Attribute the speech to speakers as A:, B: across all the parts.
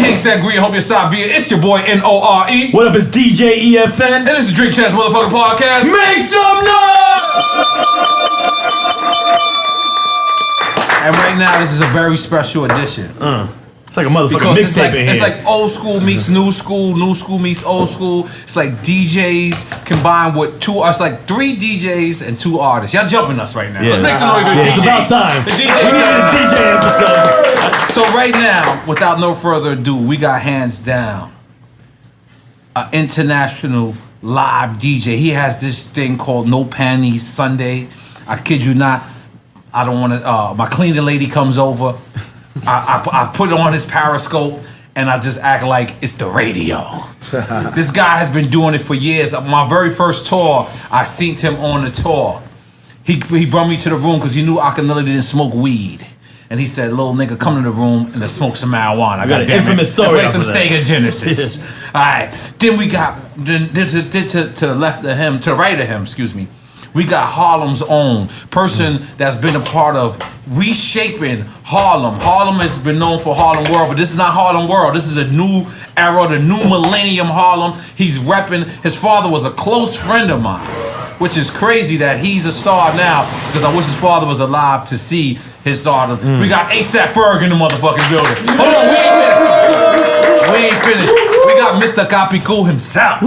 A: Hank Green, hope you're side via. It's your boy N.O.R.E.
B: What up, it's DJ EFN.
A: And this is Drink Chance Motherfucking Podcast.
B: Make some noise!
A: And right now, this is a very special edition.
B: It's like a motherfucking mixtape in here.
A: It's like old school meets new school meets old school. It's like DJs combined with it's like 3 DJs and 2 artists. Y'all jumping us right now.
B: Yeah.
A: Let's make some noise for
B: It's
A: DJs.
B: about time.
A: The DJ
B: We need a DJ episode.
A: So right now, without no further ado, we got hands down an international live DJ. He has this thing called No Panties Sunday. I kid you not. I don't want to. My cleaning lady comes over. I put it on his Periscope and I just act like it's the radio. This guy has been doing it for years. My very first tour, I seen him on the tour. He brought me to the room because he knew Akinelli didn't smoke weed. And he said, little nigga, come to the room and let's smoke some marijuana. I
B: got an infamous story.
A: Play some Sega Genesis. All right. Then we got, to the left of him, to the right of him, excuse me. We got Harlem's own person that's been a part of reshaping Harlem. Harlem has been known for Harlem World, but this is not Harlem World. This is a new era, the new millennium Harlem. He's repping. His father was a close friend of mine, which is crazy that he's a star now because I wish his father was alive to see his stardom. We got ASAP Ferg in the motherfucking building. Hold on, we ain't finished. We got Mr. Capicu himself.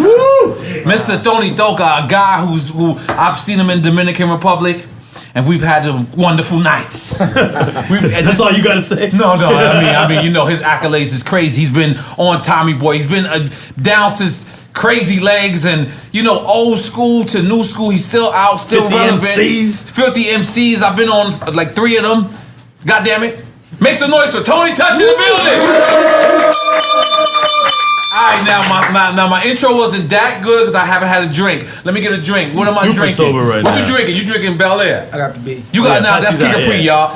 A: Mr. Tony Doka, a guy who I've seen him in Dominican Republic, and we've had wonderful nights.
B: That's all you gotta say?
A: No, I mean, you know, his accolades is crazy. He's been on Tommy Boy. He's been down since Crazy Legs, and you know, old school to new school. He's still out, still
B: 50
A: relevant.
B: MCs.
A: 50 MCs. I've been on like 3 of them. God damn it! Make some noise for Tony Touch in the building. Alright, now my intro wasn't that good because I haven't had a drink. Let me get a drink. What am I drinking?
B: Sober right
A: what
B: now.
A: you drinking? You drinking Bel Air?
C: I got the beat.
A: You got now. That's Kid Capri, y'all.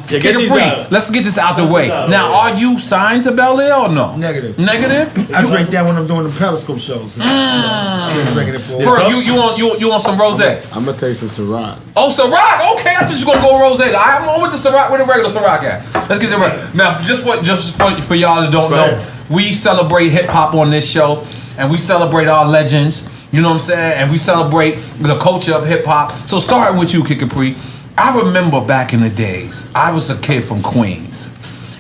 B: Get
A: Kid
B: these
A: Capri.
B: out.
A: Let's get this out the way. Now, are you signed to Bel Air or no?
C: Negative.
A: Negative?
C: I drink that when I'm doing the Periscope shows. I've been drinking it for.
A: You want some rosé?
D: I'm gonna take some Ciroc.
A: Oh, Ciroc. Okay, I thought you were gonna go rosé. I'm on with the Ciroc. Where the regular Ciroc at? Let's get the right. Now, just for y'all that don't know, we celebrate hip hop on this show. And we celebrate our legends, you know what I'm saying? And we celebrate the culture of hip hop. So starting with you, Kid Capri, I remember back in the days, I was a kid from Queens,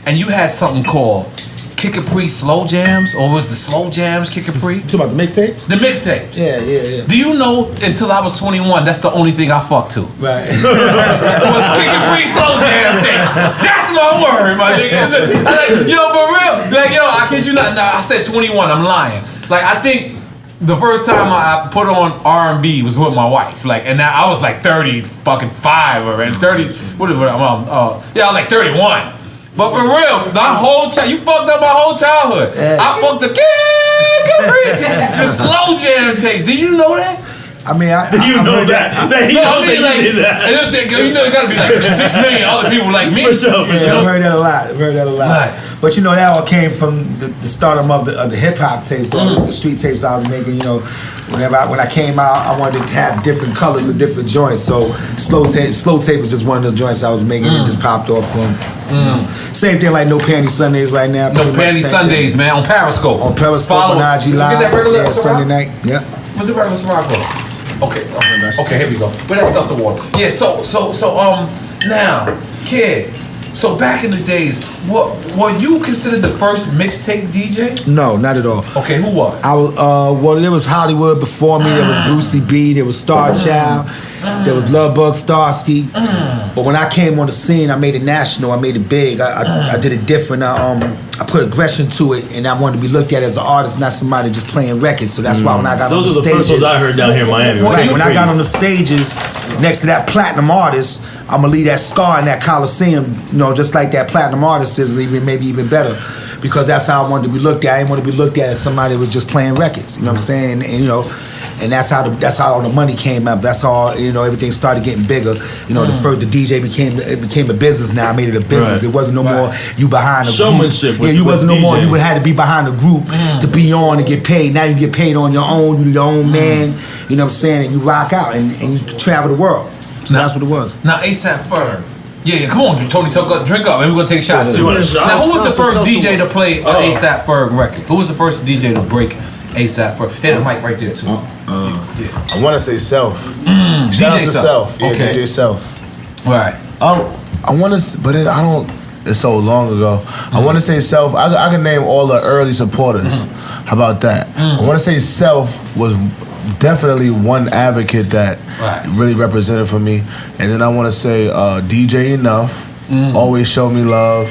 A: and you had something called Kid Capri Slow Jams, or was the Slow Jams Kid Capri?
C: You talking about the mixtapes?
A: The mixtapes.
C: Yeah.
A: Do you know, until I was 21, that's the only thing I fucked to.
C: Right.
A: It was Kid Capri Slow Jam tapes. That's my word, my nigga. Like, yo, for real. Like, yo, I kid you not. Nah, I said 21, I'm lying. Like, I think the first time I put on R&B was with my wife. Like, and now I was like 35 already. 30, yeah, I was like 31. But for real, you fucked up my whole childhood. I fucked the Kid Capri, the Slow Jam tapes. Did you know that?
C: I mean,
B: You know that. He knows that you did that.
A: You know, it gotta be like 6 million other people like me.
B: For sure.
C: Yeah, I've heard that a lot.
A: Right.
C: But you know, that all came from the stardom of the hip hop tapes, or the street tapes I was making. You know, when I came out, I wanted to have different colors of different joints. So slow tape was just one of the joints I was making. It just popped off from. Same thing like No Panty Sundays right now.
A: No Panty Sundays, man, on Periscope.
C: On Periscope, on IG Live.
A: Get that regular
C: yeah, Sunday night. Yep.
A: What's the regular Ciroc? Okay, here we go. But that's seltzer water. Yeah, so now, Kid, so back in the days, were you considered the first mixtape DJ?
C: No, not at all.
A: Okay, who was?
C: I was well, there was Hollywood before me, there was Brucey B, there was Star Child, there was Love Bug Starsky. But when I came on the scene, I made it national, I made it big, I did it different. I put aggression to it, and I wanted to be looked at as an artist, not somebody just playing records. So that's why when I got on the stages,
B: those are the first ones I heard down here in Miami.
C: Right, when I got on the stages next to that platinum artist, I'm gonna leave that scar in that Coliseum, you know, just like that platinum artist is, maybe even better, because that's how I wanted to be looked at. I didn't want to be looked at as somebody that was just playing records, you know what I'm saying? And you know, and that's how all the money came up. That's how, you know, everything started getting bigger. You know, the DJ became a business. Now I made it a business.
B: Right.
C: There wasn't no more you behind a
B: showmanship.
C: group. Yeah, you wasn't no more. You would have to be behind a group to be on and get paid. Now you get paid on your own. You're your own man. You know what I'm saying? And you rock out and you travel the world. So that's what it was.
A: Now ASAP Ferg, Yeah, come on, Tony, drink up, and we're gonna take shots too. Now, who was the first DJ to play an ASAP Ferg record? Who was the first DJ to break ASAP Ferg? Hit the mic right there too.
D: I want to say Self.
A: DJ
D: Self. Yeah,
A: okay.
D: DJ Self.
A: Right.
D: I want to, but I don't. It's so long ago. I want to say Self. I can name all the early supporters. How about that? I want to say Self was definitely one advocate that really represented for me, and then I want to say DJ Enough. Always Show Me Love.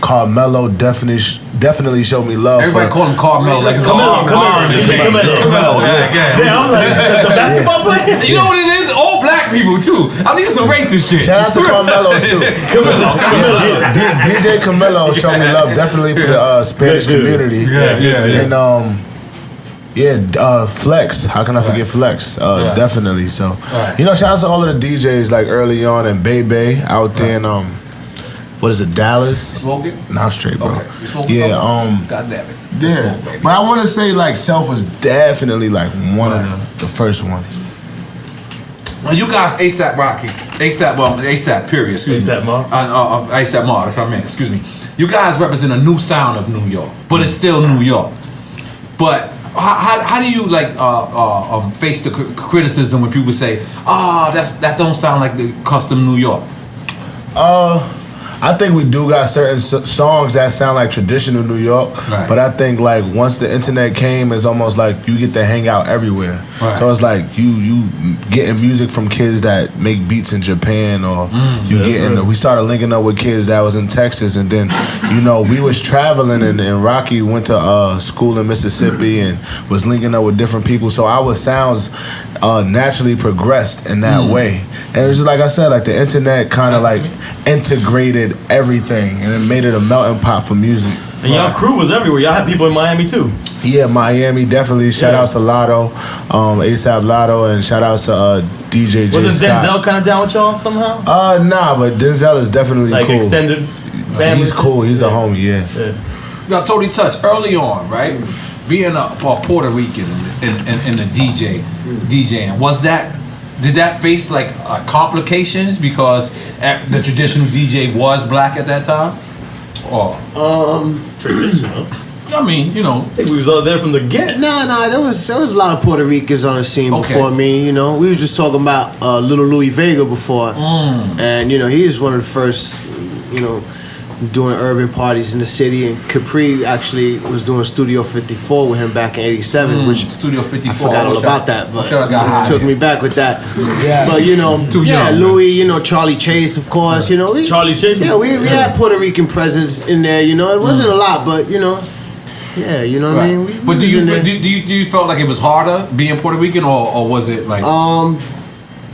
D: Carmelo definitely showed me love.
A: Everybody call him Carmelo, like it's
B: Carmelo. Yeah, I'm like the basketball player.
A: You know what it is? All black people too. I think it's some racist shit.
D: Shout out to Carmelo too.
B: Carmelo.
D: DJ Carmelo showed me love definitely for the Spanish community. And Flex. How can I forget Flex? Definitely. So, shout out to all of the DJs like early on and Bebe out there in what is it, Dallas?
A: Smoking?
D: Nah, straight, bro.
A: Okay.
D: Yeah.
A: God damn it.
D: Yeah. But I want to say like Self was definitely like one of the first ones.
A: Well, you guys ASAP Rocky, ASAP period. Excuse me.
B: ASAP Mob.
A: ASAP Mob. That's what I meant. Excuse me. You guys represent a new sound of New York, but it's still New York. But how do you like face the criticism when people say, that don't sound like the custom New York?
D: I think we do got certain songs that sound like traditional New York, but I think like once the internet came, it's almost like you get to hang out everywhere. So it's like you getting music from kids that make beats in Japan, or we started linking up with kids that was in Texas, and then we was traveling, and Rocky went to school in Mississippi and was linking up with different people. So our sounds naturally progressed in that way, and it was just like I said, like the internet kind of like integrated everything, and it made it a melting pot for music.
B: And y'all crew was everywhere. Y'all had people in Miami too.
D: Yeah, Miami definitely. Shout out to Lotto, ASAP Lotto, and shout out to DJ J.
B: Wasn't Denzel kind of down with y'all somehow?
D: Nah, but Denzel is definitely
B: like
D: cool.
B: Extended family.
D: He's cool. He's the homie. Yeah.
A: Now, Tony Touch, early on, right? Being a Puerto Rican and a DJing, did that face like complications because the traditional DJ was black at that time? Or
B: traditional.
A: I mean,
B: I think we was all there from the get.
E: Nah, there was a lot of Puerto Ricans on the scene before me. We was just talking about Little Louis Vega before, and he was one of the first, doing urban parties in the city. And Capri actually was doing Studio 54 with him back in '87, which
A: Studio 54.
E: I forgot all about that, but
A: it
E: took me back with that. But Louis, Charlie Chase, of course.
B: Charlie Chase.
E: Yeah, we had Puerto Rican presence in there. It wasn't a lot, but yeah, you know what I mean.
A: But do you felt like it was harder being Puerto Rican, or was it like?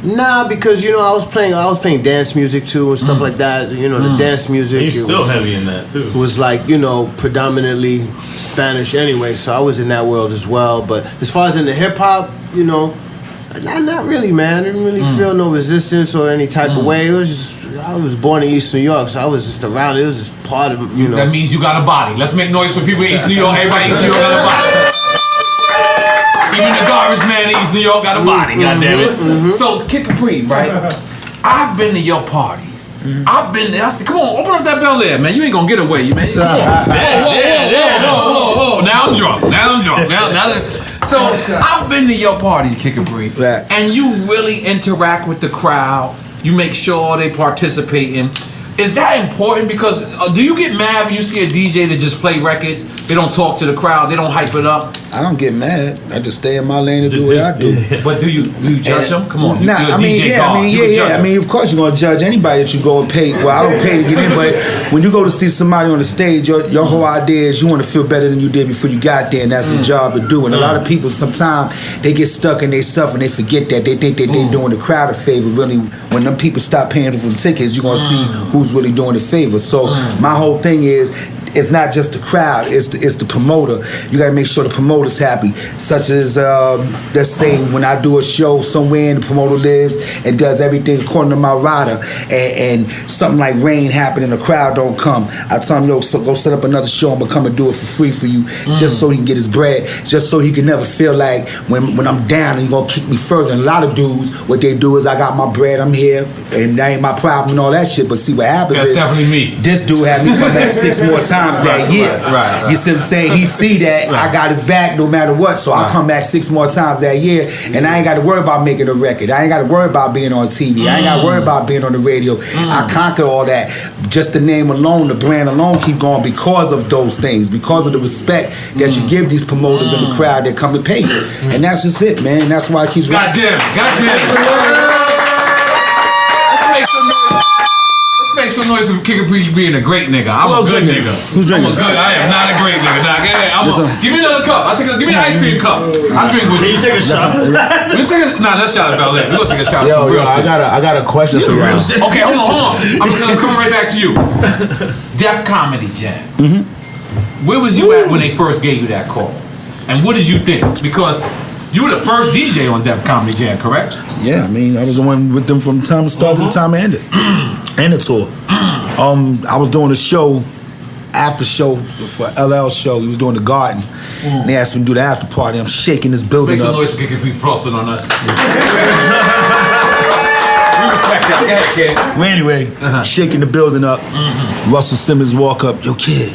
E: Nah, because I was playing dance music too and stuff like that. The dance music.
B: He's still heavy in that too.
E: Was like predominantly Spanish anyway, so I was in that world as well. But as far as in the hip hop, not really, man. I didn't really feel no resistance or any type of way. It was just, I was born in East New York, so I was just around. It was just part of
A: That means you got a body. Let's make noise for people in East New York. Everybody in East New York got a body. Even the garbage man in East New York got a body, goddammit. So, Kid Capri, right? I've been to your parties. I've been there. I said, come on, open up that Bel Air, man. You ain't gonna get away, man. Whoa. Now I'm drunk. So, I've been to your parties, Kid Capri. And you really interact with the crowd. You make sure they participate in. Is that important? Because do you get mad when you see a DJ that just play records? They don't talk to the crowd. They don't hype it up.
C: I don't get mad. I just stay in my lane and do what I do.
A: But do you judge them? Come on.
C: Nah, I mean, of course you're gonna judge anybody that you go and pay. Well, I don't pay to get in, but when you go to see somebody on the stage, your whole idea is you want to feel better than you did before you got there, and that's his job to do. And a lot of people sometimes they get stuck in their stuff and they forget that. They think that they're doing the crowd a favor. Really, when them people stop paying for the tickets, you're gonna see who's really doing the favor. So my whole thing is, it's not just the crowd, it's the promoter. You gotta make sure the promoter's happy. Such as, let's say when I do a show somewhere and the promoter lives and does everything according to my rider, and something like rain happened and the crowd don't come, I tell him, yo, so go set up another show, I'm gonna come and do it for free for you, just so he can get his bread, just so he can never feel like when I'm down and you're gonna kick me further. And a lot of dudes, what they do is, I got my bread, I'm here, and that ain't my problem and all that shit, but see what happens
A: That's
C: is,
A: definitely me.
C: this dude had me come back 6 more times that year.
A: Right.
C: You see what I'm saying? He see that I got his back no matter what, so I come back 6 more times that year, and I ain't got to worry about making a record. I ain't got to worry about being on TV. I ain't got to worry about being on the radio. I conquer all that. Just the name alone, the brand alone keep going because of those things, because of the respect that you give these promoters in the crowd that come and pay you. And that's just it, man. That's why it keeps
A: Goddamn. Make some noise for Kid Capri being a great nigga. I'm a good nigga.
C: Who's drinking?
A: I'm a good. I am not a great nigga. Give me another cup. Give me an ice cream cup. I drink with you.
B: Can you take a shot?
A: That shot about that. We're gonna take a shot of some real shit.
D: I got a question for y'all.
A: Okay, hold on. I'm coming right back to you. Def Comedy Jam. Where was you at when they first gave you that call? And what did you think? Because you were the first DJ on Def Comedy Jam, correct?
C: Yeah, I mean, I was the one with them from the time it started to the time it ended. And the tour. I was doing a show, after show for LL show. He was doing the Garden. And they asked me to do the after party. I'm shaking this building
A: Make some
C: up.
A: noise for Kid Capri frosting on us. We respect that. Go ahead, kid.
C: Well, anyway, shaking the building up. Russell Simmons walk up. Yo, kid.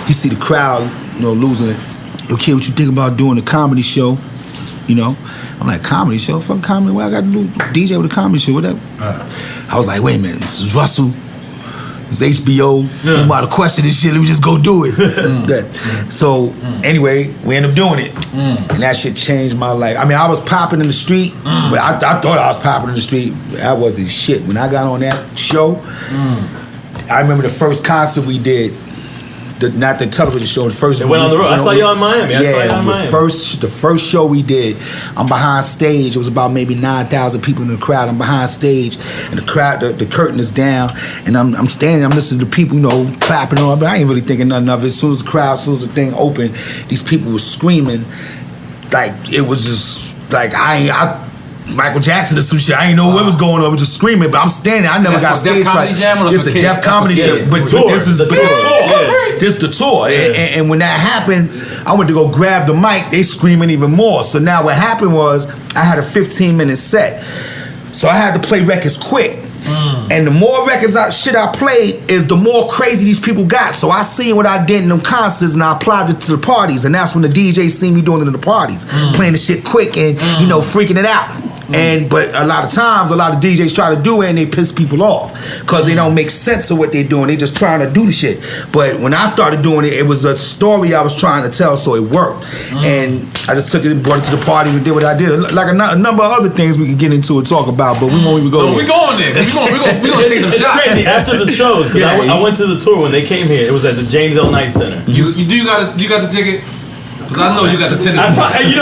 C: He see the crowd, losing it. Yo, kid, what you think about doing a comedy show? I'm like, comedy show? Fuck comedy. What I got to do? DJ with a comedy show? Whatever. I was like, wait a minute. This is Russell. It's HBO. I'm about to question this shit. Let me just go do it. So, anyway, we ended up doing it. And that shit changed my life. I mean, I was popping in the street, but I thought I was popping in the street. I wasn't shit. When I got on that show, I remember the first concert we did. Not the television show. The first.
B: It went on the road. I saw you in Miami.
C: The first show we did. I'm behind stage. It was about maybe 9,000 people in the crowd. I'm behind stage, and the crowd, the curtain is down, and I'm standing. I'm listening to people, clapping and all. But I ain't really thinking nothing of it. As soon as the thing opened, these people were screaming, like it was just like Michael Jackson or some shit. I didn't know what was going on. I was just screaming, but I'm standing. I never got stage fright. It's a Def Comedy show, but this is the tour. This is the tour. And when that happened, I went to go grab the mic. They screaming even more. So now what happened was I had a 15-minute set, so I had to play records quick. And the more records I played is the more crazy these people got. So I seen what I did in them concerts and I applied it to the parties, and that's when the DJs see me doing it in the parties, playing the shit quick and freaking it out. But a lot of times, a lot of DJs try to do it and they piss people off because they don't make sense of what they're doing. They just trying to do the shit. But when I started doing it, it was a story I was trying to tell, so it worked. And I just took it and brought it to the parties and did what I did. Like a number of other things we could get into and talk about, but we won't even go there.
A: We're going there. We're going to take some shots.
B: It's crazy. After the shows, because I went to the tour when they came here. It was at the James L. Knight Center.
A: You got the ticket? Because I know you got the ticket.
B: I probably do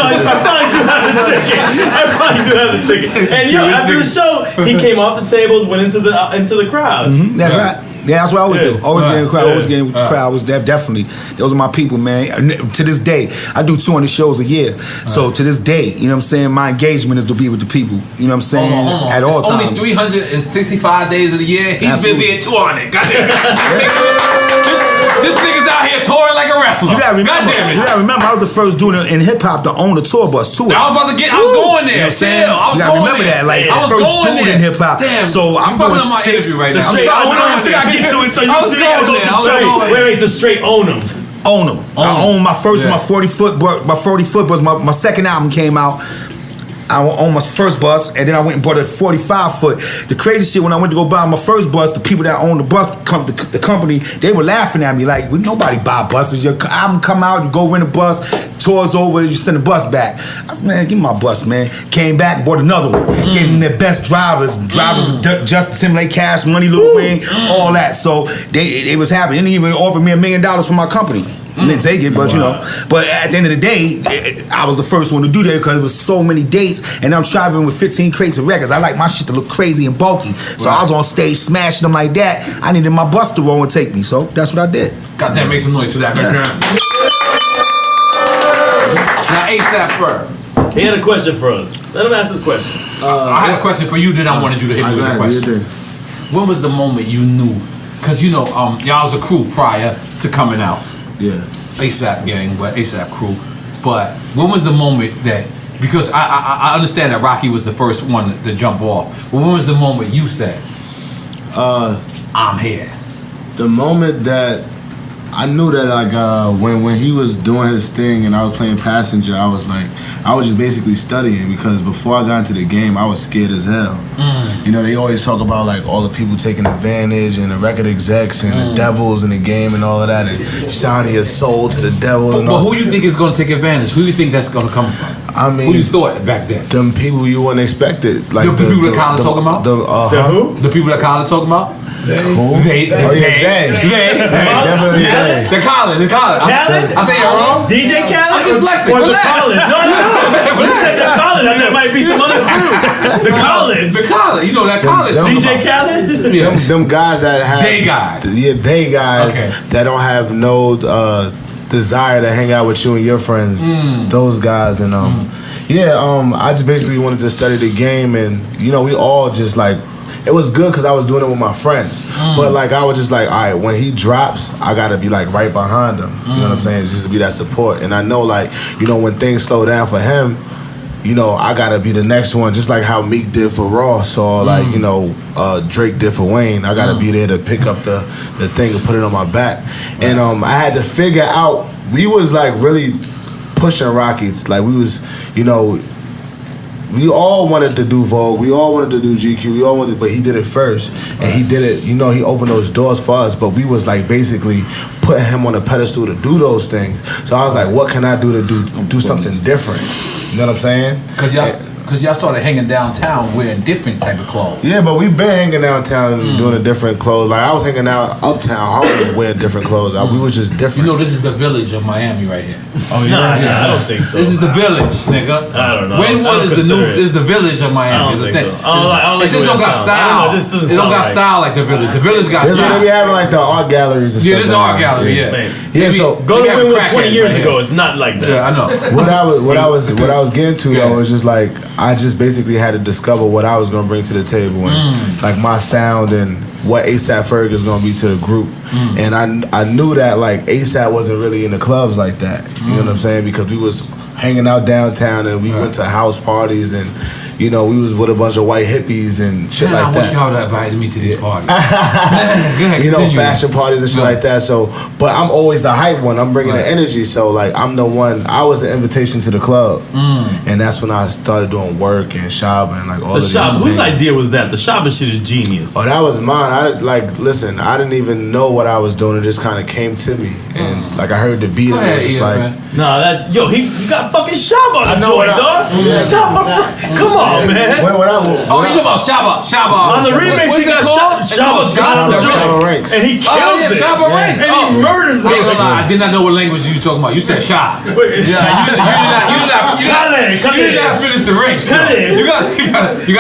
B: have the ticket. And after the show, he came off the tables, went into the crowd.
C: That's right. Yeah, that's what I always do. Always get in the crowd. Always get in with the crowd. Definitely. Those are my people, man. To this day, I do 200 shows a year. So to this day, you know what I'm saying, my engagement is to be with the people. You know what I'm saying? At all times.
A: Only 365 days of the year. He's busy at 200. Goddamn. This nigga's out here touring like a wrestler.
C: You gotta remember, I was the first dude in hip hop to own a tour bus too.
A: I was going there.
C: You gotta remember that. Like, I was first dude in hip hop.
A: Damn.
C: So I'm
A: fucking
C: going
A: up my interview right now.
C: I'm sorry. I get to it. So you go
B: Wait, to straight own them.
C: Own them. I own my first one. My 40 foot was my second album came out. I owned my first bus, and then I went and bought a 45 foot. The crazy shit, when I went to go buy my first bus, the people that owned the bus, the company, they were laughing at me like, nobody buy buses. Your album come out, you go rent a bus, tour's over, you send the bus back. I said, man, give me my bus, man. Came back, bought another one. Gave them their best drivers Justin Timberlake, Cash Money, Lil Wayne, all that. So they was happy. They didn't even offer me $1 million for my company. didn't take it, but you know. But at the end of the day, I was the first one to do that because it was so many dates, and I'm traveling with 15 crates of records. I like my shit to look crazy and bulky, so I was on stage smashing them like that. I needed my bus to roll and take me, so that's what I did.
A: Goddamn, make some noise for that. Now ASAP Ferg.
B: He had a question for us. Let him ask his question.
A: I had a question for you, then I wanted you to hit me with a question. When was the moment you knew? Because you know, y'all was a crew prior to coming out.
D: Yeah.
A: ASAP gang, but ASAP crew. But when was the moment that, because I understand that Rocky was the first one to jump off, but when was the moment you said, I'm here?
D: The moment that I knew that, like, when he was doing his thing and I was playing passenger, I was just basically studying, because before I got into the game, I was scared as hell. You know, they always talk about like all the people taking advantage and the record execs and the devils in the game and all of that, and you signing your soul to the devil.
A: But who you think is going to take advantage? Who do you think that's going to come from?
D: I mean,
A: who you thought back then?
D: Them people you wouldn't expect it. Like
A: the people that Kyle talking about?
B: The who?
A: The people that Kyle talking about?
D: They.
A: They.
D: Definitely they.
A: The Khaled.
B: Khaled?
A: I say you're wrong?
B: DJ Khaled?
A: I'm dyslexic.
B: Or the
A: Relax.
B: Khaled? No. You said the Khaled. There might be some other crew. The Khaleds.
A: The Khaled. You know that Khaled.
B: DJ Khaled?
A: Yeah.
D: Them guys that have.
A: They guys.
D: Yeah, they guys that don't have no desire to hang out with you and your friends. Those guys and I just basically wanted to study the game, and you know, we all just like, it was good because I was doing it with my friends. But like, I was just like, all right, when he drops, I gotta be like right behind him. You know what I'm saying? Just to be that support. And I know, like, you know, when things slow down for him, you know, I gotta be the next one, just like how Meek did for Ross, or like, you know, Drake did for Wayne. I gotta be there to pick up the thing and put it on my back. And I had to figure out, we was like really pushing Rockets. Like, we was, you know, we all wanted to do Vogue, we all wanted to do GQ, we all wanted, but he did it first, and he did it. You know, he opened those doors for us, but we was like basically putting him on a pedestal to do those things. So I was like, what can I do to do something different? You know what I'm saying?
A: Because y'all started hanging downtown wearing different type of clothes.
D: Yeah, but we've been hanging downtown doing a different clothes. Like, I was hanging out uptown Harlem wearing different clothes. We was just different.
A: You know, this is the village of Miami right here.
B: Oh yeah, I don't think so.
A: This is the village, nigga.
B: I don't know.
A: Waynewood is the new. This is the village of Miami.
B: I don't think so.
A: It just don't got style. It don't got style like the village. The village got style.
D: They be having like the art galleries and stuff.
A: Yeah, this is art gallery. Yeah.
D: So
B: go to Wynwood 20 years ago. It's not like that.
A: Yeah, I know.
D: What I was getting to though was just like, I just basically had to discover what I was gonna bring to the table, and like my sound and what ASAP Ferg is gonna be to the group. And I knew that like ASAP wasn't really in the clubs like that. You know what I'm saying? Because we was hanging out downtown and we went to house parties, and you know, we was with a bunch of white hippies and shit like that.
A: I wish y'all would have invited me to these parties.
D: Go ahead, you know, fashion parties and shit like that. So, but I'm always the hype one. I'm bringing the energy. So, like, I'm the one. I was the invitation to the club, and that's when I started doing work and Shabba and like all
B: the
D: of these
B: Shabba. Whose
D: things.
B: idea was that? The Shabba shit is genius.
D: Oh, that was mine. I listen. I didn't even know what I was doing. It just kind of came to me, and like I heard the beat, and it was just like,
B: nah, you got fucking Shabba on the joint, dog. Shabba, come on, man.
D: You
A: talking about Shabba?
B: On the remix, he got Shabba
D: Ranks,
B: and he kills it.
A: Shabba Ranks,
B: and he murders it.
A: I did not know what language you were talking about. You said Shab. You did not finish the ranks. You got to get the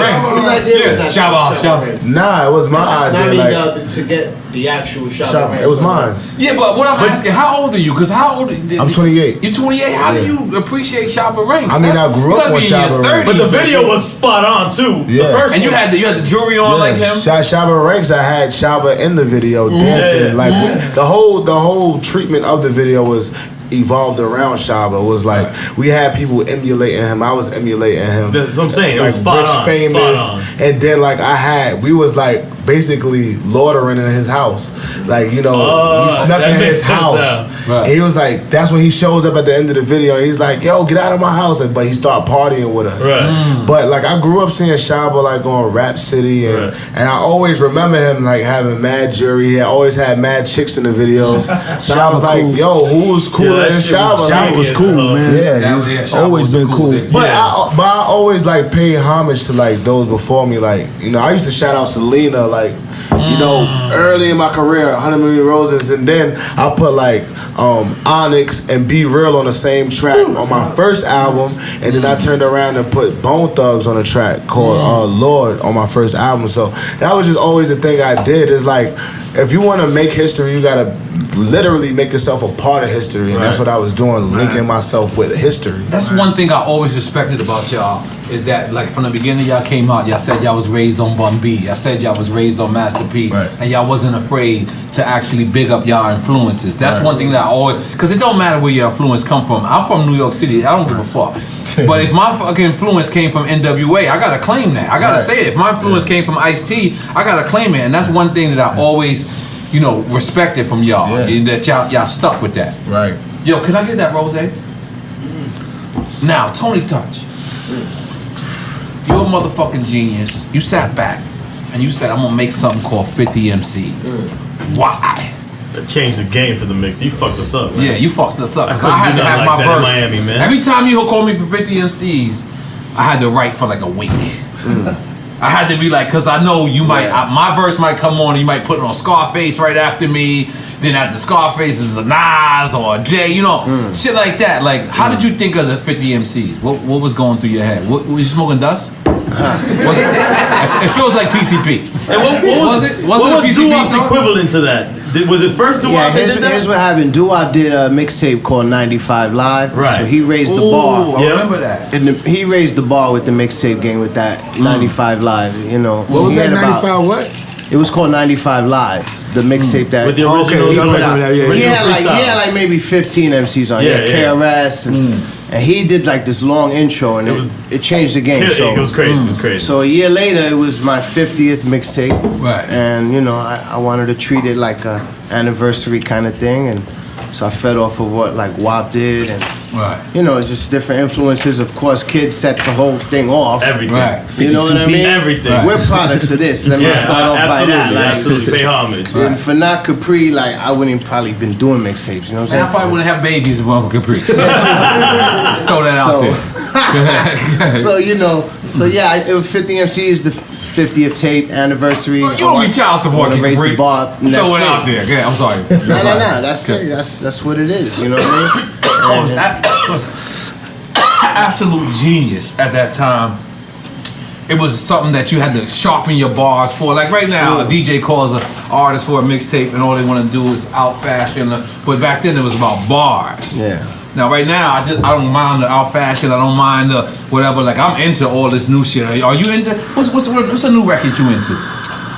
A: ranks.
E: Whose idea was that?
A: Shabba.
D: Nah, it was my idea. Like,
E: to get the actual Shabba.
D: It was mine.
A: Yeah, but what I'm asking, how old are you? Because how old are you?
D: I'm 28.
A: You're 28. How do you appreciate Shabba Ranks?
D: I mean, I grew up on Shabba Ranks.
B: But the video was spot on too.
D: Yeah.
B: The first
A: and you
B: one.
A: had the jewelry on like him.
D: Shabba Ranks, I had Shabba in the video dancing. Like the whole treatment of the video was evolved around Shabba. It was like we had people emulating him. I was emulating him.
B: That's what I'm saying. It
D: Like
B: was spot
D: rich,
B: on.
D: famous,
B: Spot on.
D: and then like we was like basically loitering in his house. Like, you know, we snuck in his house.
A: Right.
D: And he was like, that's when he shows up at the end of the video. And he's like, yo, get out of my house. But he started partying with us.
B: Right.
D: But like I grew up seeing Shabba like on Rap City, and I always remember him like having mad jewelry. He always had mad chicks in the videos. So I was like, yo, who was cooler than Shabba?
C: Shabba was cool, man.
D: Yeah,
C: he's always been cool.
D: But I always like paid homage to like those before me. Like, you know, I used to shout out Selena like You know, early in my career, 100 Million Roses, and then I put like Onyx and Be Real on the same track on my first album, and then I turned around and put Bone Thugs on a track called N.O.R.E. on my first album. So that was just always the thing I did. Is like, if you want to make history, you gotta literally make yourself a part of history, and that's what I was doing, linking myself with history.
A: That's one thing I always respected about y'all, is that like from the beginning y'all came out, y'all said y'all was raised on Bun B, y'all said y'all was raised on Master P, and y'all wasn't afraid to actually big up y'all influences. That's one thing that I always, because it don't matter where your influence come from. I'm from New York City, I don't give a fuck. But if my fucking influence came from NWA, I gotta claim that. I gotta say it. If my influence came from Ice-T, I gotta claim it. And that's one thing that I always, you know, respected from y'all. That y'all stuck with that.
D: Right.
A: Yo, can I get that rose? Now, Tony Touch. You're a motherfucking genius. You sat back and you said, I'm gonna make something called 50 MCs. Why?
B: That changed the game for the mix. You fucked us up, man.
A: Yeah, you fucked us up.
B: I
A: Cause I had to have my verse.
B: In Miami, man.
A: Every time you call me for 50 MCs, I had to write for like a week. I had to be like, cause I know you might, my verse might come on and you might put it on Scarface right after me. Then after Scarface is a Nas or a Jay, you know, shit like that. Like, how did you think of the 50 MCs? What was going through your head? Was you smoking dust? Was it feels like PCP.
B: And what was it? What was Doo-Wop's equivalent to that? Was it first Doo-Wop that did that?
E: Here's what happened. Doo-Wop did a mixtape called 95 Live.
B: Right.
E: So he raised the bar.
A: I remember that.
E: And he raised the bar with the mixtape game with that 95 Live, you know.
C: What was that, 95 what?
E: It was called 95 Live, the mixtape that...
B: With the original,
E: he had like maybe 15 MCs on it. KRS and he did like this long intro and it changed the game.
B: It was crazy. It was crazy.
E: So a year later, it was my 50th mixtape.
A: Right.
E: And you know, I wanted to treat it like a anniversary kind of thing, and so I fed off of what like WAP did, and you know, it's just different influences. Of course, Kid set the whole thing off.
B: Everything.
E: You know what I mean?
B: Everything.
E: We're products of this. Let me start off by that. Like,
B: absolutely. Pay homage.
E: And for not Capri, like I wouldn't probably been doing mixtapes. You know what I'm saying?
A: I probably wouldn't have babies if I were Capri. Just throw that out there.
E: So you know, it was 50 MCs, the 50th tape anniversary.
A: You don't be child support,
E: raise the bar.
A: Throw it out there. Yeah, I'm sorry.
E: No. That's it. That's what it is. You know what I mean?
A: Was absolute genius at that time. It was something that you had to sharpen your bars for. Like right now, a DJ calls an artist for a mixtape and all they want to do is out fashion. But back then it was about bars.
E: Yeah.
A: Now right now I don't mind the out fashion. I don't mind the whatever. Like I'm into all this new shit. Are you into what's a new record you into?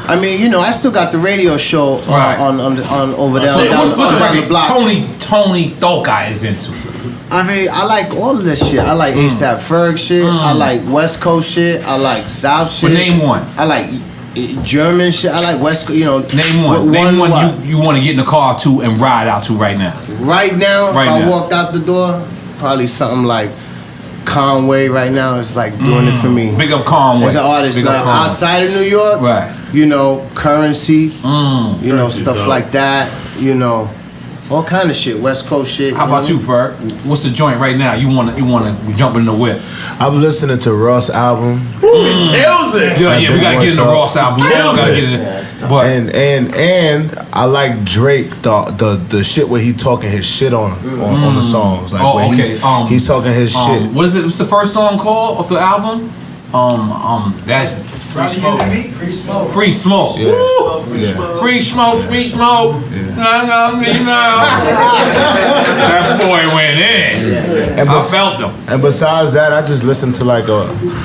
E: I mean, you know, I still got the radio show on over there.
A: What's the record Tony Thoka is into?
E: I mean, I like all of this shit. I like ASAP Ferg shit. I like West Coast shit. I like South shit.
A: But name one.
E: I like German shit. I like West Coast. You know,
A: name one. Name one you want to get in the car to and ride out to right now.
E: Right now, if I walked out the door, probably something like Conway. Right now, it's like doing it for me.
A: Big up Conway.
E: As an artist outside of New York, you know, Currency. You know, stuff like that. You know. All kind of shit, West Coast shit.
A: How about you, Ferg? What's the joint right now? You wanna jump in the whip?
D: I'm listening to Ross album.
B: He kills it.
A: Yeah, we gotta get in the Ross album. We all gotta get in it. But
D: and I like Drake the shit where he talking his shit on the songs. Like he's talking his shit.
A: What is it? What's the first song called of the album? That's Free Smoke. Free Smoke.
D: Yeah.
A: Free Smoke. Free Smoke. That boy went in.
D: And
A: I felt him.
D: And besides that, I just listen to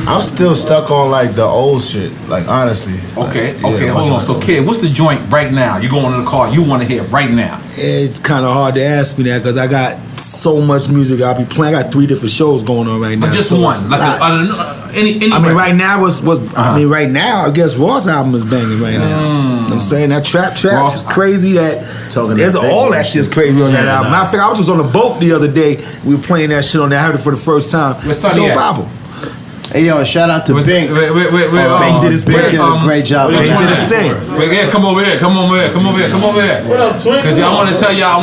D: I'm still stuck on like the old shit. Like honestly.
A: Okay. Hold on. So, Kid, what's the joint right now? You going in the car? You want to hear right now?
C: It's kind of hard to ask me that because I got so much music I'll be playing. I got 3 different shows going on right now.
A: But just one. Like any.
C: I mean, right now right now, I guess Ross album is banging right now. You know what I'm saying? That trap is crazy. All that shit's crazy on that album. Matter of fact, I was just on a boat the other day. We were playing that shit on there. I heard it for the first time.
A: It's
C: a dope album.
E: Hey yo, shout out to Bink.
C: Bink did his thing.
E: Did a great job.
C: Bink did his thing.
A: Come over here.
B: What up, twin?
A: Because I want to tell y'all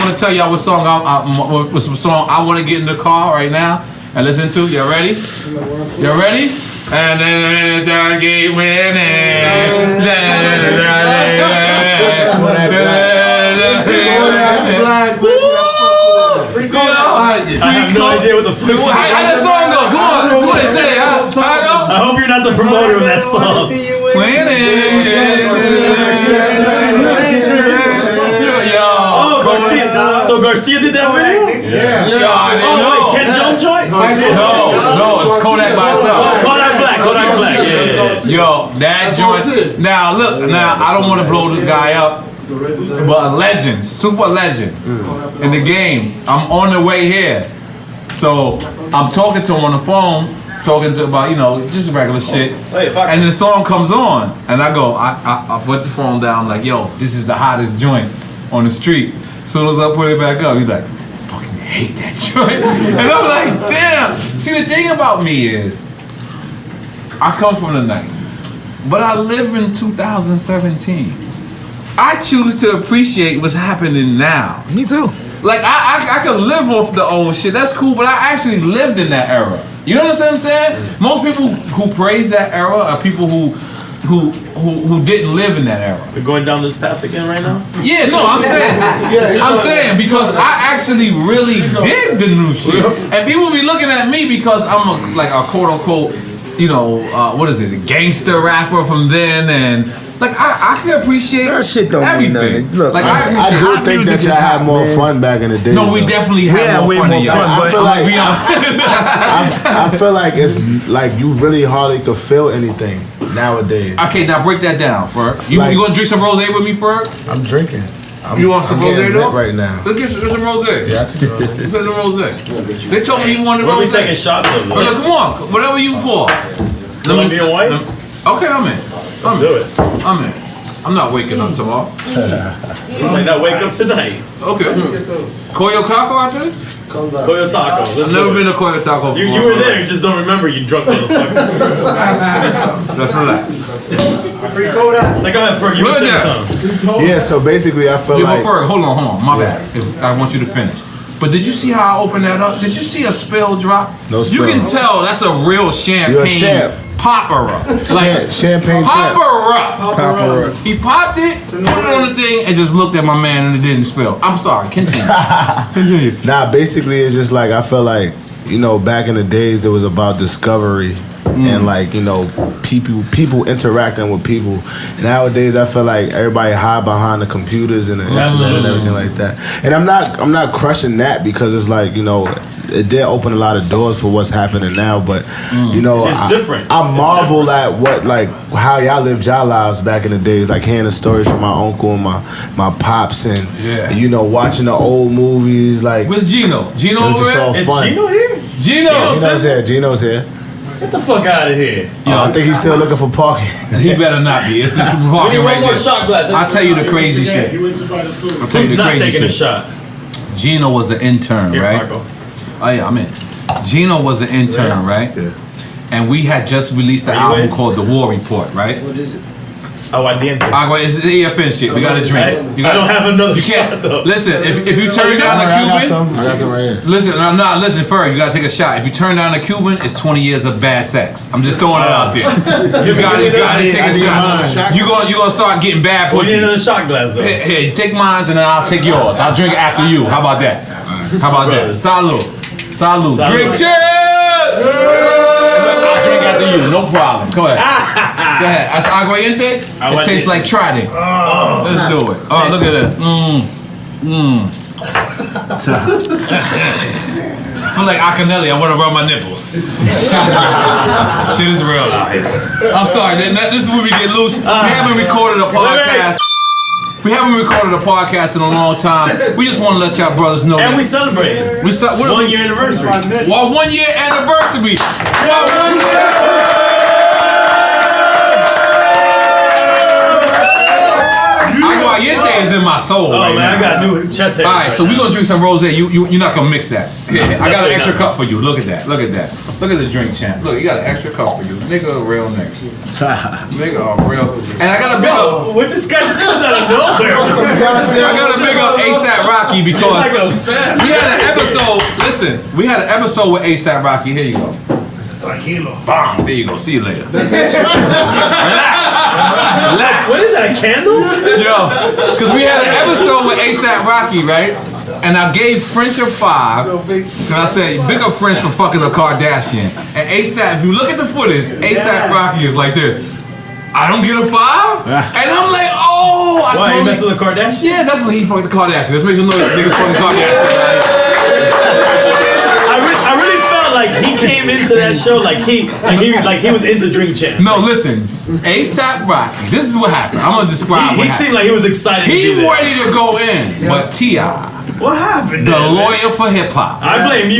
A: what song I want to get in the car right now and listen to. Y'all ready? And then I keep winning.
B: I have no idea what the fuck.
A: How that song go? Come on, twin, say it. How it go?
B: I hope you're not the promoter of that song. Oh, Garcia. So Garcia did that video?
A: Yeah.
B: Oh, wait, Ken Jones joint?
A: No, it's Kodak by itself.
B: Kodak Black. Yeah.
A: Yo, that joint. Now look, I don't want to blow the guy up, but a legend, super legend in the game. I'm on the way here, so I'm talking to him on the phone, talking to about just regular shit. And then the song comes on, and I go, I put the phone down like, yo, this is the hottest joint on the street. As soon as I put it back up, he's like, fucking hate that joint. And I'm like, damn. See, the thing about me is, I come from the 90s, but I live in 2017. I choose to appreciate what's happening now.
C: Me too.
A: Like, I can live off the old shit, that's cool, but I actually lived in that era. You know what I'm saying? Most people who praise that era are people who didn't live in that era.
B: We're going down this path again right now?
A: Yeah, no, I'm saying because I actually really dig the new shit. And people be looking at me because I'm a quote unquote, what is it, a gangster rapper from then, and like I can appreciate
C: that shit don't
A: everything.
C: mean nothing. Look,
A: like
D: I do think that y'all had more fun back in the day.
A: No, we definitely had more fun than y'all.
D: I feel like it's like you really hardly could feel anything nowadays.
A: Okay, now break that down, Ferg. You gonna drink some rosé with me, Ferg?
D: I'm drinking.
A: You want some rosé though?
D: Right now.
A: Let's get some rosé.
D: Yeah, I took
A: Let's get some rosé. They told me you wanted rosé.
B: We're taking shots of it.
A: Look, come on, whatever you pour.
B: Let me be white.
A: Okay, I'm in.
B: Let's do it.
A: I'm in. I'm not waking up tomorrow.
B: You might not wake up tonight.
A: Okay. Koyo Taco after this?
B: Koyo Taco.
A: I've never been to Koyo Taco.
B: You were there, you just don't remember, you drunk motherfucker.
A: Let's relax.
B: Free Kodak. It's like, go ahead, Ferg, you were saying something.
D: Yeah, so basically I feel like...
A: Ferg, hold on, my bad. I want you to finish. But did you see how I opened that up? Did you see a spill drop?
D: No spill.
A: You can tell that's a real champagne.
D: You're a champ.
A: Popper. Like
D: champagne
A: popper. He popped it, put it on the thing, and just looked at my man and it didn't spill. I'm sorry, continue.
D: Nah, basically it's just like I feel like, back in the days it was about discovery and like, people interacting with people. Nowadays I feel like everybody hide behind the computers and the internet and everything like that. And I'm not crushing that because it's like, it did open a lot of doors for what's happening now, but
B: it's different.
D: I marvel at how y'all lived y'all lives back in the days, like hearing the stories from my uncle and my pops, and watching the old movies. Like,
A: where's Gino? Gino over there?
B: Is Gino here?
D: Gino's here.
B: Get the fuck out of here.
D: I think he's still looking for parking.
A: He better not be. It's just parking right there.
B: Shot glass.
A: I'll tell you the crazy shit. I'll tell you the crazy shit.
B: A shot.
A: Gino was an intern, right?
B: Marco.
A: Oh yeah, I'm in. Gino was an intern, right? Yeah. And we had just released an album called The War Report, right?
E: What is it?
A: It's the EFN shit. We gotta drink it.
B: I don't have another shot though.
A: Listen, if you turn down a Cuban,
D: I got some right here.
A: Listen, listen, Ferg, you gotta take a shot. If you turn down a Cuban, it's 20 years of bad sex. I'm just throwing it out there. You gotta take a shot. You gonna start getting bad pussy.
B: We need another shot glass though.
A: Here, you take mine and then I'll take yours. I'll drink after you. How about that? Salud. Drink cheers! I'll drink after you. No problem. Go ahead. Go ahead. That's aguardiente. It tastes like Trident. Let's do it. Oh, look at that. I feel like Acanelli. I want to rub my nipples. Shit is real out here. I'm sorry. This is where we get loose. We haven't recorded a podcast. We haven't recorded a podcast in a long time. We just want to let y'all brothers know.
B: And we celebrated. 1 year anniversary.
A: 1 year anniversary. Aguardiente is in my soul right now.
B: I got new chest hair.
A: All right, so we're going to drink some rosé. You're not going to mix that. Here, I got an extra cup for you. Look at that. Look at the drink, champ. Look, you got an extra cup for you. Nigga, a real nigga. Nigga, a real. And I got to big up.
B: What this guy just comes out of nowhere?
A: I got to big up A$AP Rocky because we had an episode. Listen, we had an episode with A$AP Rocky. Here you go. Tranquilo. Bang. There you go. See you later. Relax.
B: What is that, a candle?
A: Yo, because we had an episode with A$AP Rocky, right? And I gave French a 5. Because I said, big up French for fucking a Kardashian. And A$AP, if you look at the footage, A$AP Rocky is like this. I don't get a 5? And I'm like, oh.
B: Why, you mess with a Kardashian?
A: Yeah, that's when he fucked the Kardashian. Let's make some noise. Niggas fucking Kardashian.
B: I really felt like he came into that show like he was into Drink Champs.
A: No, listen, A$AP Rocky. This is what happened. I'm gonna describe.
B: He seemed like he was excited.
A: He ready to go in, but T.I.
B: What happened?
A: The lawyer for hip hop.
B: I blame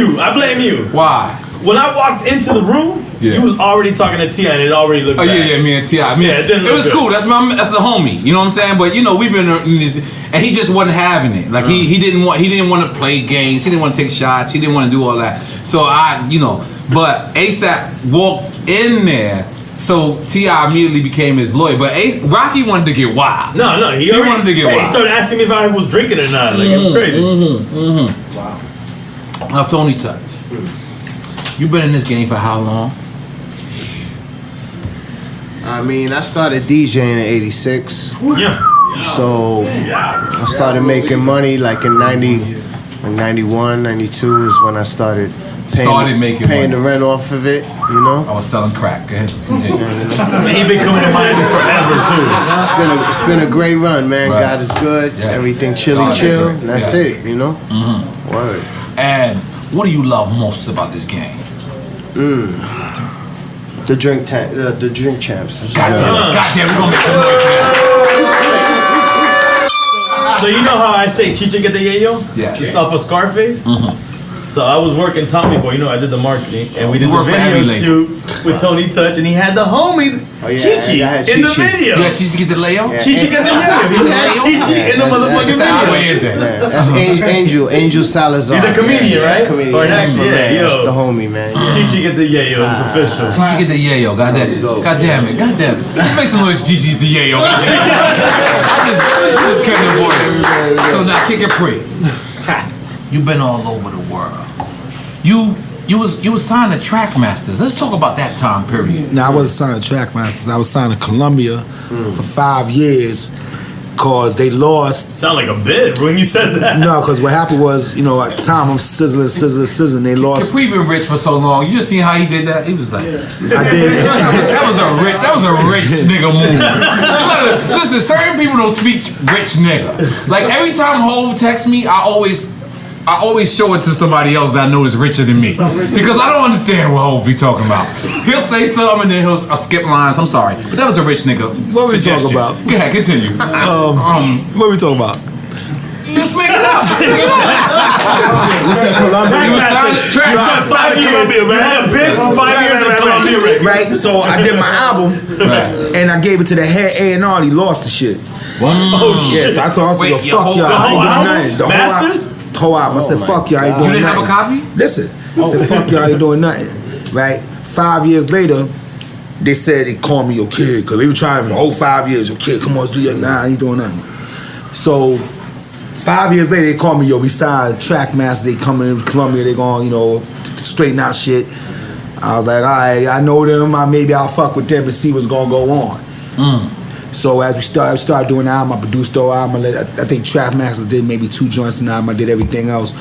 B: you.
A: Why?
B: When I walked into the room, you was already talking to T.I. and it already looked bad.
A: Yeah, me and T.I. It was cool. That's the homie. You know what I'm saying? But you know, we've been in this, and he just wasn't having it. Like he didn't want to play games. He didn't want to take shots. He didn't want to do all that. So but A$AP walked in there. So T.I. immediately became his lawyer, but Rocky wanted to get wild.
B: No, he
A: wanted to get wild.
B: He started asking me if I was drinking or not. Like it was crazy.
A: Wow. Now Tony Touch, you been in this game for how long?
E: I mean, I started DJing in '86.
B: Yeah.
E: So I started making money like in 91, 92 is when I started paying the rent off of it, you know?
A: I was selling crack. Go ahead.
B: And he been coming to Miami forever too.
E: It's been a great run, man.
A: Right.
E: God is good.
A: Yes.
E: Everything chill. And that's it, you know? Word.
A: And what do you love most about this game?
E: The drink champs.
A: Goddamn, we're gonna make some noise here.
B: So you know how I say Chicha get the yayo?
A: Yeah.
B: Just off of Scarface? So I was working Tommy Boy, I did the marketing, and we did the video shoot with Tony Touch, and he had the homie Chichi in the video.
A: You had Chichi get the layout?
B: Yeah, Chichi get the yayo. He had Chichi in the motherfucking video.
E: That's Angel Salazar.
B: He's a comedian, right?
E: Comedian.
B: Or an actor,
E: That's the homie, man.
B: Chichi get the yayo. It's official.
A: Chichi get the yayo. God damn it. Let's make some noise. Chichi get the yayo. I just couldn't avoid it. So now, Kid Capri, you've been all over the world. You was signed to Trackmasters. Let's talk about that time period.
C: No, I wasn't signed to Trackmasters. I was signed to Columbia for 5 years because they lost.
B: Sound like a bit when you said that.
C: No, because what happened was, at the time I'm sizzling. They lost.
A: Capri been rich for so long. You just seen how he did that? He was like,
C: I did.
A: that was a rich nigga move. Listen, certain people don't speak rich nigga. Like every time Hov texts me, I always show it to somebody else that I know is richer than me. Because I don't understand what Hov be talking about. He'll say something and then I'll skip lines. I'm sorry. But that was a rich nigga.
C: What we talking about?
A: Go ahead, continue.
C: What are we talking about?
A: Just make it up.
B: Columbia, man. I had a bid for 5 years in Columbia.
C: Right? So I did my album and I gave it to the head A&R. He lost the shit.
B: Oh shit.
C: So I told him, I said, fuck y'all. I ain't doing nothing. The
B: Masters?
C: whole album. I said, fuck y'all, I ain't doing nothing.
A: You didn't have a copy?
C: Listen. I said, fuck y'all, I ain't doing nothing. Right? 5 years later, they said they called me your kid, because they were trying for the whole 5 years, your kid, come on, let's do your, nah, I ain't doing nothing. So 5 years later, they called me, yo, we signed Trackmaster, they coming in Columbia, they going, straighten out shit. I was like, all right, I know them, maybe I'll fuck with them and see what's gonna go on. So as we started doing the album, I produced the album. I think Trackmasters did maybe 2 joints in the album. I did everything else.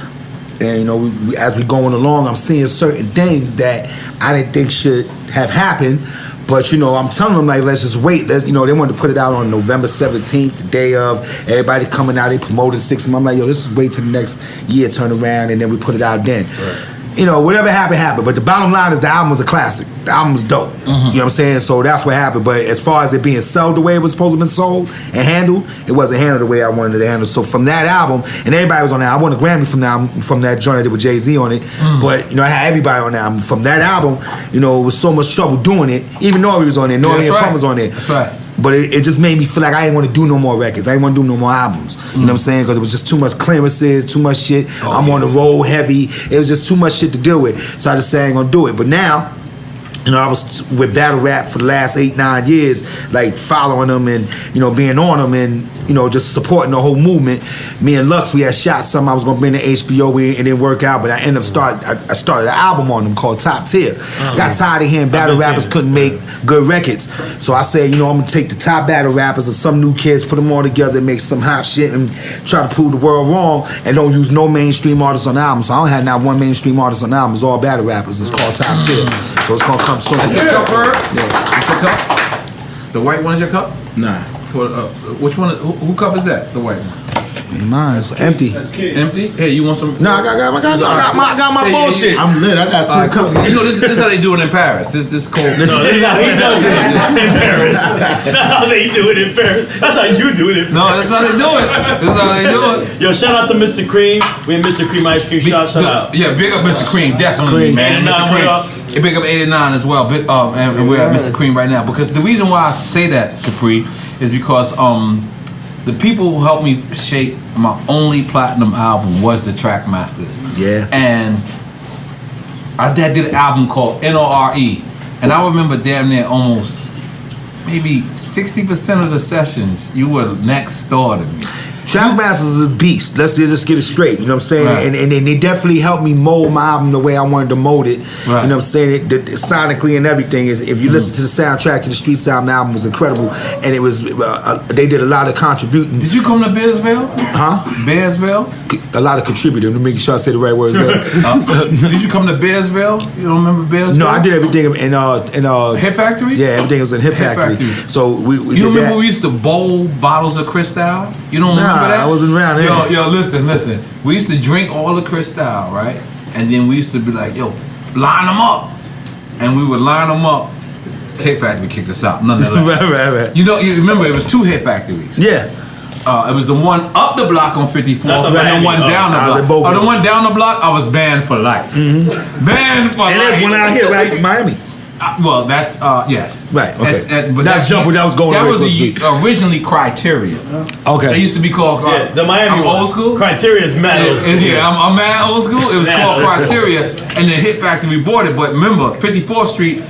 C: And we, as we going along, I'm seeing certain things that I didn't think should have happened. But I'm telling them like, let's just wait. They wanted to put it out on November 17th, the day of. Everybody coming out, they promoted 6 months. I'm like, yo, let's just wait till the next year turn around and then we put it out then. Right. Whatever happened. But the bottom line is the album was a classic. The album was dope. You know what I'm saying? So that's what happened. But as far as it being sold the way it was supposed to be sold and handled, it wasn't handled the way I wanted it to handle. So from that album, and everybody was on that. I won a Grammy from that joint I did with Jay-Z on it. But I had everybody on that album. From that album, it was so much trouble doing it. Even N.O.R.E was on there. N.O.R.E and Pump was on there.
A: That's right.
C: But it just made me feel like I didn't want to do no more records. I didn't want to do no more albums. You know what I'm saying? Because it was just too much clearances, too much shit. I'm on the road heavy. It was just too much shit to deal with. So I just said I ain't going to do it. But now, You know, I was with battle rap for the last 8-9 years, like following them and, you know, being on them and, you know, just supporting the whole movement. Me and Lux, we had shot something I was gonna bring to HBO, it didn't work out, but I ended up I started an album on them called Top Tier. Got tired of hearing battle rappers couldn't make good records. So I said, you know, I'm gonna take the top battle rappers and some new kids, put them all together and make some hot shit and try to prove the world wrong and don't use no mainstream artists on the album. So I don't have not one mainstream artist on the album, it's all battle rappers. It's called Top Tier. So it's gonna come soon.
A: That's your cup, Ferg? Yeah. That's your cup? The white one is your cup?
C: Nah.
A: For which one? Who cup is that? The white one.
C: Mine is empty.
B: That's Kid.
A: Empty? Hey, you want some?
C: No, I got my bullshit.
D: I'm lit. I got 2 cups.
A: You know, this is how they do it in Paris. This cold.
B: No, this is how he does it in Paris. That's how they do it in Paris. That's how you do it in Paris.
A: No, that's how they do it. That's how they do it.
B: Yo, shout out to Mr. Cream. We in Mr. Cream Ice Cream Shop. Shout out.
A: Yeah, big up Mr. Cream, definitely, man. Mr. Cream. Big up 89 as well. And we're at Mr. Cream right now. Because the reason why I say that, Capri, is because the people who helped me shape my only platinum album was the Trackmasters.
C: Yeah.
A: And I did an album called N.O.R.E. And I remember damn near almost maybe 60% of the sessions, you were next door to me.
C: Trackmasters is a beast. Let's just get it straight. You know what I'm saying?
A: Right.
C: And they definitely helped me mold my album the way I wanted to mold it.
A: Right.
C: You know what I'm saying? Sonically and everything. If you listen to the soundtrack to the Street Sound, the album was incredible. And it was they did a lot of contributing.
A: Did you come to Bearsville?
C: Huh?
A: Bearsville?
C: A lot of contributing. To make sure I say the right words.
A: Did you come to Bearsville? You don't remember Bearsville?
C: No, I did everything in
A: Hit Factory?
C: Yeah, everything was in Hit Factory. So we
A: you
C: did
A: remember
C: that.
A: we used to bowl bottles of Cristal? You don't remember that?
C: I wasn't around there.
A: Yo, listen. We used to drink all the Cristal, right? And then we used to be like, yo, line them up. And we would line them up. Hit Factory kicked us out, nonetheless.
C: right.
A: You remember it was 2 Hit Factories.
C: Yeah.
A: It was the one up the block on 54th and the one down the block. The one down the block, I was banned for life. Mm-hmm. Banned for life.
C: And there's one out here, right? Miami.
A: Well, that's yes.
C: Right. Okay.
A: But
C: that's jumper. That was going.
A: That was originally Criteria.
C: Okay.
A: It used to be called.
B: The Miami
A: I'm old school.
B: Criteria is mad old school.
A: Yeah, I'm mad old school. It was called Criteria, and the Hit Factory bought it. But remember, 54th Street.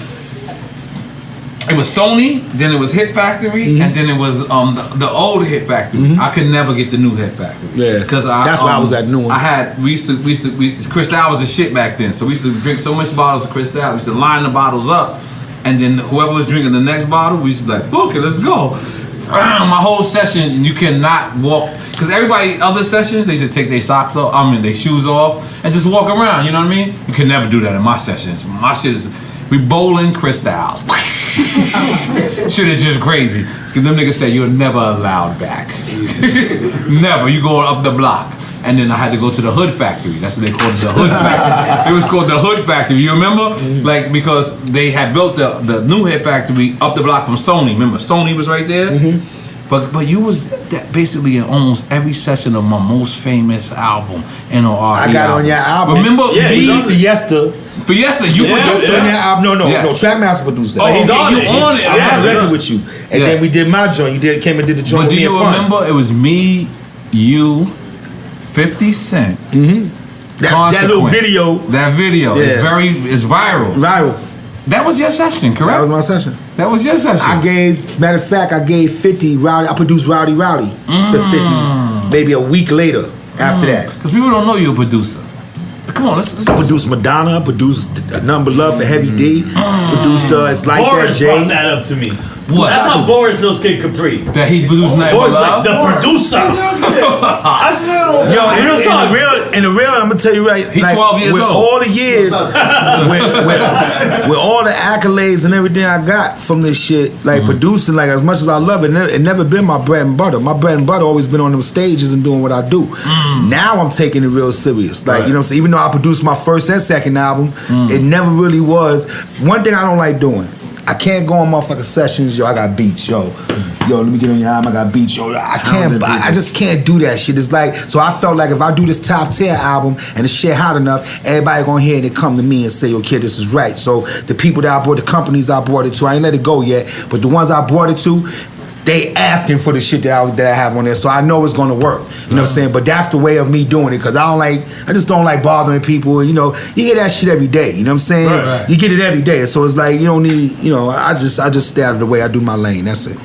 A: It was Sony, then it was Hit Factory, and then it was the old Hit Factory. I could never get the new Hit Factory.
C: Yeah,
A: because
C: that's why I was at new one.
A: We used to Cristal was the shit back then. So we used to drink so much bottles of Cristal. We used to line the bottles up, and then whoever was drinking the next bottle, we used to be like, okay, let's go. My whole session, you cannot walk, because everybody other sessions they should take their socks off, their shoes off, and just walk around. You know what I mean? You can never do that in my sessions. My shit is we bowling Cristals. Shit is just crazy. Cause them niggas say you're never allowed back. Never. You going up the block. And then I had to go to the Hood Factory. That's what they called it, the Hood Factory. It was called the Hood Factory. You remember? Like, because they had built the new Hit Factory up the block from Sony. Remember, Sony was right there? But you was basically in almost every session of my most famous album, N.O.R.E.
C: I got on your album.
A: Remember me?
C: Fiesta,
A: you produced
C: on your album. No,
A: Yes.
C: Trackmaster produced that.
A: Oh, he's on it.
C: I had a record with you. And then we did my joint. You came and did the joint
A: But
C: with
A: do
C: me
A: you
C: and Pun.
A: remember? It was me, you, 50 Cent.
C: That little video.
A: That video is viral.
C: Viral.
A: That was your session, correct?
C: That was my session.
A: That was your session.
C: Matter of fact, I gave 50 Rowdy. I produced Rowdy for 50. Maybe a week later after that.
A: Because people don't know you're a producer. Come on, let's
C: I produced Madonna. I produced Number Love for Heavy D. Produced It's Like
B: Boris
C: That, Jay.
B: brought that up to me.
A: What?
B: That's how Boris knows Kid Capri.
A: That he produced Night
B: Boris
A: Love?
B: like the producer. I said,
C: in the real, I'm gonna tell you right.
A: He's 12 years
C: with
A: old.
C: All the years, with all the accolades and everything I got from this shit, like producing, like as much as I love it, it never been my bread and butter. My bread and butter always been on them stages and doing what I do. Now I'm taking it real serious. Like, you know what I'm saying? Even though I produced my first and second album, it never really was. One thing I don't like doing, I can't go on motherfucking sessions, yo, I got beats, yo, let me get on your album, I got beats, yo, I just can't do that shit. It's like, so I felt like if I do this top tier album and the shit hot enough, everybody gonna hear it and come to me and say, yo, kid, this is right. So the people that I brought, the companies I brought it to, I ain't let it go yet, but the ones I brought it to, they asking for the shit that I have on there, so I know it's gonna work. You know what I'm saying? But that's the way of me doing it, because I just don't like bothering people. You know, you hear that shit every day. You know what I'm saying?
A: Right.
C: You get it every day, so it's like you don't need. You know, I just stay out of the way. I do my lane. That's it.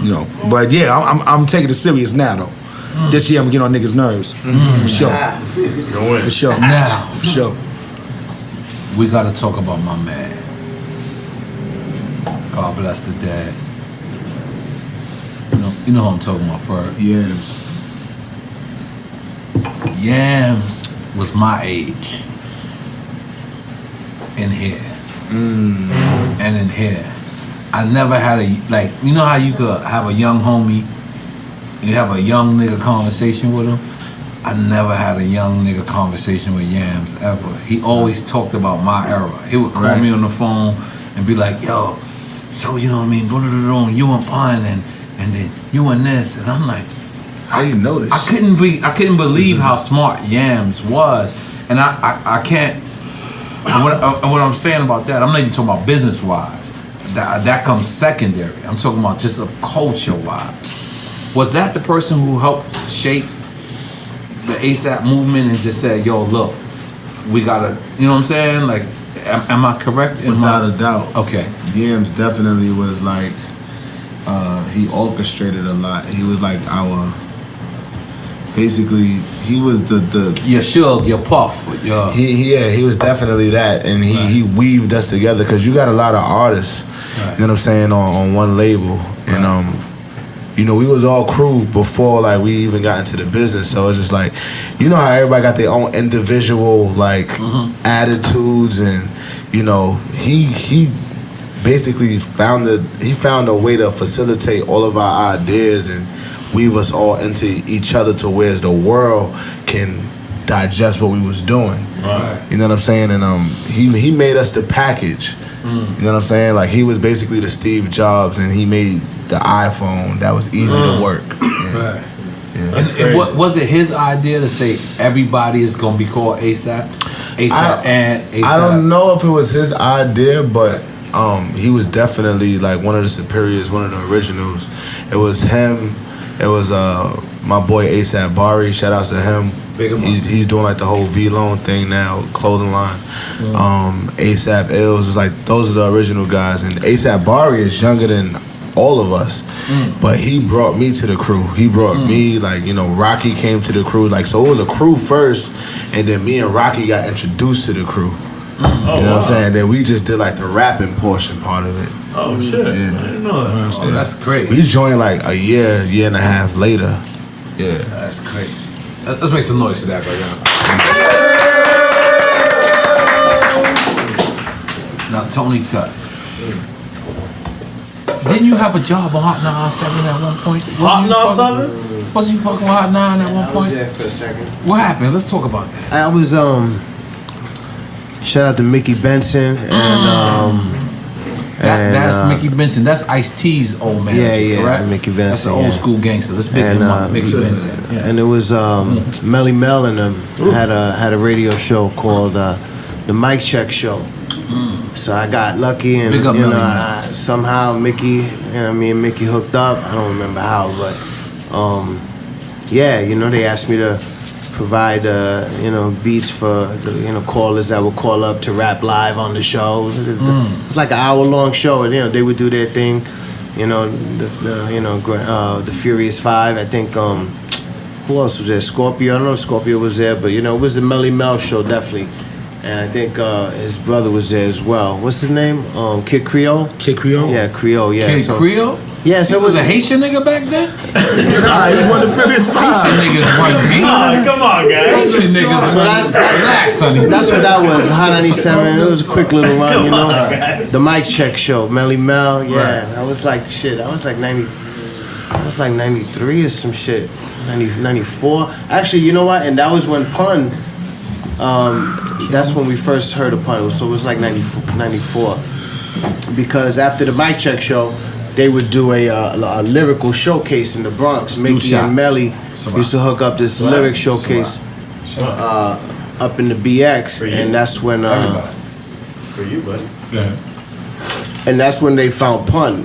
C: You know, but yeah, I'm taking it serious now though. This year I'm getting on niggas' nerves for sure. For sure.
A: Now,
C: for sure.
A: We gotta talk about my man. God bless the dead. You know who I'm talking about, Ferg.
D: Yams.
A: Yams was my age. In here. And in here. I never had you know how you could have a young homie, you have a young nigga conversation with him? I never had a young nigga conversation with Yams ever. He always talked about my era. He would call me on the phone and be like, yo, so you know what I mean, you and Pun and then you and this, and I'm like,
D: I didn't know this.
A: I couldn't believe how smart Yams was, and I can't. What I'm saying about that, I'm not even talking about business wise. That comes secondary. I'm talking about just a culture wise. Was that the person who helped shape the ASAP movement and just said, yo, look, we gotta, you know what I'm saying? Like, am I correct?
D: Without a doubt.
A: Okay.
D: Yams definitely was like. He orchestrated a lot. He was like basically he was the
A: your Suge, your Puff, your
D: he was definitely that, and he weaved us together, because you got a lot of artists, you know what I'm saying, on one label, and you know, we was all crew before like we even got into the business, so it's just like, you know how everybody got their own individual like attitudes, and you know, he basically found a way to facilitate all of our ideas and weave us all into each other to where the world can digest what we was doing.
A: Right.
D: You know what I'm saying? And he made us the package. You know what I'm saying? Like, he was basically the Steve Jobs, and he made the iPhone that was easy to work. Yeah.
A: Right. Yeah. And what was it his idea to say everybody is gonna be called ASAP? And ASAP.
D: I don't know if it was his idea, but he was definitely like one of the superiors, one of the originals. It was him. It was my boy ASAP Bari. Shout outs to him. He's doing like the whole V-Lone thing now, clothing line. ASAP Ills is like, those are the original guys. And ASAP Bari is younger than all of us, but he brought me to the crew. He brought me, like, you know, Rocky came to the crew. Like, so it was a crew first, and then me and Rocky got introduced to the crew. You know what I'm saying? Then we just did like the rapping portion part of it.
B: Oh shit! Yeah. I didn't know that.
A: Oh, that's great.
D: We joined like a year and a half later. Yeah,
A: that's great. Let's make some noise for that right now. Now, Tony Tuck. Didn't you have a job on Hot 907 at one point?
B: Hot 907?
A: Wasn't you fucking with Hot 9 at one point?
E: I was there for a second.
A: What happened? Let's talk about that.
E: I was shout out to Mickey Benson and
A: that's Mickey Benson. That's Ice-T's old man.
E: Yeah,
A: correct?
E: Mickey Benson.
A: That's an old school gangster. Let's pick him up, Mickey Benson. Yeah.
E: And it was Melly Mel and them had a radio show called the Mic Check Show. So I got lucky, and
A: Big up
E: you know, somehow Mickey, you know, me and Mickey hooked up. I don't remember how, but yeah, you know, they asked me to provide you know, beats for the, you know, callers that would call up to rap live on the show. It was like an hour-long show, and you know, they would do their thing. You know, the Furious Five. I think who else was there? Scorpio. I don't know if Scorpio was there, but you know, it was the Melly Mel show definitely. And I think his brother was there as well. What's his name? Kid Creole?
C: Kid Creole?
E: Yeah, Creole, yeah.
A: Kid Creole?
E: Yeah, so
A: it was a Haitian nigga back then?
C: He was one of the Furious Five.
A: Haitian niggas weren't me.
B: Come on, guys.
A: Haitian niggas
E: So
A: relax, sonny.
E: that's what that was. Hot 97. It was a quick little run, you know. The Mic Check Show, Melly Mel. Yeah, I was like shit. I was like 93 or some shit. 94. Actually, you know what? And that was when Pun. That's when we first heard of Pun. So it was like 94. Because after the Mic Check Show, they would do a lyrical showcase in the Bronx. Mickey and Melly used to hook up this lyric showcase up in the BX, and that's when
B: for you, buddy.
E: And that's when they found Pun.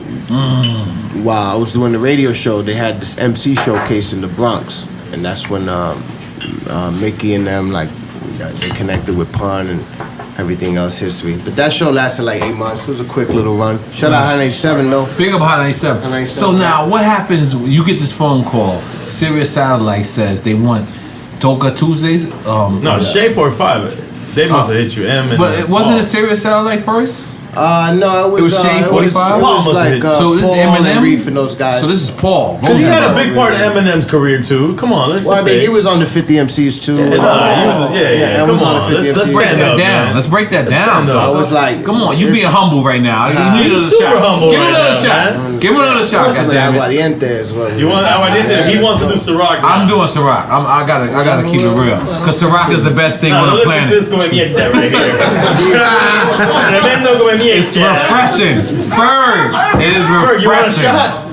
E: While I was doing the radio show, they had this MC showcase in the Bronx, and that's when Mickey and them they connected with Pun and everything else history. But that show lasted like 8 months. It was a quick little run. Shout out Hot 97 though.
A: Big up Hot 97. So now, what happens when you get this phone call? Sirius Satellite says they want Toka Tuesdays.
B: No, Shade 45. They must have hit you.
A: But it wasn't a Sirius Satellite first?
E: No, it was
A: Shade 45.
E: So
A: this is
E: Paul
A: Eminem.
E: and Reef and those guys.
A: So this is Paul.
B: Because he had a big part of Eminem's career too. Come on, let's just say.
E: he was on the 50 MCs too.
B: Yeah. Come on, let's
A: break that down. Let's break that down.
E: So I was like,
A: come on, you being humble right now. You need another
B: super
A: shot.
B: humble
A: Give him
B: right
A: another
B: now,
A: shot.
B: man.
A: Give him another shot.
B: You want Aguardiente? He wants to do Ciroc.
A: I'm doing Ciroc. I gotta keep it real. Because Ciroc is the best thing on the planet.
B: Listen to this comiente right here. Tremendo comiente.
A: It's refreshing. Ferg. It is refreshing.
B: Ferg, you want a shot?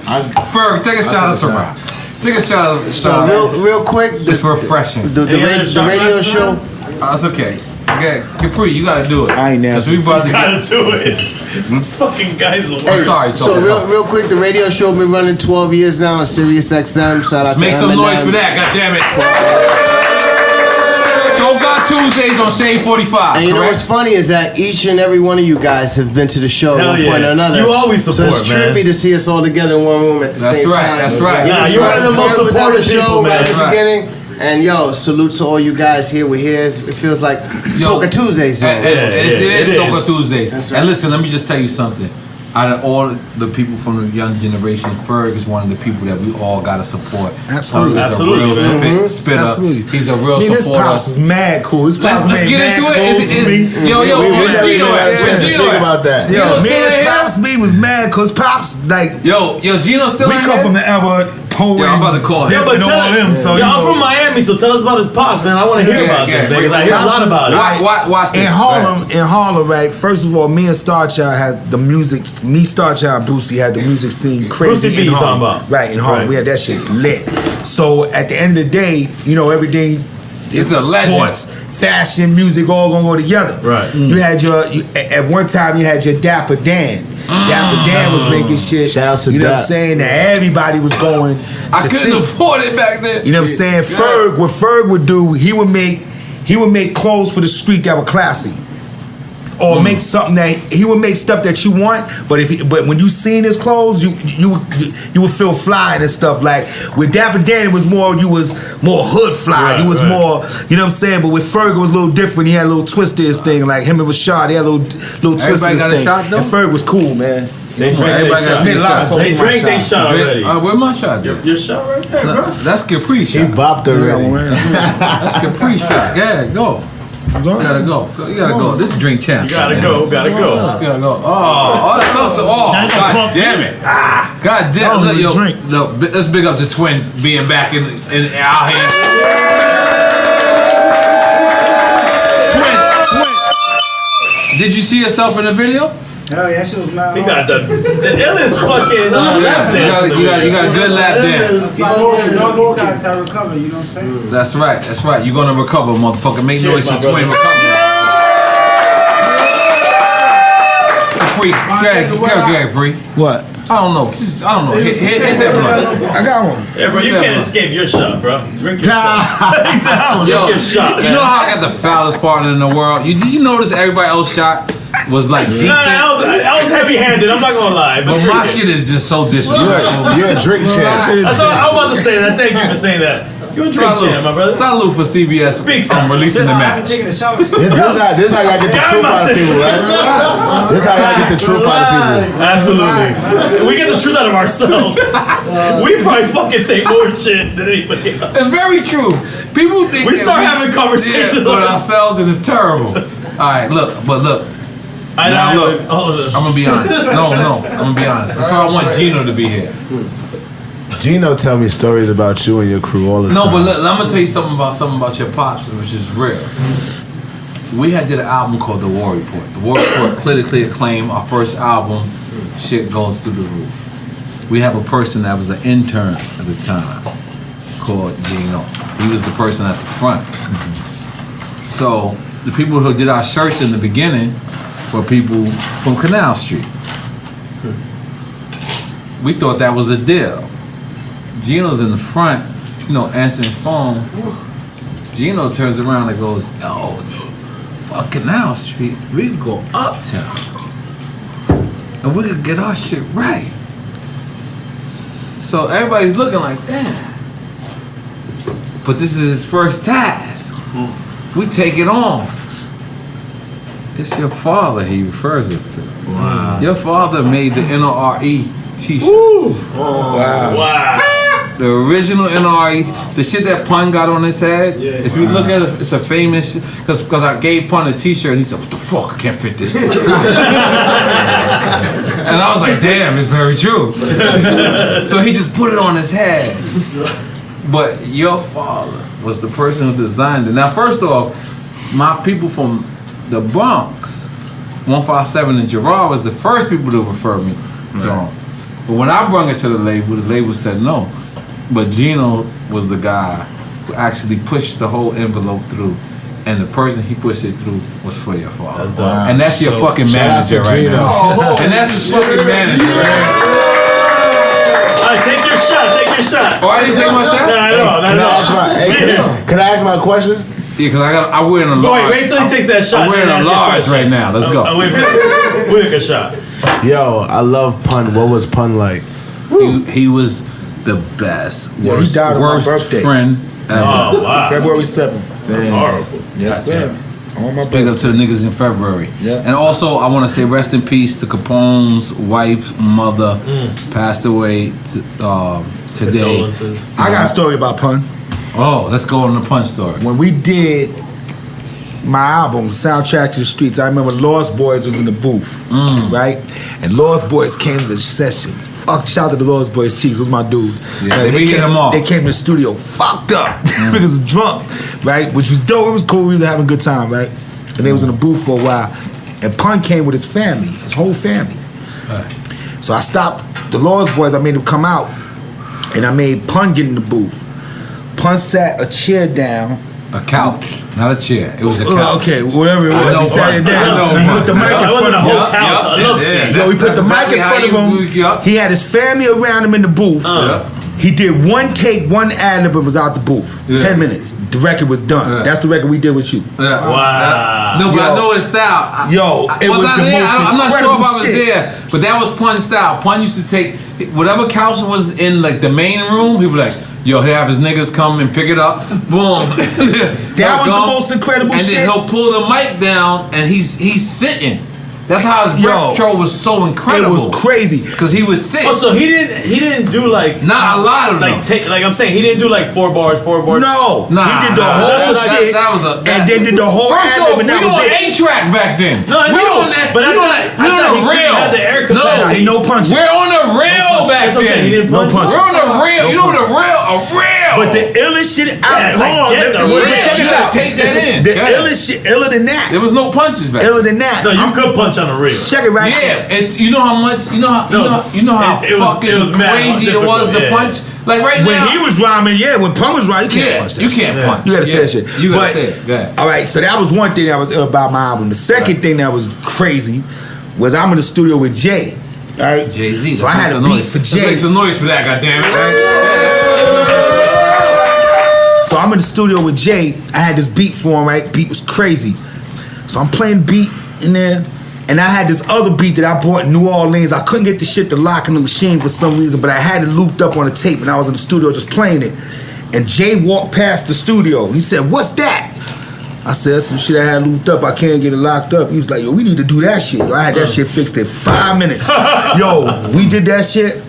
A: Ferg, take a shot of Ciroc. Take a shot of.
E: So real quick,
A: it's refreshing.
E: The radio show.
A: That's okay. Okay, Capri, you gotta do it.
C: I ain't nasty.
A: We about to
B: gotta do it. This fucking guy's a
A: I'm sorry.
E: So real quick, the radio show been running 12 years now on Sirius XM. Shout out to
A: make some noise for that. God damn it. Toka Tuesdays on Shade 45.
E: And you know what's funny is that each and every one of you guys have been to the show at one point or another.
B: You always support,
E: so it's trippy to see us all together in one room at the same time.
A: That's right.
B: Nah, you're one of the most supportive people, man.
E: Right at the beginning. And salute to all you guys here. We're here. It feels like Toka Tuesdays.
A: It is Toka Tuesdays.
E: That's right.
A: And listen, let me just tell you something. Out of all the people from the young generation, Ferg is one of the people that we all gotta support.
C: Absolutely.
A: Ferg is a real spitter.
C: Absolutely.
A: He's a real
C: His
A: supporter.
C: pops is mad cool. His pops
A: Let's get into it. Yo, where's Gino at? Where's Gino
D: Think
A: at?
D: about that.
C: Yo, me and his pops me was mad because pops
A: Yo, Gino still
C: we
A: in
C: come
A: here?
C: from the era poet.
A: Yeah, I'm about to call him.
B: Yeah, but
C: all them. So
B: I'm from Miami, so tell us about his pops, man. I want to hear about this, man, because I hear a lot about it.
A: Watch this.
C: In Harlem, right? First of all, me and Starchild had the music. Me, Starchild, and Brucey had the music scene crazy
B: Brucey B,
C: in
B: you
C: Harlem.
B: talking about?
C: Right in Harlem, we had that shit lit. So at the end of the day, everything
A: It's a legend.
C: sports, fashion, music, all gonna go together.
B: Right.
C: You had at one time you had your Dapper Dan. Dapper Dan was making shit.
D: Shout out to
C: you know what
D: Dap.
C: I'm saying? That everybody was going.
A: I
C: to
A: couldn't
C: see.
A: afford it back then.
C: You know what I'm saying? Ferg, what Ferg would do, he would make clothes for the street that were classy. Or make something that he would make stuff that you want, but when you seen his clothes, you would feel fly and stuff. Like with Dapper Dan, it was more hood fly. You was more, you know what I'm saying. But with Ferg, it was a little different. He had a little twist to his thing. Like him and Rashad, they had a little twist to his
A: Everybody got
C: thing.
A: a shot though?
C: And Ferg was cool, man.
B: They drank their shot already.
A: Where my shot?
B: Your shot right there, bro.
A: That's Capri shot.
D: He bopped already.
A: That's Capri shot. Yeah, go. You gotta go. You gotta go. This is Drink Champs.
B: You gotta go.
A: You gotta go. Oh, that's up to all. God damn it. God damn it. Yo, let's big up the twin being back in our hands. Twin. Did you see yourself in the video?
F: Hell yeah, she was mad.
B: He got the illest fucking lap dance.
A: You got a good lap dance.
F: He's got to recover, you know what I'm saying?
A: That's right. You're gonna recover, motherfucker. Make noise for Twin recover. Capri, Capri.
C: What?
A: I don't know. Hit that blunt.
C: I got one.
B: Yeah, bro, you can't escape your shot, bro. Drink your shot. Drink your shot, man.
A: You know how I got the foulest partner in the world? Did you notice everybody else shot was like decent?
B: I was heavy-handed. I'm not gonna lie.
A: But my shit is just so disrespectful.
D: You're a drink champ.
B: That's what I'm about to say. That. Thank you for saying that. You're a drink champ, my brother.
A: Salute for CBS releasing the match.
F: Taking a shower.
D: This is how you gotta get the truth out of people, right? This is how you gotta get the truth out of people.
B: Absolutely. We get the truth out of ourselves. We probably fucking say more shit than anybody else.
A: It's very true. People think
B: we start having conversations
A: with ourselves and it's terrible. Alright, look. Now look, I'm gonna be honest. No, I'm gonna be honest. That's why I want Gino to be here.
D: Gino tell me stories about you and your crew all the time.
A: No, but look, I'm gonna tell you something about your pops, which is real. We did an album called The War Report. The War Report critically acclaimed. Our first album, shit goes through the roof. We have a person that was an intern at the time called Gino. He was the person at the front. So the people who did our shirts in the beginning were people from Canal Street. We thought that was a deal. Gino's in the front, answering the phone. Gino turns around and goes, yo, fucking Canal Street, we can go uptown. And we could get our shit right. So everybody's looking like, damn. But this is his first task. We take it on. It's your father he refers us to. Wow. Your father made the N.O.R.E. t-shirts.
B: Wow.
A: The original N.O.R.E. The shit that Pun got on his head. Yeah, if you look at it, it's a famous, because I gave Pun a t-shirt and he said, what the fuck, I can't fit this. And I was like, damn, it's very true. So he just put it on his head. But your father was the person who designed it. Now, first off, my people from the Bronx, 157 and Gerard was the first people to refer me to him. But when I brought it to the label said no. But Gino was the guy who actually pushed the whole envelope through. And the person he pushed it through was for your father. That's dope. And that's your fucking manager right now. And that's his fucking manager right now.
B: Alright, take your shot.
A: Oh, I didn't take my shot?
B: No.
D: Can I ask my question?
A: Yeah, because I'm wearing a large.
B: Wait till he takes that shot.
A: I'm wearing a large right now. Let's go.
B: We took a shot.
D: Yo, I love Pun. What was Pun like?
A: He was the best.
C: Yeah, he died on my birthday.
A: Friend ever.
B: Oh, wow.
C: February 7th.
B: That's horrible.
C: Yes, sir. On my
A: Big up to the niggas in February.
C: Yeah.
A: And also, I want to say rest in peace to Capone's wife's mother. Passed away today.
C: I got a story about Pun.
A: Oh, let's go on the Pun story.
C: When we did my album, Soundtrack to the Streets, I remember Lost Boys was in the booth, right? And Lost Boys came to the session. Shout out to the Lost Boys Cheeks, those my dudes.
A: Yeah, they came, them all.
C: They came to the studio fucked up. Niggas was drunk, right? Which was dope, it was cool, we was having a good time, right? And they was in the booth for a while. And Pun came with his family, his whole family. So I stopped the Lost Boys, I made them come out, and I made Pun get in the booth. Pun sat a chair down.
A: A couch, not a chair. It was a couch.
C: Okay, whatever it was. He sat it down. He put the mic in front of him.
B: I love seeing
C: Yo, he put the mic in front of him. He had his family around him in the booth. He did one take, one ad-lib and was out the booth. 10 minutes. The record was done. That's the record we did with you.
B: Wow.
A: No, but I know his style.
C: It was the most
A: I'm not sure if I was
C: shit.
A: there, but that was Pun's style. Pun used to take whatever couch was in like the main room. He would be like, yo, he'll have his niggas come and pick it up. Boom.
C: That was the most incredible shit.
A: And then he'll pull the mic down and he's sitting. That's how his breath control was so incredible.
C: It was crazy
A: because he was sick.
B: Oh, so he didn't do like
A: not a lot of them.
B: Like I'm saying, he didn't do like 4 bars.
C: No, he did the whole shit. And then did the whole
A: ad-lib.
C: And that
A: we
C: was
A: on 8-track back then.
B: No, I know.
A: We on that.
B: But
A: we on the rail.
C: No punches.
A: We're on the rail back then.
B: He didn't punch.
A: We're on the rail. You know the rail. A rail.
C: But the illest shit out. Hold on. Check this out.
A: Take that in.
C: The illest shit, iller than that.
A: There was no punches back.
C: Iller than that.
B: No, you could punch on the rail.
C: Check it right.
A: Yeah, and you know how much, you know how fucking crazy it was to punch. Like right now,
C: when he was rhyming, when Pun was rhyming, you can't punch that.
A: You can't punch.
C: You gotta say that shit.
A: You gotta say it. Go ahead.
C: All right, so that was one thing that was ill about my album. The second thing that was crazy was I'm in the studio with Jay. All right,
A: Jay-Z.
C: So I had a beat for Jay.
A: Let's make some noise for that, goddammit.
C: So I'm in the studio with Jay. I had this beat for him, right? Beat was crazy. So I'm playing beat in there. And I had this other beat that I bought in New Orleans. I couldn't get the shit to lock in the machine for some reason, but I had it looped up on a tape and I was in the studio just playing it. And Jay walked past the studio. He said, "What's that?" I said, "Some shit I had looped up. I can't get it locked up." He was like, "Yo, we need to do that shit." Yo, I had that shit fixed in 5 minutes. Yo, we did that shit.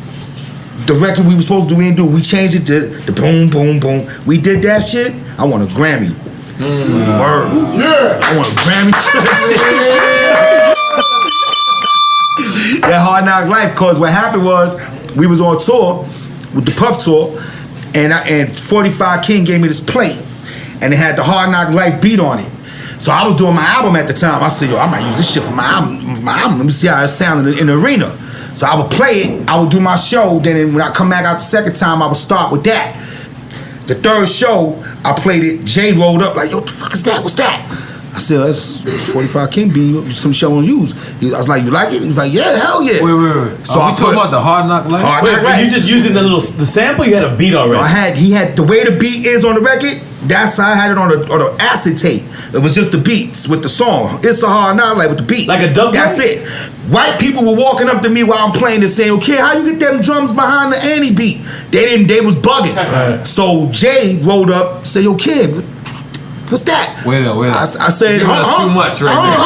C: The record we were supposed to do, we didn't do. We changed it to the boom, boom, boom. We did that shit. I want a Grammy. Word. Yeah. I want a Grammy. That Hard Knock Life, cause what happened was we was on tour with the Puff Tour, and 45 King gave me this plate, and it had the Hard Knock Life beat on it. So I was doing my album at the time. I said, "Yo, I might use this shit for my album. Let me see how it sounded in the arena." So I would play it. I would do my show. Then when I come back out the second time, I would start with that. The third show, I played it. Jay rolled up like, "Yo, what the fuck is that? What's that?" I said, that's 45 King be some show on use. I was like, you like it? He was like, yeah, hell yeah.
A: Wait.
C: So
A: Are we talking about the Hard Knock Life?
C: Hard Knock Life.
B: You just using the sample? You had a beat already?
C: He had the way the beat is on the record. That's how I had it on the acetate. It was just the beats with the song. It's a Hard Knock Life with the beat.
B: Like a dub.
C: That's it. White people were walking up to me while I'm playing this saying, okay, how you get them drums behind the Annie beat? They was bugging.
B: Right.
C: So Jay rolled up, said, yo, kid, what's that?
A: Wait up.
C: I said,
A: that's too much right
C: there.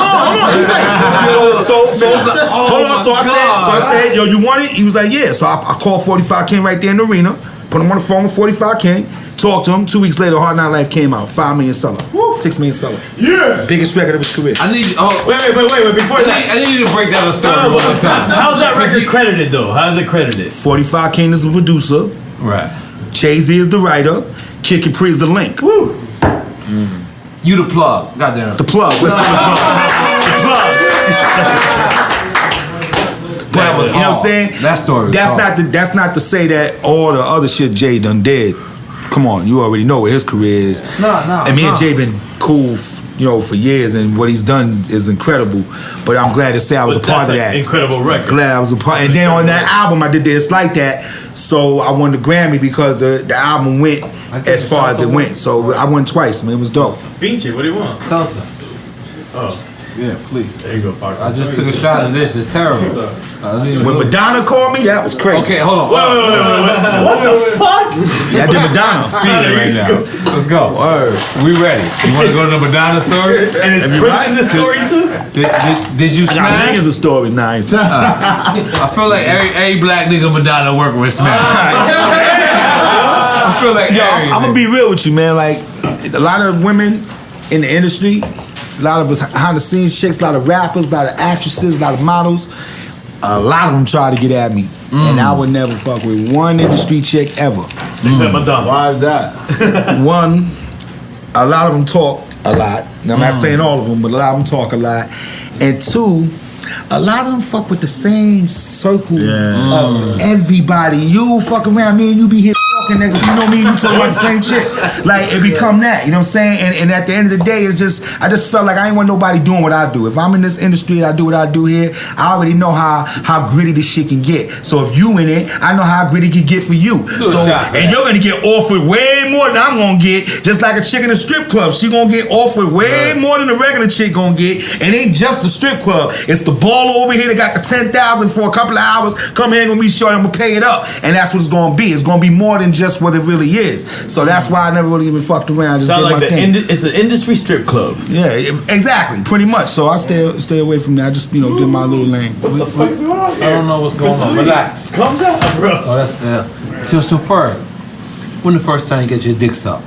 C: Hold on. So I said, yo, you want it? He was like, yeah. So I called 45 King right there in the arena, put him on the phone with 45 King, talked to him. 2 weeks later, Hard Knock Life came out. 5 million seller. 6 million seller.
B: Yeah.
C: Biggest record of his career.
A: I need.
C: Wait.
A: Before that, I need you to break down the story one more time.
B: How's that record credited though? How's it credited?
C: 45 King is the producer.
A: Right.
C: Jay-Z is the writer. Kid Capri is the link.
B: Woo.
A: You the plug. Goddamn.
C: The plug. What's up? The plug.
A: That was
C: you know what I'm saying?
A: That story.
C: That's not to say that all the other shit Jay done did. Come on, you already know what his career is. And me and Jay been cool, for years, and what he's done is incredible. But I'm glad to say I was a part of that.
B: Incredible record.
C: Glad I was a part. And then on that album, I did It's Like That. So I won the Grammy because the album went as far as it went. So I won twice, man. It was dope.
B: Vinci, what do you want?
A: Salsa.
B: Oh.
A: Yeah, please.
B: There you go, Parker.
A: I just took a shot of this. It's terrible.
C: When Madonna called me, that was crazy.
A: Okay, hold on.
B: Wait. What the fuck?
C: Yeah, I did Madonna.
A: Speeding right now. Let's go. We ready. You want to go to the Madonna story?
B: And is Prince in this story too?
A: Did you smash?
C: Millions of stories, nice.
A: I feel like every black nigga Madonna working with smash. I feel like
C: I'm gonna be real with you, man. Like a lot of women in the industry, a lot of us behind the scenes chicks, a lot of rappers, a lot of actresses, a lot of models. A lot of them try to get at me, and I would never fuck with one industry chick ever.
B: Except Madonna.
D: Why is that?
C: One, a lot of them talk a lot. Now, I'm not saying all of them, but a lot of them talk a lot. And two, a lot of them fuck with the same circle of everybody. You fuck around, me and you be here talking next, you know me, you talking about the same shit. Like, it become that, you know what I'm saying? And at the end of the day, it's just, I just felt like I ain't want nobody doing what I do. If I'm in this industry and I do what I do here, I already know how gritty this shit can get. So if you in it, I know how gritty it can get for you. And you're gonna get offered way more than I'm gonna get, just like a chick in a strip club. She gonna get offered way more than a regular chick gonna get. And it ain't just the strip club, it's the baller over here that got the 10,000 for a couple of hours. Come here with me, short, I'm gonna pay it up. And that's what it's gonna be. It's gonna be more than just what it really is. So that's why I never really even fucked around.
B: Sound like it's an industry strip club.
C: Yeah, exactly, pretty much. So I stay away from that. I just, did my little lane.
B: What the fuck's going on here?
A: I don't know what's going on. Relax.
B: Calm down, bro.
A: Oh, that's So Ferg, when the first time you get your dick sucked?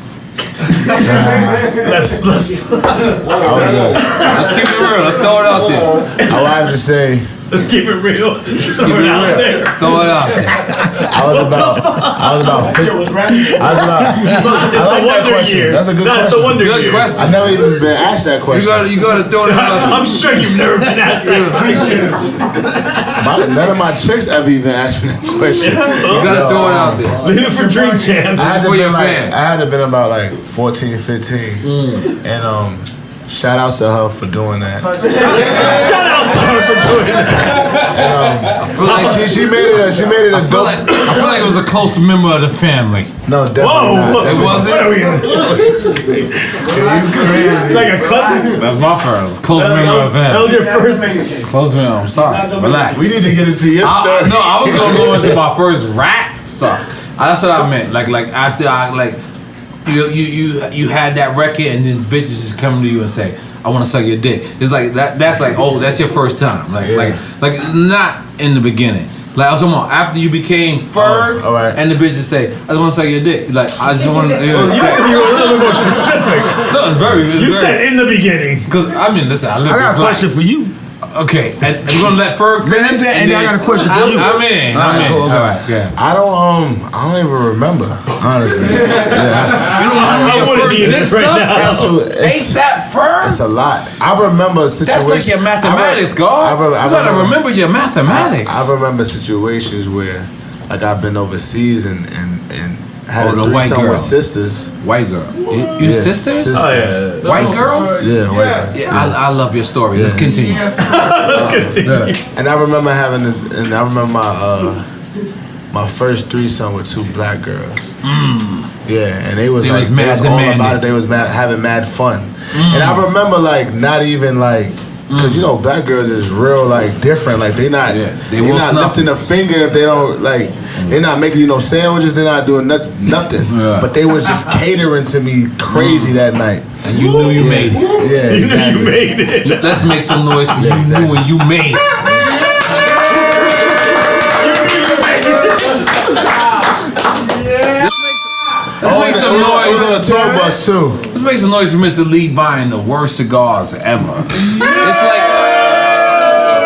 B: Let's
A: keep it real. Let's throw it out there.
D: I would have to say.
B: Let's keep it real.
A: Throw it out there. Throw it out there.
D: I was about 50.
B: It's the wonder years.
D: That's a good question.
B: That's the wonder
A: Good
B: years.
A: question.
D: I've never even been asked that question.
A: You gotta throw it out there.
B: I'm sure you've never been asked that question.
D: None of my chicks ever even asked me that question.
A: You gotta throw it out there.
B: Leave it for Drink Champs.
D: I had
A: For
D: to been about like 14, 15. And shout outs to her for doing that.
B: Shout outs to her for doing that.
D: And
A: I feel like
D: she made it a dope.
A: I feel like it was a close member of the family.
D: No, definitely not.
A: It wasn't?
B: Like a cousin?
A: That's my first. Close member of the family.
B: That was your first.
A: Close member. I'm sorry. Relax.
D: We need to get into your story.
A: No, I was gonna go into my first rap suck. That's what I meant. Like after you had that record and then bitches just come to you and say, I want to suck your dick. It's like that's like, oh, that's your first time. Like not in the beginning. Like I was talking about after you became Ferg, and the bitches say, I just want to suck your dick. Like I just want to.
B: You have to be a little bit more specific.
A: No, it's very.
B: Said in the beginning.
A: Because I mean, listen, I
C: got a question for you.
A: Okay, and you gonna let Ferg finish?
C: And then I got a question for you.
A: I'm in. All right, yeah.
D: I don't even remember, honestly.
A: You don't remember your first dick
B: right now.
A: Ain't that Ferg?
D: It's a lot. I remember situations.
A: That's like your mathematics, God. You gotta remember your mathematics.
D: I remember situations where, like, I've been overseas and had a threesome with sisters.
A: White girl. You sisters?
B: Oh yeah.
A: White girls?
D: Yeah, white girls.
A: Yeah, I love your story. Let's continue.
B: Let's continue.
D: And I remember my first threesome with 2 black girls. Yeah, and they was all about it. They was having mad fun. And I remember like not even like, cause you know black girls is real like different. Like they not lifting a finger if they don't like. They're not making you no sandwiches. They're not doing nothing. Yeah. But they was just catering to me crazy that night.
A: And you knew you made it.
D: Yeah, exactly.
B: You made it.
A: Let's make some noise for you knew when you made it. Let's make some noise.
D: On a tour bus too.
A: Let's make some noise for Mr. Lee buying the worst cigars ever. It's like.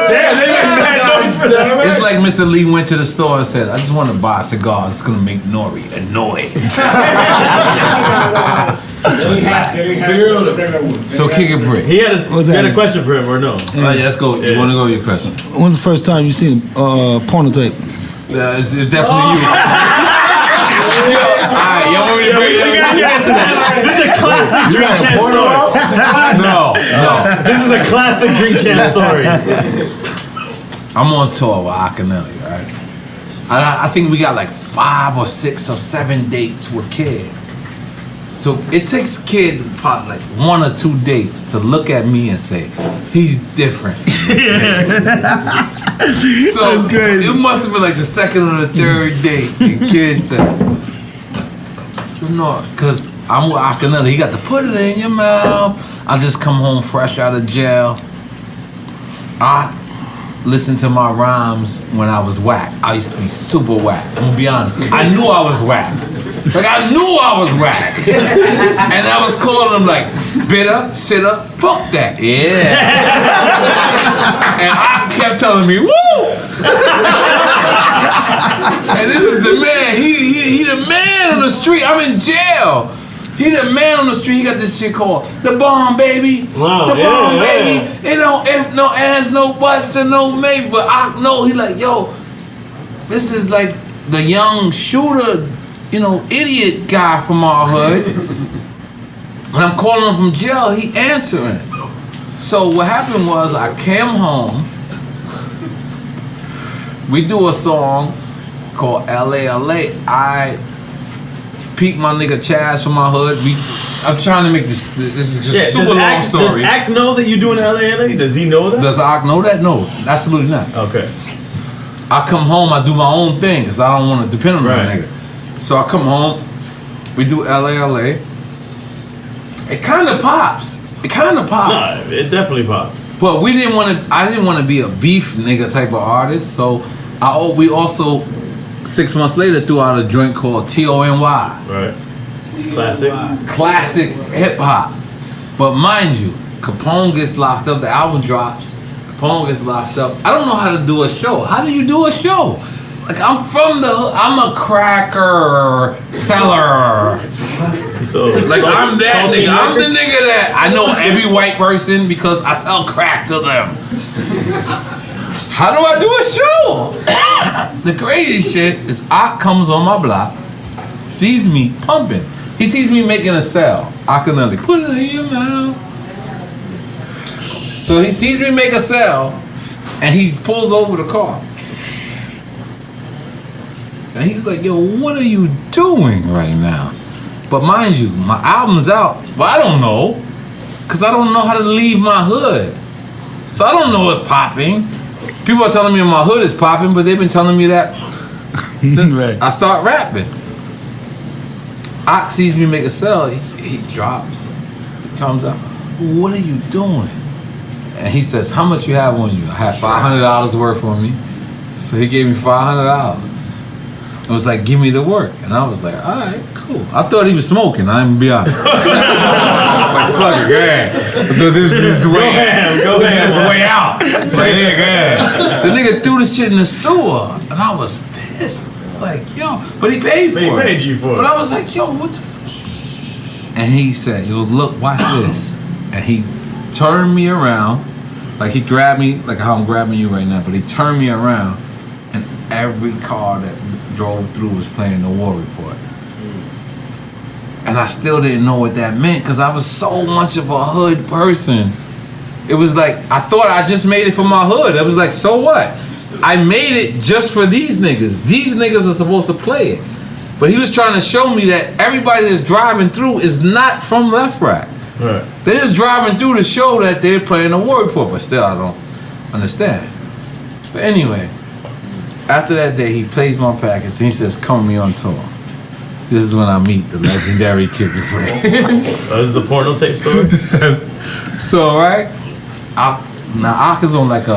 B: Damn, they make mad noise for that.
A: It's like Mr. Lee went to the store and said, I just want to buy a cigar that's going to make N.O.R.E. annoyed. So Kid Capri.
B: He had a question for him or no?
A: Yeah, let's go. You want to go with your question?
G: When's the first time you seen porno tape?
A: It's definitely you. Alright, y'all want me to bring
B: This is a classic Drink Champ story.
A: No.
B: This is a classic Drink Champ story.
A: I'm on tour with Akinelli, right? I think we got like 5 or 6 or 7 dates with Kid. So it takes Kid probably like 1 or 2 dates to look at me and say, he's different. So it must have been like the 2nd or the 3rd date. And Kid said, you know, because I'm with Akinelli, he got to put it in your mouth. I just come home fresh out of jail. I listened to my rhymes when I was whack. I used to be super whack. I'm gonna be honest. I knew I was whack. Like I knew I was whack. And I was calling him like bitter, sitter, fuck that. Yeah. And I kept telling me, woo! And this is the man. He the man on the street. I'm in jail. He the man on the street. He got this shit called the bomb, baby.
B: Wow,
A: the bomb, baby. You know, if no ands, no buts, and no maybe. But I know he like, yo, this is like the young shooter, you know, idiot guy from our hood. And I'm calling him from jail. He answering. So what happened was I came home. We do a song called LA. I peeped my nigga Chaz from my hood. I'm trying to make this is just a super long story.
B: Does Ak know that you doing LA? Does he know that?
A: Does Ak know that? No, absolutely not.
B: Okay.
A: I come home, I do my own thing because I don't want to depend on that nigga. So I come home, we do LA. It kind of pops.
B: Nah, it definitely pops.
A: But I didn't want to be a beef nigga type of artist. So we also 6 months later threw out a joint called TONY.
B: Right.
A: Classic hip hop. But mind you, Capone gets locked up, the album drops, Capone gets locked up. I don't know how to do a show. How do you do a show? Like I'm a cracker seller.
B: So
A: like I'm that nigga. I'm the nigga that I know every white person because I sell crack to them. How do I do a show? The crazy shit is Ak comes on my block, sees me pumping. He sees me making a sale. Akinelli, put it in your mouth. So he sees me make a sale, and he pulls over the car. And he's like, yo, what are you doing right now? But mind you, my album's out, but I don't know. Because I don't know how to leave my hood. So I don't know what's popping. People are telling me my hood is popping, but they've been telling me that since I start rapping. Ox sees me make a sale, he drops. He comes up, what are you doing? And he says, how much you have on you? I had $500 worth on me. So he gave me $500. It was like, give me the work. And I was like, all right, cool. I thought he was smoking, I'm gonna be honest. Like, fuck it, go ahead. I thought this is
B: Go ahead.
A: way out. It's like, yeah, go ahead. The nigga threw the shit in the sewer, and I was pissed. It's like, yo, but he paid for it.
B: He paid you for it.
A: But I was like, yo, what the fuck? And he said, yo, look, watch this. And he turned me around, like he grabbed me, like how I'm grabbing you right now, but he turned me around, and every car that drove through was playing the War Report. And I still didn't know what that meant because I was so much of a hood person. It was like, I thought I just made it for my hood. It was like, so what? I made it just for these niggas. These niggas are supposed to play it. But he was trying to show me that everybody that's driving through is not from Left Rack.
B: Right.
A: They're just driving through to show that they're playing a N.O.R.E. report, but still I don't understand. But anyway, after that day, he plays my package and he says, come with me on tour. This is when I meet the legendary Kid Capri.
B: This is the porno tape story?
A: So, right? Now, Ak is on like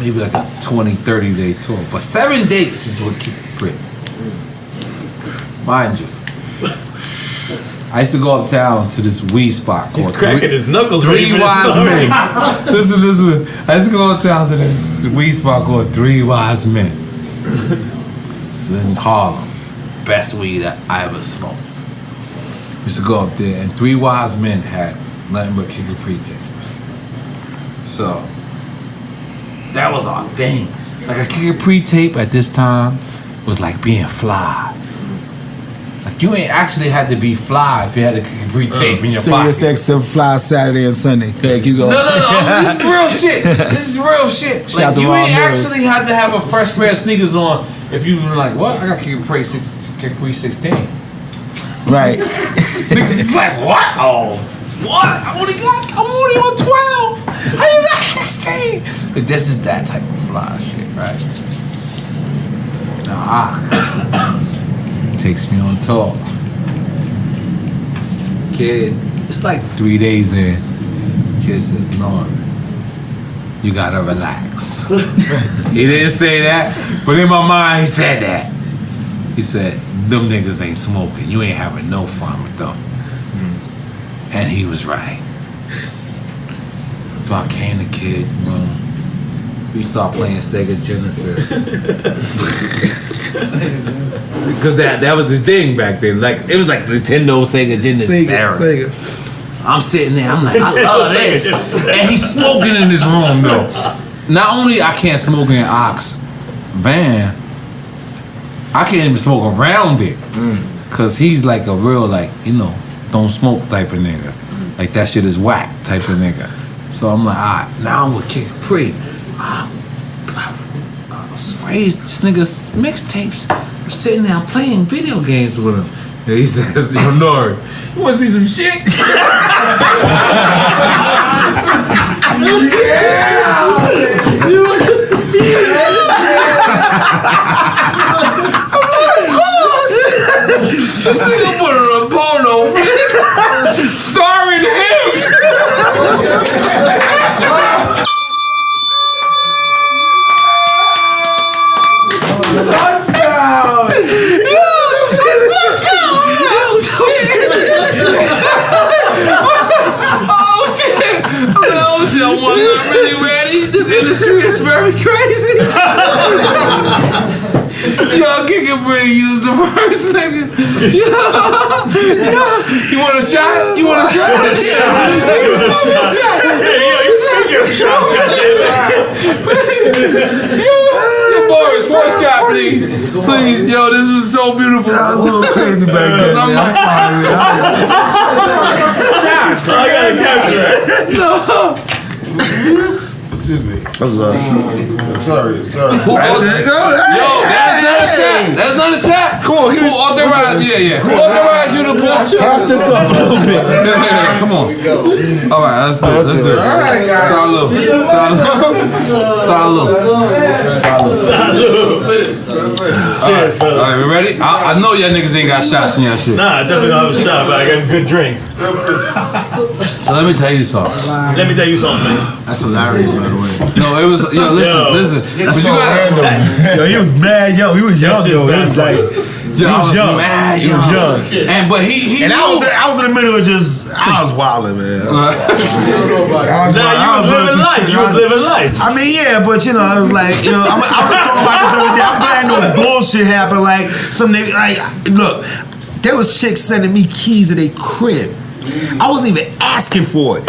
A: maybe like a 20, 30 day tour. But 7 dates is what Kid Capri. Mind you. I used to go uptown to this weed spot called
B: He's cracking his knuckles.
A: Three Wise Men. Listen. I used to go uptown to this weed spot called 3 Wise Men. It's in Harlem. Best weed that I ever smoked. We used to go up there, and 3 Wise Men had nothing but Kid Capri tapes. So that was our thing. Like a Kid Capri tape at this time was like being fly. Like you ain't actually had to be fly if you had a Kid Capri tape in your pocket.
G: Sirius XM Fly Saturday and Sunday. Okay, keep going.
A: No. This is real shit. This is real shit.
G: Shout
A: Like you ain't
G: mirrors.
A: actually had to have a fresh pair of sneakers on if you were like, what? I got Kid Capri 16.
G: Right.
A: Niggas is like, what? Oh, what? I'm only on 12. How you got 16? But this is that type of fly shit, right? Now Ak takes me on tour. Kid, it's like 3 days in. Kid says, N.O.R.E, you gotta relax. He didn't say that, but in my mind he said that. He said, them niggas ain't smoking. You ain't having no fun with them. And he was right. So I came to Kid room. We started playing Sega Genesis. Because that was the thing back then. Like it was like Nintendo, Sega Genesis era.
G: Sega.
A: I'm sitting there, I'm like, I love this. And he's smoking in this room though. Not only I can't smoke in Ox van, I can't even smoke around it. Cause he's like a real like, don't smoke type of nigga. Like that shit is whack type of nigga. So I'm like, alright, now I'm with Kid Capri. I was raised this nigga's mixtapes. I'm sitting there, I'm playing video games with him. And he says, yo, N.O.R.E, you wanna see some shit? This nigga put on a porno starring him.
F: Touchdown!
A: Oh shit! I'm not really ready. This industry is very crazy. Yo, Kid Capri used the first nigga. Yo. You want a shot? You want a shot? Boris, one shot, please. Please, yo, this was so beautiful.
G: That was a little crazy back then.
A: I'm
G: I'm sorry.
B: I gotta capture that.
A: No.
D: Excuse me.
G: I'm sorry.
D: Sorry.
A: Yo, that's not a shot. That's not a shot. Come on, who authorized? Yeah. Who authorized you to pour?
G: Half this up a little bit.
A: Come on. All right, let's do it. Let's do it.
D: All right, guys.
A: Salud.
B: Cheers,
A: All right, we ready? I know y'all niggas ain't got shots in y'all shit.
B: Nah, I definitely don't have a shot, but I got a good drink.
A: So let me tell you something.
B: Let me tell you something, man.
D: That's hilarious, by the way.
A: No, it was listen. But you gotta.
C: Yo, he was mad. Yo, he was young though. He was like,
A: Yo, I was
C: young.
A: mad.
C: He was young.
A: And but he
C: And
A: knew.
C: I was in the middle of just, I was wilding, man.
B: Nah, you was living life. You was living life.
C: I mean, yeah, but I was like, I was talking about this other day. I'm glad no bullshit happened. Like some nigga, like, look, there was chicks sending me keys to their crib. I wasn't even asking for it.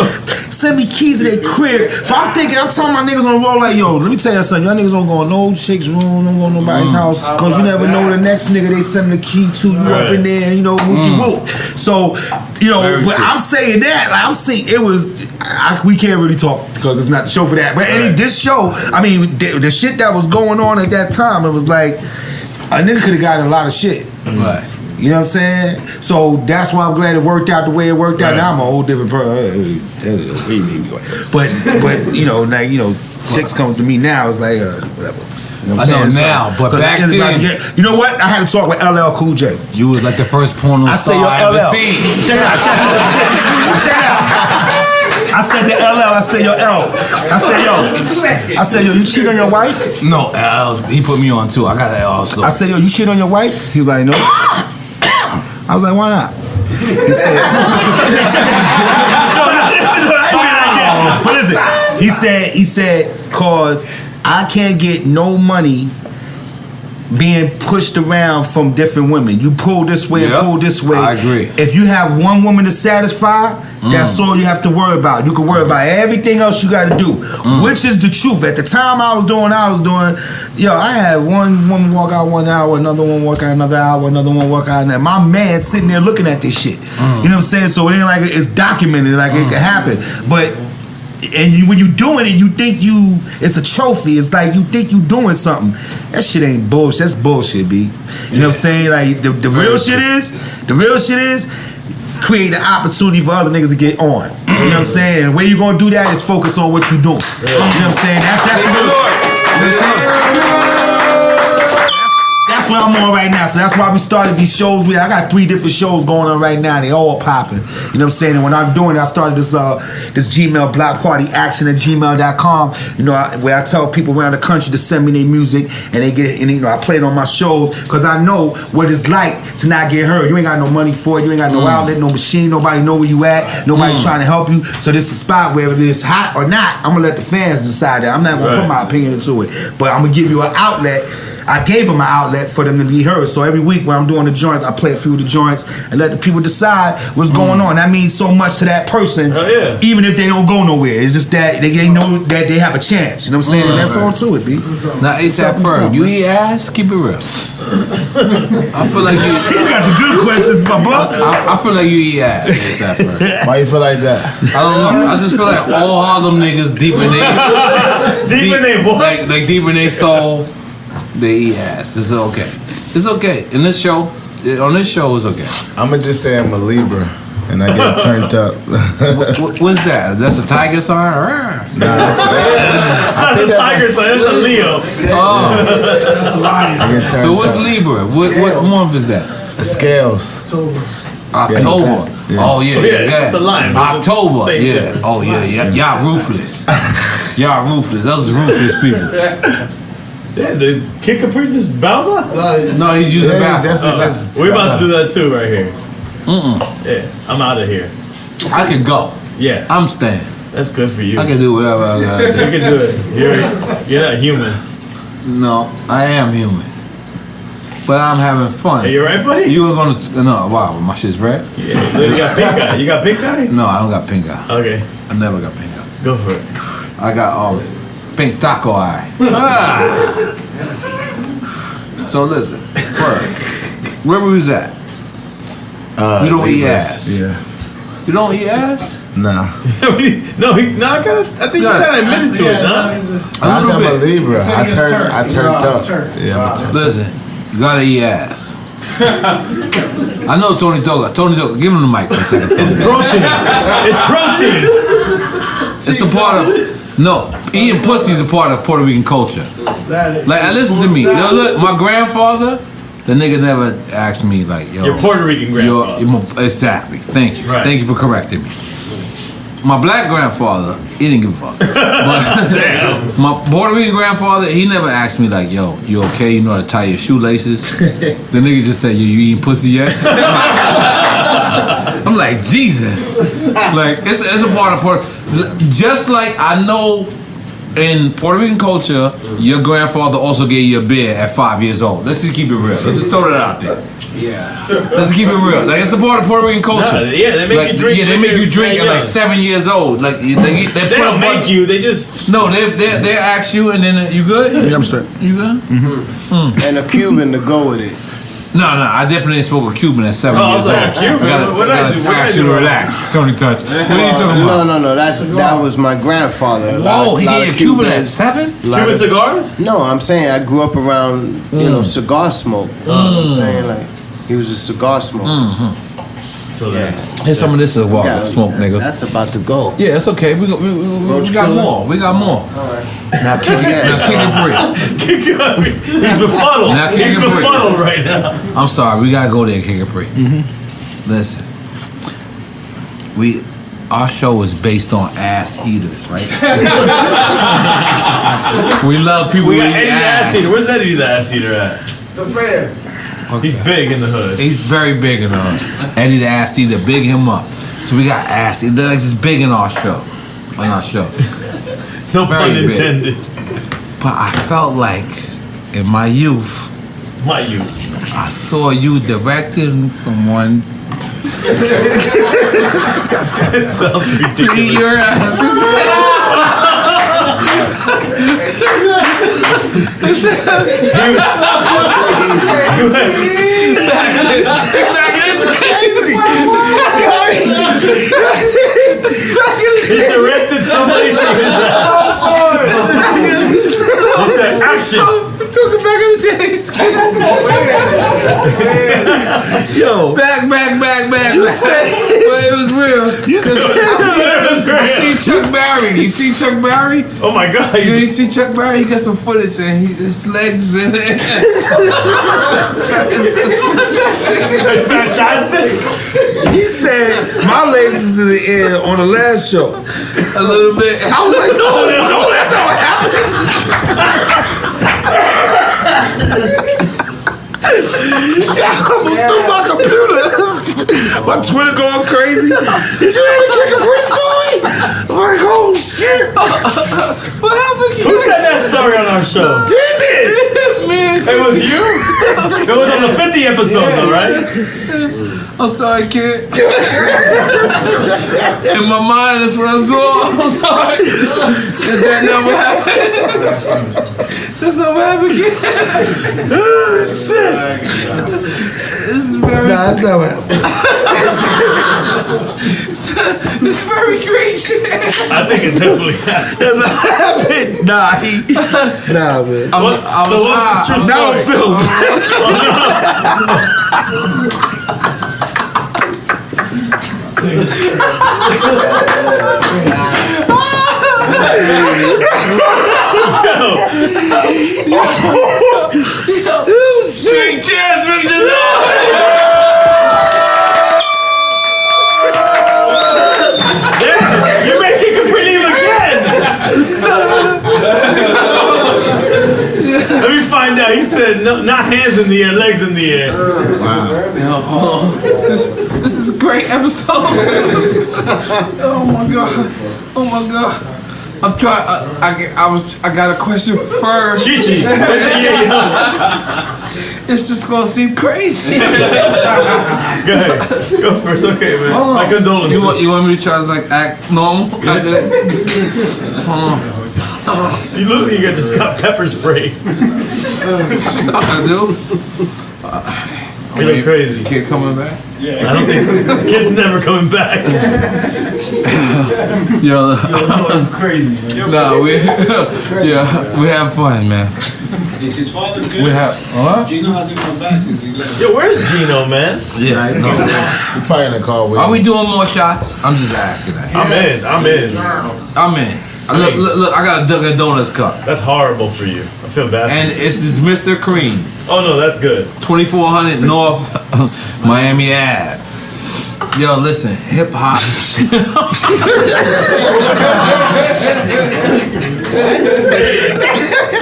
C: Send me keys to their crib. So I'm telling my niggas on the road like, yo, let me tell you something. Y'all niggas don't go in no chick's room, don't go in nobody's house, cause you never know the next nigga they send the key to you up in there, and you know, whoop. So, you know, but I'm saying that, like, I'm saying it was, we can't really talk because it's not the show for that. But this show, I mean, the shit that was going on at that time, it was like, a nigga could have gotten a lot of shit. Right. You know what I'm saying? So that's why I'm glad it worked out the way it worked out. Now I'm a whole different person. But you know, like, you know, chicks come to me now, it's like whatever. You know
A: I know now, but back then,
C: you know what? I had to talk with LL Cool J.
A: You was like the first porno star I ever seen.
C: Check it out. I said to LL, I said, yo, L. I said, yo, you cheat on your wife?
A: No, L, he put me on too. I got an L. So.
C: I said, yo, you cheat on your wife? He was like, no. I was like, why not? He said, what is it? He said, cause I can't get no money being pushed around from different women. You pull this way and pull this way.
A: I agree.
C: If you have one woman to satisfy, that's all you have to worry about. You can worry about everything else you got to do, which is the truth. At the time I was doing, yo, I had one woman walk out 1 hour, another one walk out another hour, another one walk out another. My man sitting there looking at this shit. You know what I'm saying? So it ain't like it's documented, like it could happen. But when you doing it, you think it's a trophy. It's like you think you doing something. That shit ain't bullshit. That's bullshit, B. You know what I'm saying? Like the real shit is create an opportunity for other niggas to get on. You know what I'm saying? And the way you gonna do that is focus on what you doing. You know what I'm saying? That's what I'm on right now. So that's why we started these shows. I got 3 different shows going on right now. They all popping. You know what I'm saying? And when I'm doing it, I started this Gmail block party action at gmail.com. You know, where I tell people around the country to send me their music, and they get it. And you know, I play it on my shows because I know what it's like to not get heard. You ain't got no money for it. You ain't got no outlet, no machine. Nobody know where you at. Nobody trying to help you. So this is a spot where whether it's hot or not, I'm gonna let the fans decide that. I'm not gonna put my opinion into it, but I'm gonna give you an outlet. I gave them an outlet for them to be heard. So every week when I'm doing the joints, I play a few of the joints and let the people decide what's going on. That means so much to that person, even if they don't go nowhere. It's just that they know that they have a chance. You know what I'm saying? And that's all to it, B.
A: Now, ASAP Ferg, you eat ass? Keep it real. I feel like you
C: got the good questions, my brother.
A: I feel like you eat ass, ASAP Ferg.
D: Why you feel like that?
A: I don't know. I just feel like all Harlem niggas deep in their soul. They eat ass. It's okay. It's okay. On this show, it's okay.
D: I'ma just say I'm a Libra, and I get turned up.
A: What's that? That's a tiger sign?
B: That's not a tiger sign. That's a Leo.
A: Oh,
F: That's a lion.
A: So what's Libra? What month is that?
D: The scales.
A: October.
D: Yeah.
A: Oh yeah.
B: It's a lion.
A: October. Yeah. Oh yeah. Y'all ruthless. Y'all ruthless. Those are ruthless people.
B: Yeah, the Kid Capri just bounce up?
A: No, he's using the bathroom.
B: We're about to do that too right here. Yeah, I'm out of here.
A: I can go.
B: Yeah.
A: I'm staying.
B: That's good for you.
A: I can do whatever I gotta do.
B: You can do it. You're not human.
A: No, I am human. But I'm having fun.
B: Are you right, buddy?
A: You were gonna wow, my shit's red?
B: Yeah. You got pink eye. You got pink eye?
A: No, I don't got pink eye.
B: Okay.
A: I never got pink eye.
B: Go for it.
A: I got pink taco eye. So listen, Ferg, where we was at? You don't eat ass.
D: Yeah.
A: You don't eat ass?
D: Nah.
B: I think you kinda admitted to it, huh?
D: I said I'm a Libra. I turned up. Yeah, I'm
A: listen, you gotta eat ass. I know Tony Toga, give him the mic for a second.
B: It's protein. It's protein.
A: It's a part of, eating pussy is a part of Puerto Rican culture. Like, listen to me. Yo, look, my grandfather, the nigga never asked me, like, yo.
B: Your Puerto Rican grandfather.
A: Exactly. Thank you.
B: Right.
A: Thank you for correcting me. My black grandfather, he didn't give a fuck. But my Puerto Rican grandfather, he never asked me, like, yo, you okay? You know how to tie your shoelaces? The nigga just said, you eating pussy yet? I'm like, Jesus. Like, it's a part of Puerto. Just like I know in Puerto Rican culture, your grandfather also gave you a beer at 5 years old. Let's just keep it real. Let's just throw that out there.
C: Yeah.
A: Let's keep it real. Like it's a part of Puerto Rican culture.
B: Nah, yeah, they make
A: like,
B: you drink.
A: Yeah, they make you drink at
B: young.
A: like 7 years old. Like they
B: don't make you. They just
A: they ask you and then you good.
C: Yeah, I'm straight.
A: You good?
E: And a Cuban to go with it.
A: No, I definitely spoke a Cuban at 7 years old.
B: Cuban.
A: I gotta ask you to relax. Tony Touch. What are you talking about?
E: No. That was my grandfather.
A: Whoa, he gave you Cuban at 7?
B: Cuban cigars?
E: No, I'm saying I grew up around cigar smoke. You know what I'm saying? Like he was a cigar smoker.
B: So then,
A: Here's some of this as well. Smoke, nigga.
E: That's about to go.
A: Yeah, it's okay. We got more. We got more. Now kick it. Now kick it, Bree.
B: he's befuddled.
A: Now kick
B: He's
A: it, Bree.
B: befuddled right now.
A: I'm sorry. We gotta go there, Kick It Bree. Listen, our show is based on ass eaters, right? We love people.
B: We got
A: who eat
B: Eddie the ass eater. Where's Eddie the ass eater at?
C: The fans.
B: He's big in the hood.
A: He's very big in the hood. Eddie the ass eater, big him up. So we got ass eater. They're like just big in our show. On our show.
B: No pun
A: Very big.
B: intended.
A: But I felt like in my youth, I saw you directing someone.
B: It sounds ridiculous.
A: Beat your ass.
B: He directed somebody to his ass. He said, action.
A: Took it back in the days. Yo. Back. But it was real. I seen Chuck Berry. You see Chuck Berry?
B: Oh my God.
A: You see Chuck Berry? He got some footage and his legs is in it.
B: It's fantastic.
C: He said my legs is in the air on the last show.
A: A little bit.
C: I was like, no, that's not what happened. I almost threw my computer. My Twitter going crazy. Did you hear the Kick It Bree story? I'm like, oh shit.
A: What happened?
B: Who said that story on our show?
C: You did.
A: Man.
B: It was you? It was on the 50 episode though, right?
A: I'm sorry, kid. In my mind, that's what I saw. I'm sorry. Is that not what happened? That's not what happened, kid. Oh, shit. This is very...
C: Nah, that's not what happened.
A: This is very great shit.
B: I think it's definitely happened.
C: Nah, man.
B: So what's the true story?
C: Now I'm filmed.
A: Sweet cheers, bring the
B: You're making it pretty again. Let me find out. He said, no, not hands in the air, legs in the air.
A: Wow. This is a great episode. Oh my god. I'm trying. I got a question for Ferg.
B: Chichi.
A: It's just gonna seem crazy.
B: Go ahead. Go first. Okay, man. My condolences.
A: You want me to try to like act normal? After that? Hold on.
B: You look like you got the Scott Pepper spray.
A: I do.
B: You look crazy.
A: Is Kid coming back?
B: I don't think Kid's never coming back.
A: Yo,
B: Crazy. Man.
A: no, we have fun, man.
F: Is his father good?
A: We have
F: Gino hasn't come back since he left.
B: Yo, where's Gino, man?
A: Yeah, no.
D: You're probably in the car with
A: Are we doing more shots? I'm just asking that.
B: I'm in.
A: Look, I got a Dunkin' Donuts cup.
B: That's horrible for you. I feel bad.
A: And it's this Mr. Cream.
B: Oh no, that's good.
A: 2400 North Miami Ave. Yo, listen, hip hop.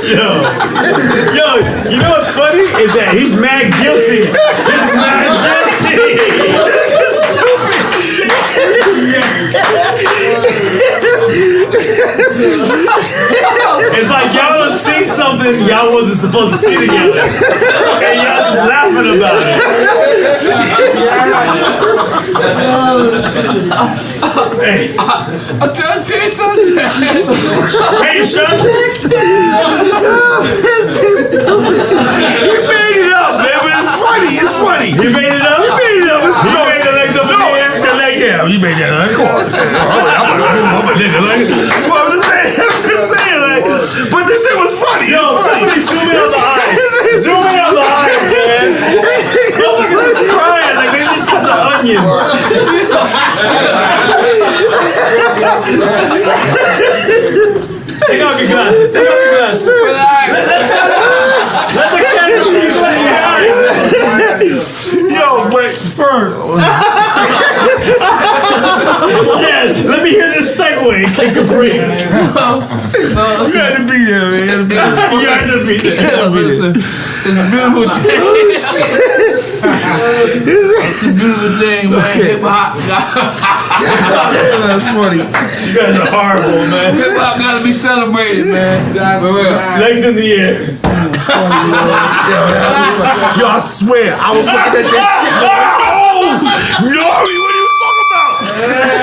B: Yo, you know what's funny is that he's mad guilty. He's mad guilty. It's like y'all don't see something something y'all wasn't supposed to see together, and y'all just laughing about it. Hey, change subject.
C: He made it up, man. But it's funny. It's funny.
B: You made it up.
C: He made it up.
B: You made the legs up in the air.
C: Yeah, you made that up. Come on. I'm a nigga. Like, well, I'm just saying, like, but this shit was funny.
B: Yo, somebody zoom in on the eyes. Zoom in on the eyes, man. Those are just crying like they just got the onions. Take off your glasses. Take off your glasses. Relax. Let the camera see you like your eyes.
C: Yo, but Ferg.
B: Yeah, let me hear this segue. Kid Capri.
C: You had to be there, man. You had to be there.
B: You had to be there.
A: Listen, it's a beautiful thing. It's a beautiful thing, man. Hip hop.
C: That's funny.
B: You guys are horrible, man.
A: Hip hop gotta be celebrated, man. For real.
B: Legs in the air.
C: Yo, I swear, I was looking at that shit going, no! N.O.R.E, what are you talking about?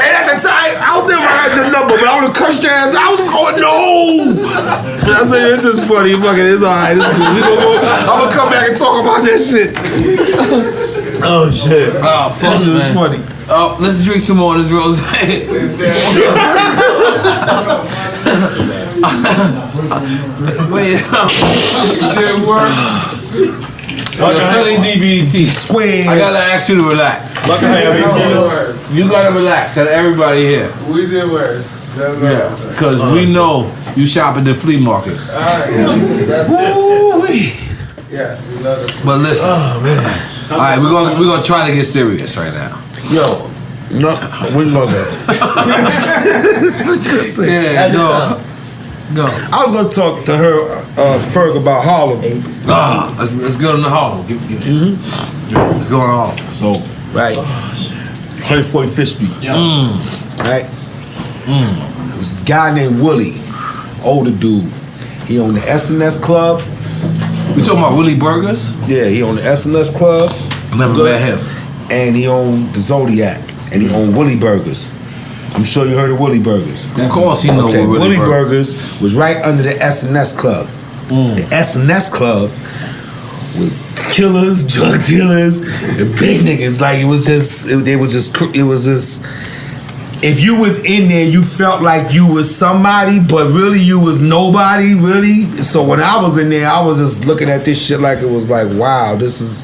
C: And at the time, I don't think I had your number, but I would have cussed your ass. I was going, no! I said, this is funny, fucking, it's alright. I'm gonna come back and talk about that shit.
B: Oh, shit.
A: Oh, fuck,
C: This
A: man.
C: is funny.
A: Oh, let's drink some more of this rose. Wait, did it work? Sunny DBT.
C: Squares.
A: I gotta ask you to relax. You gotta relax. Tell everybody here.
H: We did worse.
A: Yeah, because we know you shop at the flea market.
H: Yes, we love it.
A: But listen. Oh man. All right, we're gonna try to get serious right now.
C: Yo, no, where you gonna go? What you gonna say?
A: Yeah, no.
C: I was gonna talk to her, Ferg, about Harlem.
A: Let's go to Harlem. Let's go to Harlem.
C: So, right, 145th Street. Right. There was this guy named Willie, older dude. He owned the S&S Club.
A: We talking about Willie Burgers?
C: Yeah, he owned the S&S Club.
A: I never met him.
C: And he owned the Zodiac. And he owned Willie Burgers. I'm sure you heard of Willie Burgers.
A: Of course, you know
C: Okay,
A: what
C: Willie Burgers was right under the S&S Club. The S&S Club was killers, drug dealers, and big niggas. Like it was just, if you was in there, you felt like you was somebody, but really you was nobody, really. So when I was in there, I was just looking at this shit like it was like, wow, this is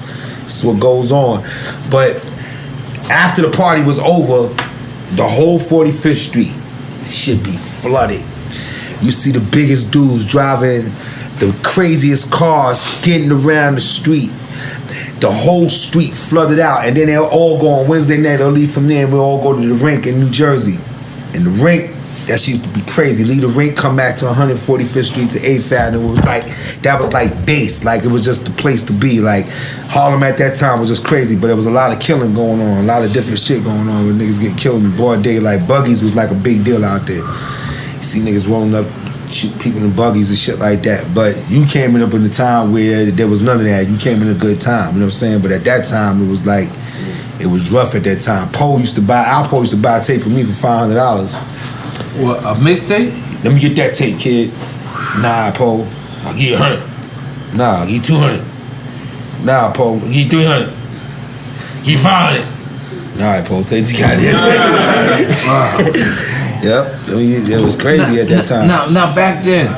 C: what goes on. But after the party was over, the whole 45th Street should be flooded. You see the biggest dudes driving the craziest cars skidding around the street. The whole street flooded out, and then they'll all go on Wednesday night. They'll leave from there, and we'll all go to the rink in New Jersey. And the rink, that used to be crazy. Leave the rink, come back to 145th Street to 8th Avenue. It was like, that was like base. Like, it was just the place to be. Like, Harlem at that time was just crazy, but there was a lot of killing going on, a lot of different shit going on with niggas getting killed in broad day. Like, buggies was like a big deal out there. You see niggas rolling up, shoot people in buggies and shit like that. But you came up in a time where there was none of that. You came in a good time, you know what I'm saying? But at that time, it was like, it was rough at that time. Al used to buy a tape for me for $500.
A: What, a mixtape?
C: Let me get that tape, kid. Nah, Poe, I'll give you 100. Nah, I'll give you 200. Nah, Poe, I'll give you 300. Give you 500. All right, Poe, take your goddamn tape. Yep, it was crazy at that time.
A: Now back then,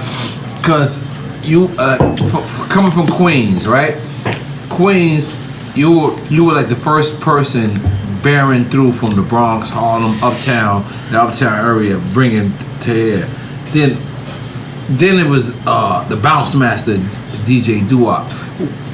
A: because you coming from Queens, right? Queens, you were like the first person bearing through from the Bronx, Harlem, Uptown, the Uptown area, bringing to here. Then it was the bounce master, DJ Doo-Wop.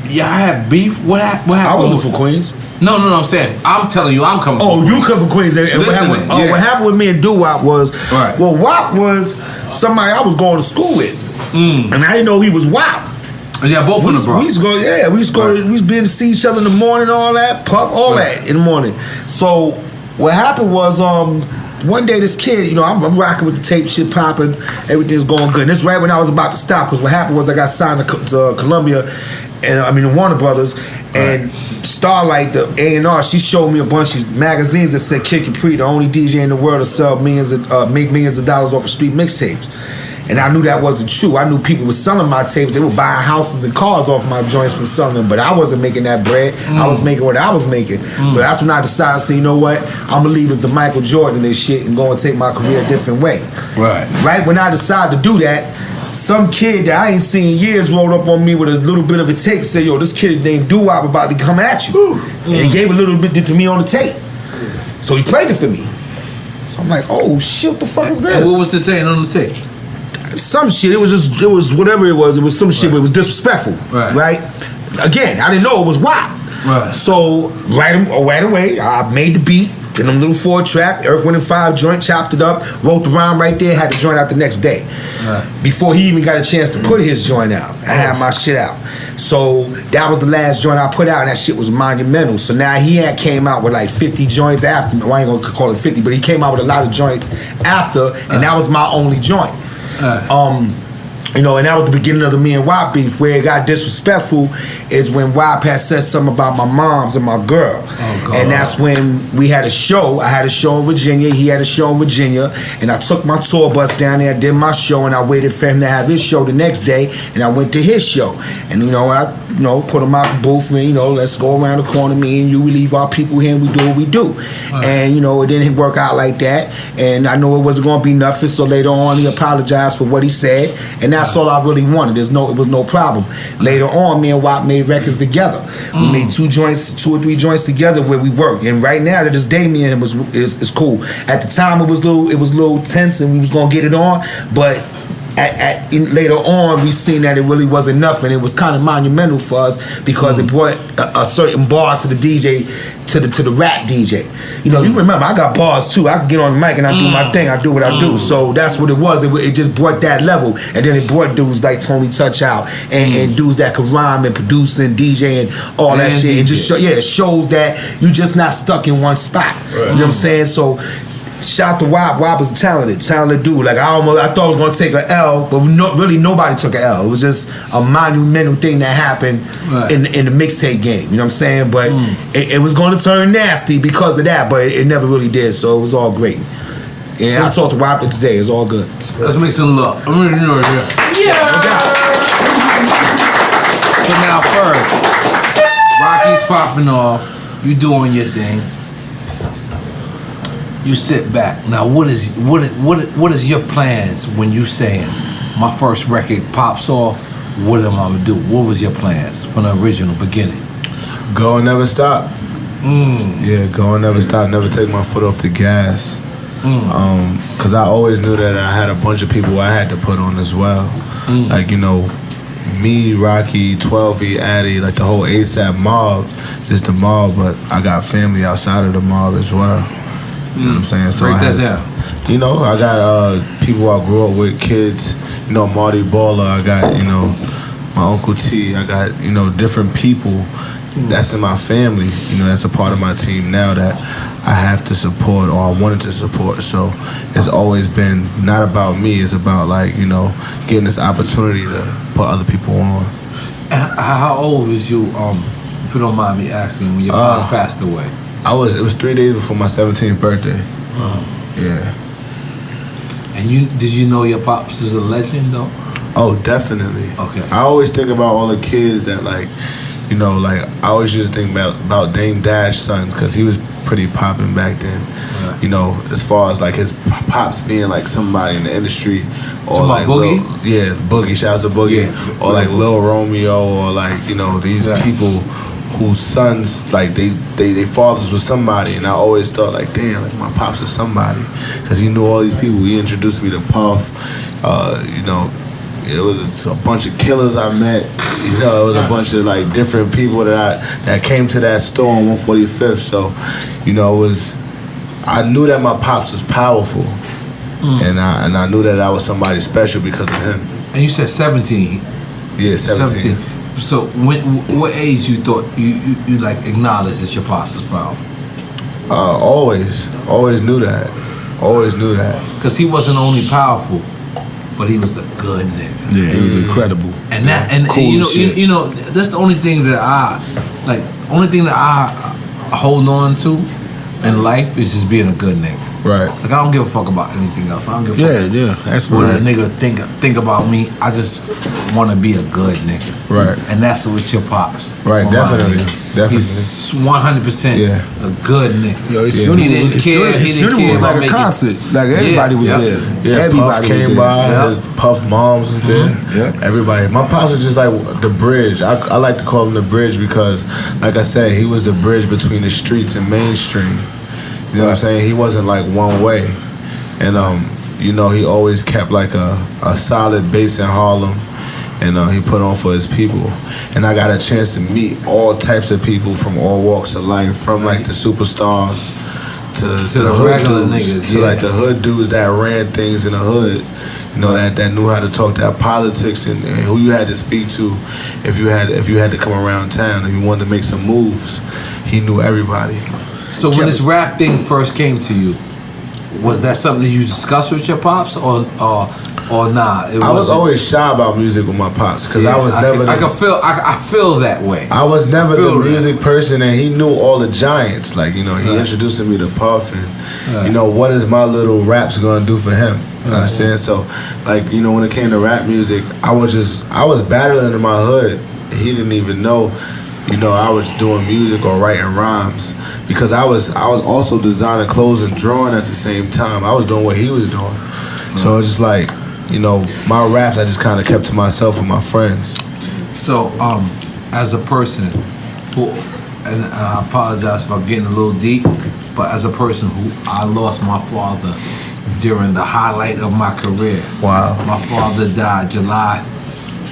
A: Yeah, I had beef. What happened?
C: I wasn't from Queens.
A: No, I'm saying, I'm telling you, I'm coming from
C: you come from Queens. And what happened with me and Doo-Wop was, well, Wop was somebody I was going to school with. And I didn't know he was Wop.
A: Yeah, both from the Bronx.
C: We used to go, we used to be in to see each other in the morning, all that, Puff, all that in the morning. So what happened was, one day this kid, I'm rocking with the tape, shit popping, everything's going good. And this right when I was about to stop, because what happened was I got signed to Columbia, and the Warner Brothers, and Starlight, the A&R, she showed me a bunch of magazines that said Kid Capri, the only DJ in the world to sell make millions of dollars off of street mixtapes. And I knew that wasn't true. I knew people were selling my tapes. They were buying houses and cars off my joints from selling them, but I wasn't making that bread. I was making what I was making. So that's when I decided to say, you know what? I'm gonna leave as the Michael Jordan and shit and go and take my career a different way. Right when I decided to do that, some kid that I ain't seen in years rolled up on me with a little bit of a tape, said, yo, this kid named Doo-Wop about to come at you. And he gave a little bit to me on the tape. So he played it for me. So I'm like, oh shit, what the fuck is this?
A: And what was it saying on the tape?
C: Some shit. It was whatever it was. It was some shit, but it was disrespectful. Right? Again, I didn't know it was WAP. So right away, I made the beat in them little 4-track, Earth, Wind & Fire joint, chopped it up, wrote the rhyme right there, had the joint out the next day. Before he even got a chance to put his joint out, I had my shit out. So that was the last joint I put out, and that shit was monumental. So now he came out with like 50 joints after. Well, I ain't gonna call it 50, but he came out with a lot of joints after, and that was my only joint. And that was the beginning of the me and WAP beef. Where it got disrespectful is when WAP had said something about my moms and my girl. And that's when we had a show. I had a show in Virginia. He had a show in Virginia. And I took my tour bus down there, did my show, and I waited for him to have his show the next day. And I went to his show. And I put him out the booth and let's go around the corner, me and you, we leave our people here and we do what we do. And it didn't work out like that. And I know it wasn't gonna be nothing, so later on he apologized for what he said. And that's all I really wanted. It was no problem. Later on, me and WAP made records together. We made 2 or 3 joints together where we worked. And right now, to this day, me and him is cool. At the time, it was a little tense, and we was gonna get it on, but later on, we seen that it really wasn't nothing. It was kind of monumental for us because it brought a certain bar to the DJ, to the rap DJ. You remember, I got bars too. I can get on the mic and I do my thing. I do what I do. So that's what it was. It just brought that level, and then it brought dudes like Tony Touch out and dudes that could rhyme and produce and DJ and all that shit. And just it shows that you just not stuck in one spot. You know what I'm saying? So. Shout out to WAP. WAP is a talented dude. Like I thought I was gonna take a L, but really nobody took an L. It was just a monumental thing that happened in the mixtape game. You know what I'm saying? But it was gonna turn nasty because of that, but it never really did. So it was all great. And I talked to WAP today. It's all good.
A: Let's make some love. I'm ready to know it. So now, Ferg, Rocky's popping off. You doing your thing. You sit back. Now, what is your plans when you saying my first record pops off? What am I gonna do? What was your plans from the original beginning?
D: Go and never stop. Yeah, go and never stop. Never take my foot off the gas. Cause I always knew that I had a bunch of people I had to put on as well. Like me, Rocky, 12E, Addy, like the whole ASAP mob is the mob, but I got family outside of the mob as well. You know what I'm saying? So
A: break that down.
D: I got people I grew up with, kids, Marty Baller, I got, my Uncle T, I got, different people that's in my family, that's a part of my team now that I have to support or I wanted to support. So it's always been not about me, it's about getting this opportunity to put other people on.
A: And how old was you, if you don't mind me asking, when your pops passed away?
D: It was 3 days before my 17th birthday. Yeah.
A: And did you know your pops is a legend though?
D: Oh, definitely. Okay. I always think about all the kids that I always just think about Dame Dash's son, because he was pretty popping back then. Yeah. As far as his pops being somebody in the industry, or
A: Boogie.
D: Boogie. Shouts to Boogie, yeah. Or Lil Romeo, or these people whose sons, they fathers was somebody, and I always thought damn, my pops is somebody, because he knew all these people. He introduced me to Puff. It was a bunch of killers I met. It was a bunch of different people that came to that store on 145th. So, I knew that my pops was powerful, and I knew that I was somebody special because of him.
A: And you said 17.
D: Yeah, 17.
A: So what age you thought you acknowledged that your pops was powerful?
D: Always knew that. Always knew that.
A: Because he wasn't only powerful, but he was a good nigga.
G: Yeah, he was incredible.
A: And that, and
G: Cool
A: you know,
G: shit.
A: you know, that's the only thing that I hold on to in life is just being a good nigga.
D: Right.
A: Like I don't give a fuck about anything else. I don't give a fuck
G: that's
A: what
G: right.
A: a nigga think about me. I just want to be a good nigga.
D: Right.
A: And that's what your pops.
D: Right,
A: on
D: definitely.
A: mine.
D: Definitely.
A: He's 100% a good nigga.
G: Yo, his
A: He
G: funeral,
A: didn't care. He didn't care
G: was
A: about
G: like a
A: making-
G: concert. Like everybody was there.
D: Yeah,
G: Everybody
D: Puff came
G: was there.
D: by.
A: Yep.
D: His Puff moms was there. Everybody. My pops was just like the bridge. I like to call him the bridge because, like I said, he was the bridge between the streets and mainstream. You know what I'm saying? He wasn't like one way. And you know, he always kept like a solid base in Harlem, and he put on for his people. And I got a chance to meet all types of people from all walks of life, from like the superstars to the hood
A: regular
D: dudes,
A: niggas,
D: to like the hood dudes that ran things in the hood. You know, that knew how to talk that politics and who you had to speak to if you had to come around town and you wanted to make some moves. He knew everybody.
A: So when this rap thing first came to you, was that something you discussed with your pops or nah?
D: I was always shy about music with my pops because I was never.
A: I feel that way.
D: I was never the music person, and he knew all the giants. Like, you know, he introduced me to Puff, and you know, what is my little raps gonna do for him? You understand? So, like, you know, when it came to rap music, I was battling in my hood. He didn't even know. You know, I was doing music or writing rhymes because I was also designing clothes and drawing at the same time. I was doing what he was doing. So it's just like, you know, my raps I just kind of kept to myself and my friends.
A: So, as a person who, and I apologize for getting a little deep, but as a person who I lost my father during the highlight of my career.
D: Wow.
A: My father died July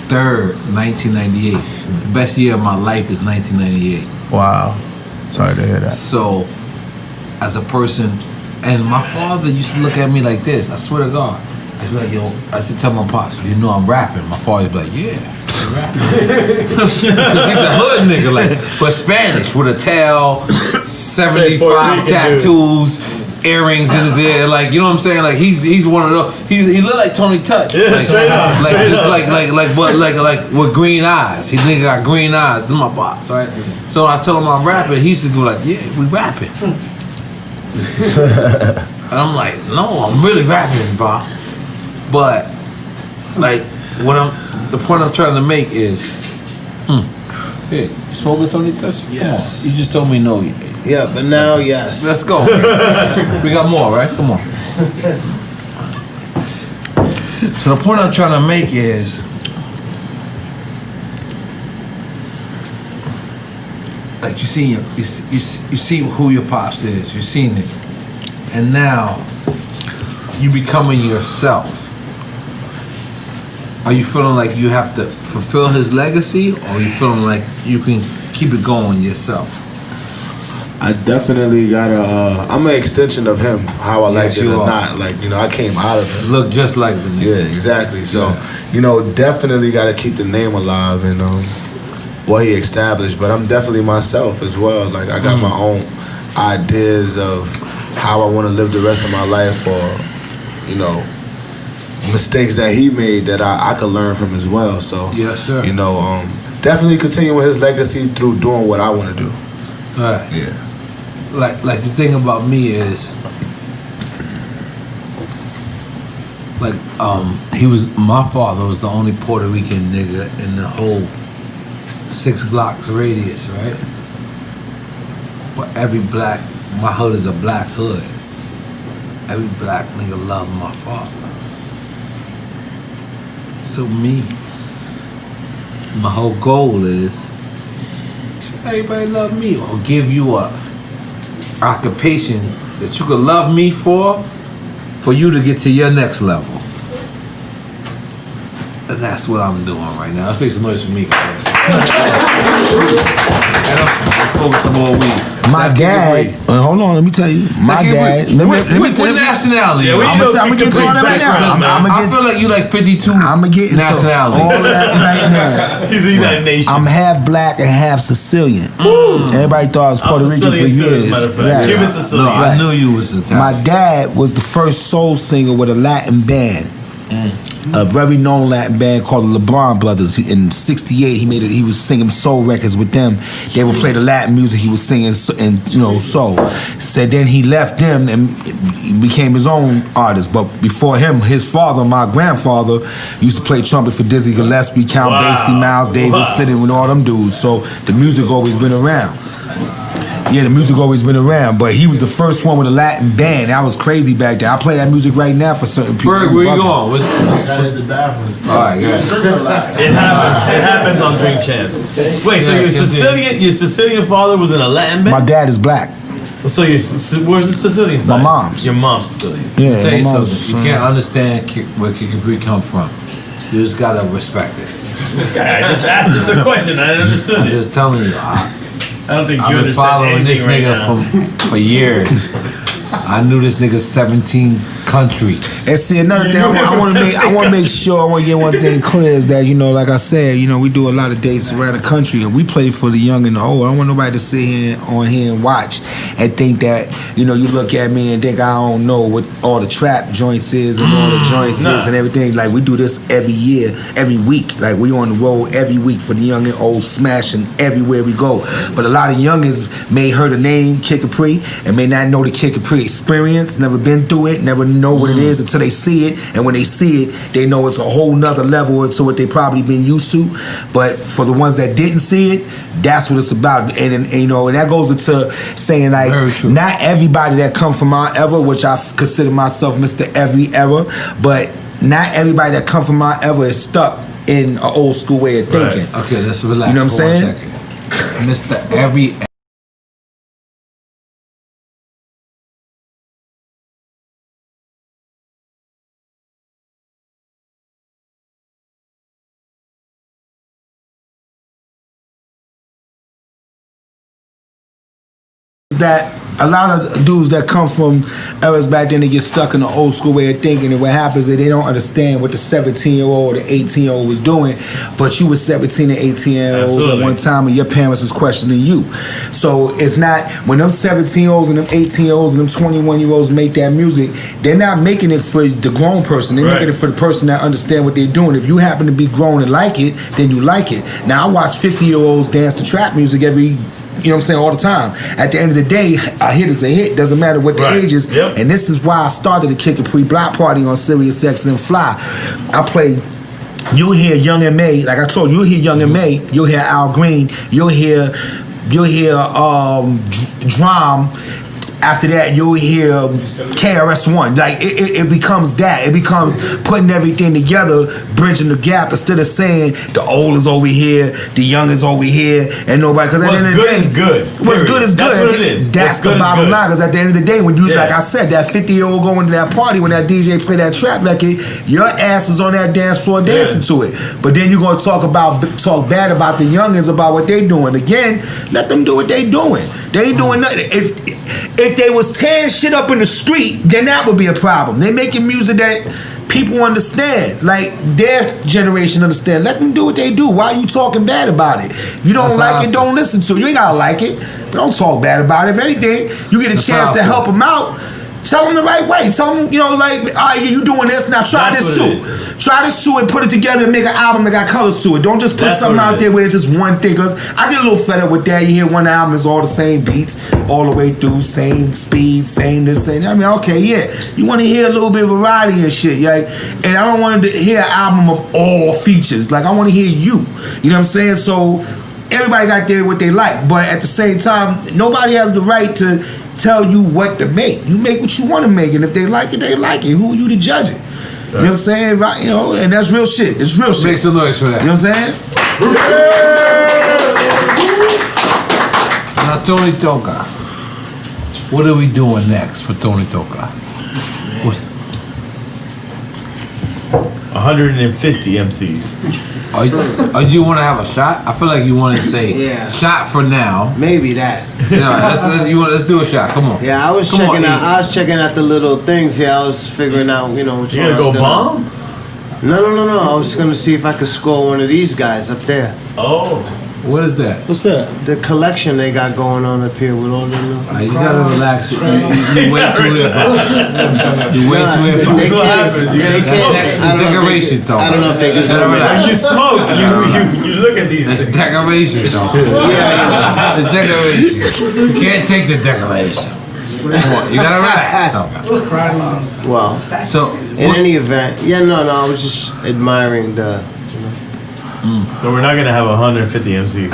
A: 3rd, 1998. The best year of my life is 1998.
D: Wow. Sorry to hear that.
A: So, as a person, and my father used to look at me like this. I swear to God. I'd be like, yo, I used to tell my pops, you know I'm rapping. My father'd be like, yeah, I'm rapping. Because he's a hood nigga, like, but Spanish with a tail, 75 tattoos, earrings in his ear, like, you know what I'm saying? Like, he's one of those. He look like Tony Touch.
B: Yeah,
A: like,
B: straight up.
A: Like, just like with green eyes. He nigga got green eyes. This is my boss, right? So I tell him I'm rapping. He used to go like, yeah, we rapping. And I'm like, no, I'm really rapping, bro. But like, the point I'm trying to make is, hey, you smoking Tony Touch?
E: Yes.
A: You just told me no.
E: Yeah, but now yes.
A: Let's go. We got more, right? Come on. So the point I'm trying to make is, like, you see who your pops is. You've seen it, and now you becoming yourself. Are you feeling like you have to fulfill his legacy, or are you feeling like you can keep it going yourself?
D: I definitely gotta. I'm an extension of him. How I like it or not. Like, you know, I came out of it.
A: Look just like the nigga.
D: Yeah, exactly. So, you know, definitely gotta keep the name alive and what he established. But I'm definitely myself as well. Like, I got my own ideas of how I want to live the rest of my life, or, you know, mistakes that he made that I could learn from as well. So,
A: yes, sir.
D: You know, definitely continue with his legacy through doing what I want to do.
A: All right.
D: Yeah.
A: Like the thing about me is, like, my father was the only Puerto Rican nigga in the whole 6 blocks radius, right? But my hood is a black hood. Every black nigga loved my father. So my whole goal is, should everybody love me, or give you a occupation that you could love me for you to get to your next level. And that's what I'm doing right now. Let's make some noise for me. Let's smoke some more weed.
C: My dad, hold on, let me tell you. My dad,
A: what nationality?
B: Yeah,
C: I'm gonna get to all that right now.
A: I feel like you like 52 nationalities.
C: All that right now.
B: He's a United Nations.
C: I'm half black and half Sicilian. Everybody thought I was Puerto Rican for years.
B: Right. Cuban Sicilian.
A: No, I knew you was Italian.
C: My dad was the first soul singer with a Latin band. A very known Latin band called the LeBron Brothers. In '68, he was singing soul records with them. They would play the Latin music. He was singing soul. So then he left them and he became his own artist. But before him, his father, my grandfather, used to play trumpet for Dizzy Gillespie, Count Basie, Miles Davis, sitting with all them dudes. So the music always been around. Yeah, the music always been around, but he was the first one with a Latin band. That was crazy back then. I play that music right now for certain people.
A: Ferg, where you going?
H: What's the bathroom?
A: All right, good.
B: It happens on Drink Champs. Wait, so your Sicilian father was in a Latin band?
C: My dad is black.
B: So where's the Sicilian side?
C: My mom's.
B: Your mom's Sicilian.
C: Yeah,
A: Tell you
C: my mom's
A: something. You can't understand where Kid Capri come from. You just gotta respect it.
B: I just asked the question. I understood
A: I'm
B: it.
A: just telling you.
B: I don't think you
A: I've been
B: understand
A: following this
B: anything right
A: nigga for years. I knew this nigga 17 countries.
C: And see, another thing I want to make sure, I want to get one thing clear is that, like I said, we do a lot of dates around the country and we play for the young and the old. I don't want nobody to sit here and watch and think that, you look at me and think I don't know what all the trap joints is and all the joints is and everything. Like, we do this every year, every week. Like, we on the road every week for the young and old, smashing everywhere we go. But a lot of youngins may heard the name Kid Capri and may not know the Kid Capri experience, never been through it, never know what it is until they see it, and when they see it, they know it's a whole nother level to what they probably been used to. But for the ones that didn't see it, that's what it's about. And that goes into saying, like, not everybody that come from our era, which I consider myself Mr. Every Era, but not everybody that come from our era is stuck in an old school way of thinking.
A: Right. Okay, let's relax.
C: You know what I'm saying?
A: 1 second. Mr. Every
C: that a lot of dudes that come from eras back then, they get stuck in the old school way of thinking, and what happens is they don't understand what the 17-year-old or the 18-year-old was doing, but you were 17 and 18-year-olds at one time and your parents was questioning you. So it's not, when them 17-year-olds and them 18-year-olds and them 21-year-olds make that music, they're not making it for the grown person, they're making it for the person that understand what they're doing. If you happen to be grown and like it, then you like it. Now I watch 50-year-olds dance to trap music every, all the time. At the end of the day, a hit is a hit. Doesn't matter what the age is. Yep. And this is why I started the Kid Capri Block Party on Sirius XM Fly. I play, you'll hear Young M.A. Like I told you, you'll hear Young M.A. You'll hear Al Green. You'll hear Drum. After that, you'll hear KRS-One. Like, it becomes that. It becomes putting everything together, bridging the gap, instead of saying the old is over here, the young is over here, and nobody. Because
B: what's good is good.
C: What's good is good.
B: That's what it is.
C: That's the bottom line. Because at the end of the day, when you, like I said, that 50-year-old going to that party, when that DJ play that trap record, your ass is on that dance floor dancing to it. But then you're going to talk bad about the youngins, about what they doing. Again, let them do what they doing. They ain't doing nothing. If they was tearing shit up in the street, then that would be a problem. They making music that people understand, like their generation understand. Let them do what they do. Why are you talking bad about it? If you don't like it, don't listen to it. You ain't gotta like it, but don't talk bad about it. If anything, you get a chance to help them out. Tell them the right way. Tell them, all right, you doing this, now try this too. Try this too and put it together and make an album that got colors to it. Don't just put something out there where it's just one thing. Cause I get a little fed up with that. You hear one album is all the same beats all the way through, same speed, same this, same. I mean, okay, yeah. You want to hear a little bit of variety and shit, yeah. And I don't want to hear an album of all features. Like, I want to hear you. You know what I'm saying? So everybody got there what they like, but at the same time, nobody has the right to tell you what to make. You make what you want to make, and if they like it, they like it. Who are you to judge it? You know what I'm saying? Right, and that's real shit. It's real shit.
A: Make some noise for that.
C: You know what I'm saying?
A: Now, Tony Toka. What are we doing next for Tony Toka?
B: 150 MCs.
A: Or do you want to have a shot? I feel like you want to say shot for now.
E: Maybe that.
A: Yeah, let's do a shot. Come on.
E: Yeah, I was checking out the little things. Yeah, I was figuring out, which one.
B: You gonna go bomb?
E: No. I was gonna see if I could score one of these guys up there.
B: Oh.
A: What is that?
C: What's that?
E: The collection they got going on up here with all them.
A: You gotta relax. You way too hip. You way too hip.
B: That's what happens. You gotta smoke.
A: It's decoration, though.
E: I don't know if they can
B: When you smoke, you look at these
A: It's
B: things.
A: decoration, though. It's decoration. You can't take the decoration. Come on, you gotta relax, though.
E: Well,
A: So,
E: in any event, I was just admiring the.
B: So we're not gonna have 150 MCs.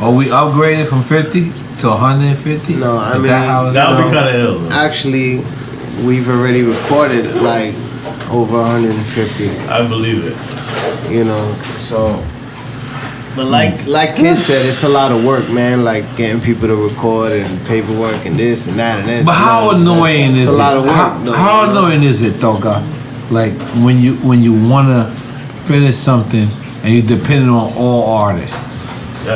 A: are we upgraded from 50 to 150?
E: No, I mean,
B: that would be kind of ill.
E: Actually, we've already recorded like over 150.
B: I believe it.
E: So. But like Kid said, it's a lot of work, man. Like getting people to record and paperwork and this and that and this.
A: But how annoying is it?
E: It's a lot of work.
A: How annoying is it, though, God? Like when you wanna finish something and you're depending on all artists.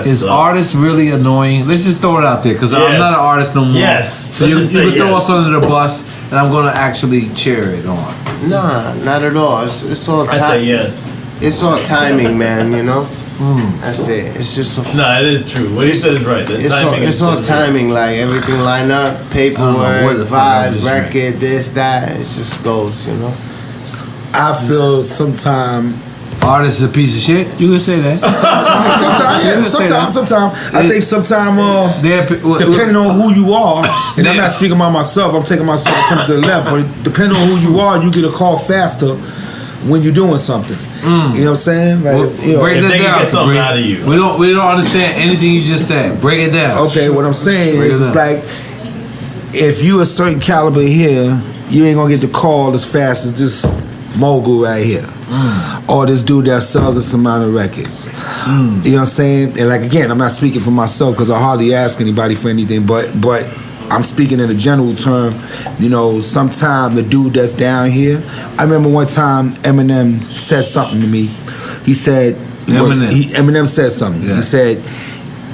A: Is artists really annoying? Let's just throw it out there because I'm not an artist no more.
B: Yes.
A: So you can throw us under the bus and I'm gonna actually cheer it on.
E: Nah, not at all. It's all.
B: I say yes.
E: It's all timing, man. That's it. It's just.
B: No, it is true. What you said is right. The timing
E: it's all timing. Like everything line up, paperwork, vibe, record, this, that. It just goes.
C: I feel sometimes
A: artist is a piece of shit. You can say that.
C: Sometimes. I think sometimes depending on who you are, and I'm not speaking about myself. I'm taking myself to the left, but depending on who you are, you get a call faster when you're doing something. You know what I'm saying? Like,
A: break that down.
B: Get something out of you.
A: We don't understand anything you just said. Break it down.
C: Okay, what I'm saying is it's like if you a certain caliber here, you ain't gonna get the call as fast as this mogul right here, or this dude that sells this amount of records. You know what I'm saying? And like again, I'm not speaking for myself because I hardly ask anybody for anything, but I'm speaking in a general term. Sometime the dude that's down here. I remember one time Eminem said something to me. He said Eminem said something. Yeah. He said,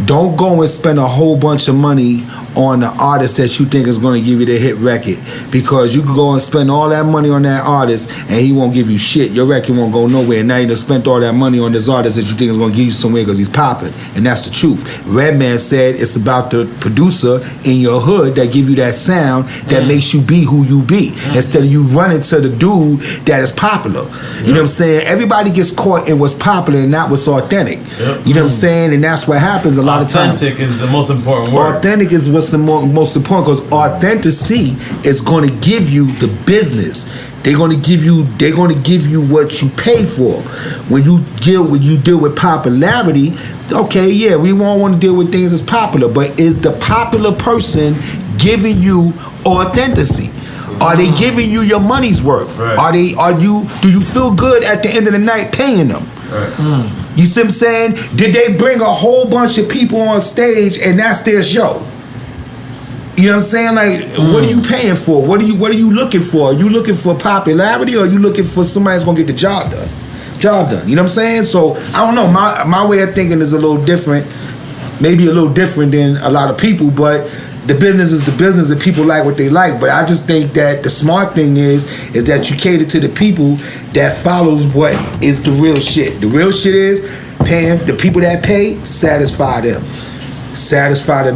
C: "Don't go and spend a whole bunch of money on the artist that you think is going to give you the hit record, because you can go and spend all that money on that artist and he won't give you shit. Your record won't go nowhere. Now you done spent all that money on this artist that you think is going to give you somewhere because he's popping." And that's the truth. Redman said it's about the producer in your hood that give you that sound that makes you be who you be, instead of you running to the dude that is popular. You know what I'm saying? Everybody gets caught in what's popular and not what's authentic. You know what I'm saying? And that's what happens a lot of times.
B: Authentic is the most important word.
C: Authentic is what's the most important, because authenticity is going to give you the business. They're going to give you what you pay for. When you deal with popularity, okay, yeah, we won't want to deal with things that's popular, but is the popular person giving you authenticity? Are they giving you your money's worth? Right. Do you feel good at the end of the night paying them? Right. You see what I'm saying? Did they bring a whole bunch of people on stage and that's their show? You know what I'm saying? Like, what are you paying for? What are you looking for? Are you looking for popularity, or are you looking for somebody that's gonna get the job done? You know what I'm saying? So I don't know. My way of thinking is a little different, maybe a little different than a lot of people, but the business is the business and people like what they like. But I just think that the smart thing is that you cater to the people that follows what is the real shit. The real shit is paying the people that pay, satisfy them.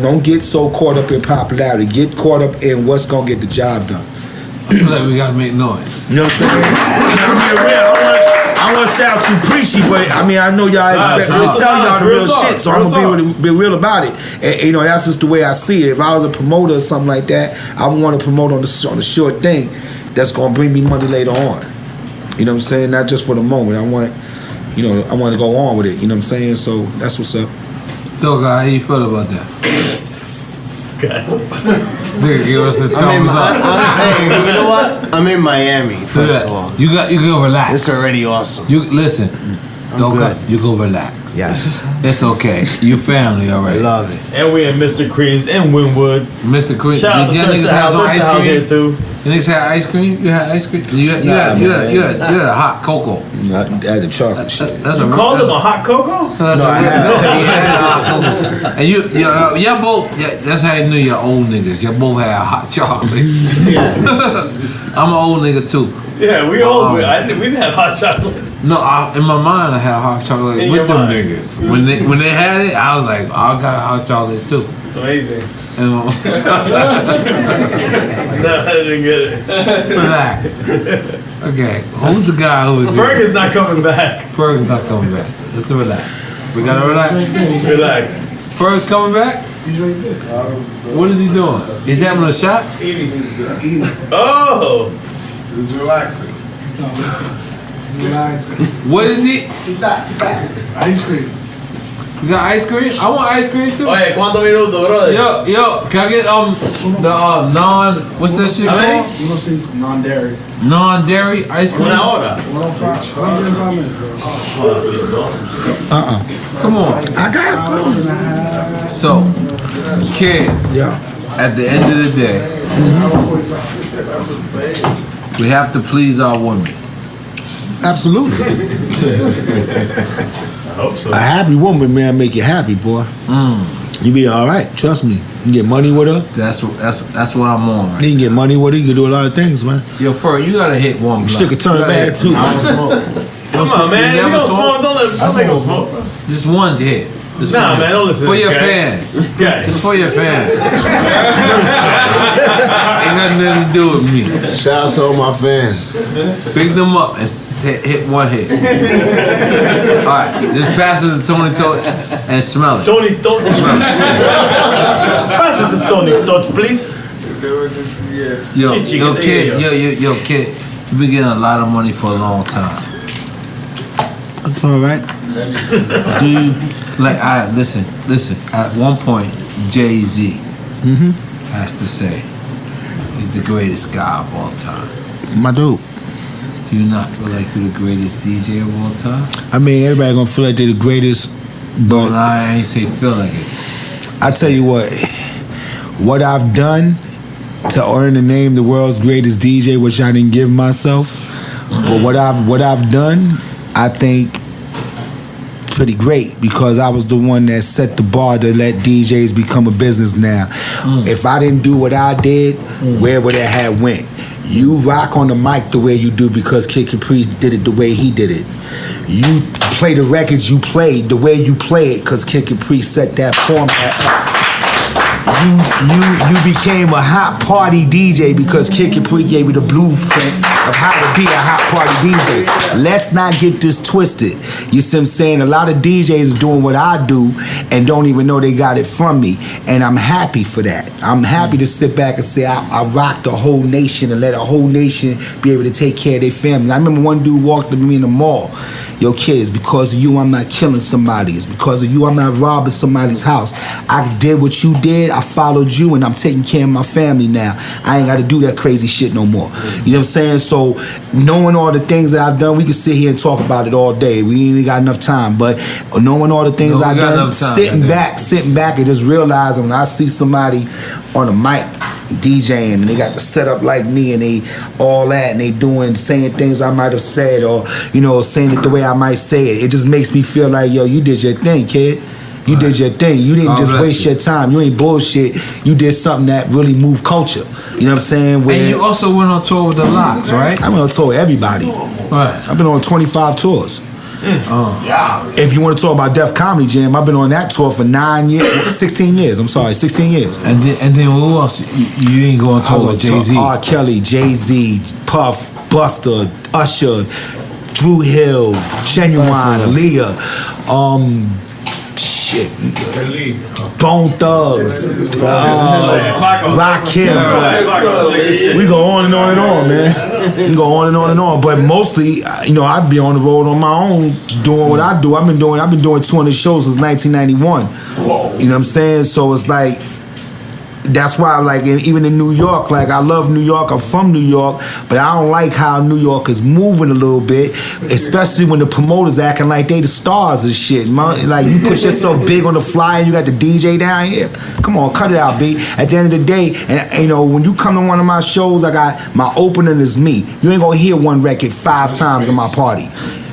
C: Don't get so caught up in popularity. Get caught up in what's gonna get the job done.
A: I feel like we gotta make noise.
C: You know what I'm saying? I want to sound too preachy, but I mean, I know y'all expect me to tell y'all the real shit, so I'm gonna be real about it. And that's just the way I see it. If I was a promoter or something like that, I would want to promote on the short thing that's gonna bring me money later on. You know what I'm saying? Not just for the moment. I want to go on with it. You know what I'm saying? So that's what's up.
A: Dog, how you feel about that? This nigga give us the thumbs up.
E: Hey, you know what? I'm in Miami, first of all.
A: You can relax.
E: It's already awesome.
A: You listen. You go relax.
C: Yes.
A: It's okay. You family, all right.
C: Love it.
B: And we in Mr. Creams in Winwood.
A: Mr. Cream.
B: Shout out to
A: Did y'all niggas have some ice cream
B: here too.
A: You niggas had ice cream? You had ice cream? You had a hot cocoa.
C: I had the chocolate shit.
A: That's
B: You called them a hot cocoa?
A: That's
C: No, I
A: and y'all both. That's how you knew y'all old niggas. Y'all both had hot chocolate. I'm an old nigga too.
B: Yeah, we old. We didn't have hot chocolates.
A: No, in my mind I had hot chocolate
B: In
A: with
B: your
A: them
B: mind.
A: niggas. When they had it, I was like, I got hot chocolate too.
B: Amazing.
A: And
B: No, I didn't get it.
A: relax. Okay, who's the guy who was
B: Ferg is not coming back.
A: Ferg's not coming back. Let's relax. We gotta relax.
B: Relax.
A: Ferg's coming back?
H: He's right there.
A: What is he doing? He's having a shot?
B: Oh.
H: Just relaxing. Relaxing.
A: What is he?
H: He's back. Ice cream.
A: You got ice cream? I want ice cream too.
B: Oye, ¿cuántos minutos, brother?
A: Yo, can I get the non, what's that shit
B: How many?
A: called?
H: You don't see non-dairy.
A: Non-dairy ice cream?
B: Una hora.
H: 105 minutes, bro.
A: Come on.
C: I got it.
A: So, kid,
C: Yeah.
A: at the end of the day, we have to please our women.
C: Absolutely.
B: I hope so.
C: A happy woman, man, make you happy, boy. You be all right. Trust me. You can get money with her.
A: That's what I'm on. Right?
C: You can get money with her. You can do a lot of things, man.
A: Yo, Ferg, you gotta hit one.
C: Shit could turn bad too.
B: Come on, man. If you don't smoke, don't make them smoke.
A: Just one hit. Just
B: Nah,
A: one.
B: man, don't listen to
A: for
B: this
A: your
B: guy.
A: fans.
B: This guy.
A: It's for your fans. Ain't got nothing to do with me.
D: Shout out to all my fans.
A: Pick them up and hit one hit. All right, just pass it to Tony Touch and smell it.
B: Tony Touch. Pass it to Tony Touch, please.
A: Yo,
B: Chichi,
A: yo,
B: there
A: kid,
B: you
A: kid, you been getting a lot of money for a long time.
C: That's all right.
A: Do you listen? At one point, Jay-Z has to say he's the greatest guy of all time.
C: My dude.
A: Do you not feel like you're the greatest DJ of all time?
C: I mean, everybody gonna feel like they're the greatest, but
A: No, I ain't say feel like it.
C: I tell you what I've done to earn the name the world's greatest DJ, which I didn't give myself, but what I've done, I think pretty great, because I was the one that set the bar to let DJs become a business now. If I didn't do what I did, where would it have went? You rock on the mic the way you do because Kid Capri did it the way he did it. You play the records you played the way you play it because Kid Capri set that format up. You became a hot party DJ because Kid Capri gave you the blueprint of how to be a hot party DJ. Let's not get this twisted. You see what I'm saying? A lot of DJs is doing what I do and don't even know they got it from me. And I'm happy for that. I'm happy to sit back and say I rock the whole nation and let a whole nation be able to take care of their family. I remember one dude walked up to me in the mall. Yo, kid, it's because of you I'm not killing somebody. It's because of you I'm not robbing somebody's house. I did what you did. I followed you, and I'm taking care of my family now. I ain't got to do that crazy shit no more. You know what I'm saying? So, knowing all the things that I've done, we can sit here and talk about it all day. We ain't got enough time. But knowing all the things I've done, sitting back and just realizing when I see somebody on the mic DJing and they got the setup like me and they all that and they saying things I might have said or saying it the way I might say it. It just makes me feel like, yo, you did your thing, kid. You did your thing. You didn't just waste your time. You ain't bullshit. You did something that really moved culture. You know what I'm saying?
A: And you also went on tour with the Locks, right?
C: I went on tour with everybody.
A: Right.
C: I've been on 25 tours. If you want to talk about Def Comedy Jam, I've been on that tour for 16 years. I'm sorry, 16 years.
A: And then who else? You ain't going on tour with Jay-Z?
C: R. Kelly, Jay-Z, Puff, Buster, Usher, Drew Hill, Genuine, Aaliyah, Bone Thugs, Rakim. We go on and on and on, man. We go on and on and on. But mostly, I'd be on the road on my own doing what I do. I've been doing 200 shows since 1991. You know what I'm saying? So it's like that's why, like, even in New York, like, I love New York. I'm from New York, but I don't like how New York is moving a little bit, especially when the promoters acting like they the stars and shit. Like, you put yourself big on the flyer, and you got the DJ down here. Come on, cut it out, B. At the end of the day, and you know, when you come to one of my shows, I got my opening is me. You ain't gonna hear one record 5 times in my party.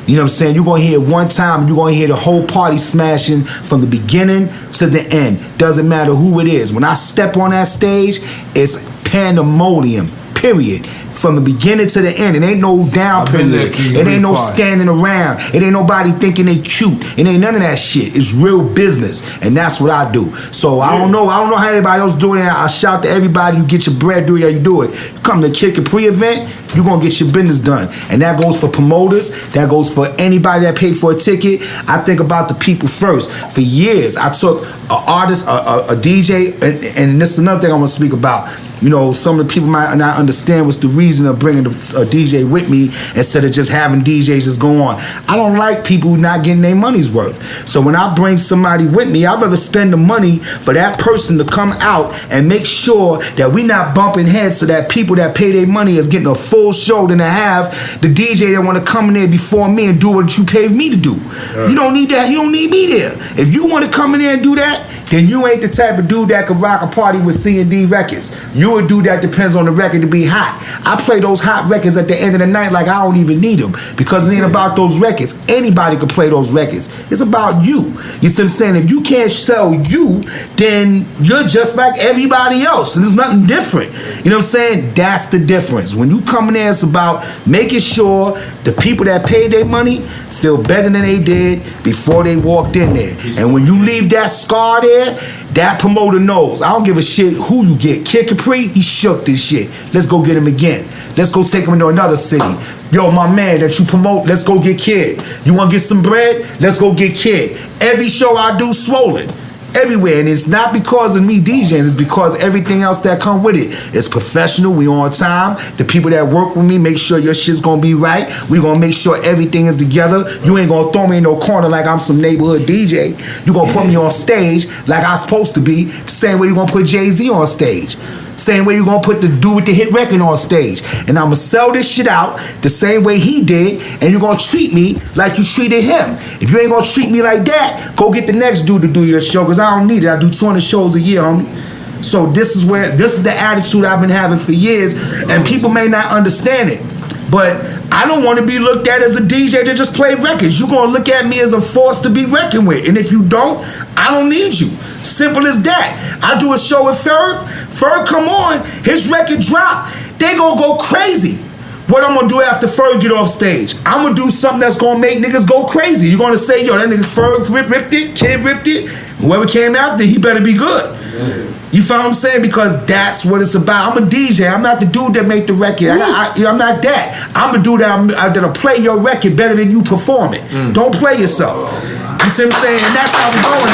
C: You know what I'm saying? You're gonna hear it one time, you're gonna hear the whole party smashing from the beginning to the end. Doesn't matter who it is. When I step on that stage, it's pandemonium, period. From the beginning to the end. It ain't no down period. It ain't no standing around. It ain't nobody thinking they cute. It ain't none of that shit. It's real business. And that's what I do. So I don't know how everybody else doing it. I shout to everybody, you get your bread, do how you do it. You come to the Kid Capri event, you're gonna get your business done. And that goes for promoters, that goes for anybody that paid for a ticket. I think about the people first. For years, I took an artist, a DJ, and this is another thing I want to speak about. You know, some of the people might not understand what's the reason of bringing a DJ with me instead of just having DJs just go on. I don't like people not getting their money's worth. So when I bring somebody with me, I'd rather spend the money for that person to come out and make sure that we not bumping heads so that people that pay their money is getting a full show than to have the DJ that want to come in there before me and do what you paid me to do. You don't need that. You don't need me there. If you want to come in there and do that, then you ain't the type of dude that could rock a party with C&D records. You a dude that depends on the record to be hot. I play those hot records at the end of the night like I don't even need them because it ain't about those records. Anybody can play those records. It's about you. You see what I'm saying? If you can't sell you, then you're just like everybody else. And there's nothing different. You know what I'm saying? That's the difference. When you come in there, it's about making sure the people that paid their money feel better than they did before they walked in there. And when you leave that scar there, that promoter knows. I don't give a shit who you get. Kid Capri, he shook this shit. Let's go get him again. Let's go take him into another city. Yo, my man that you promote, let's go get Kid. You want to get some bread? Let's go get Kid. Every show I do, swollen. Everywhere, and it's not because of me DJing, it's because everything else that come with it. It's professional, we on time. The people that work with me make sure your shit's gonna be right. We gonna make sure everything is together. You ain't gonna throw me in no corner like I'm some neighborhood DJ. You gonna put me on stage like I'm supposed to be, the same way you gonna put Jay-Z on stage. Same way you gonna put the dude with the hit record on stage. And I'ma sell this shit out the same way he did, and you're gonna treat me like you treated him. If you ain't gonna treat me like that, go get the next dude to do your show, because I don't need it. I do 200 shows a year, homie. So this is the attitude I've been having for years, and people may not understand it. But I don't want to be looked at as a DJ to just play records. You're going to look at me as a force to be reckoned with. And if you don't, I don't need you. Simple as that. I do a show with Ferg. Ferg come on. His record drop. They going to go crazy. What I'm going to do after Ferg get off stage? I'm going to do something that's going to make niggas go crazy. You're going to say, yo, that nigga Ferg ripped it, Kid ripped it. Whoever came after, he better be good. You feel what I'm saying? Because that's what it's about. I'm a DJ. I'm not the dude that make the record. I'm not that. I'm a dude that'll play your record better than you perform it. Don't play yourself. You see what I'm saying? And that's how we're going.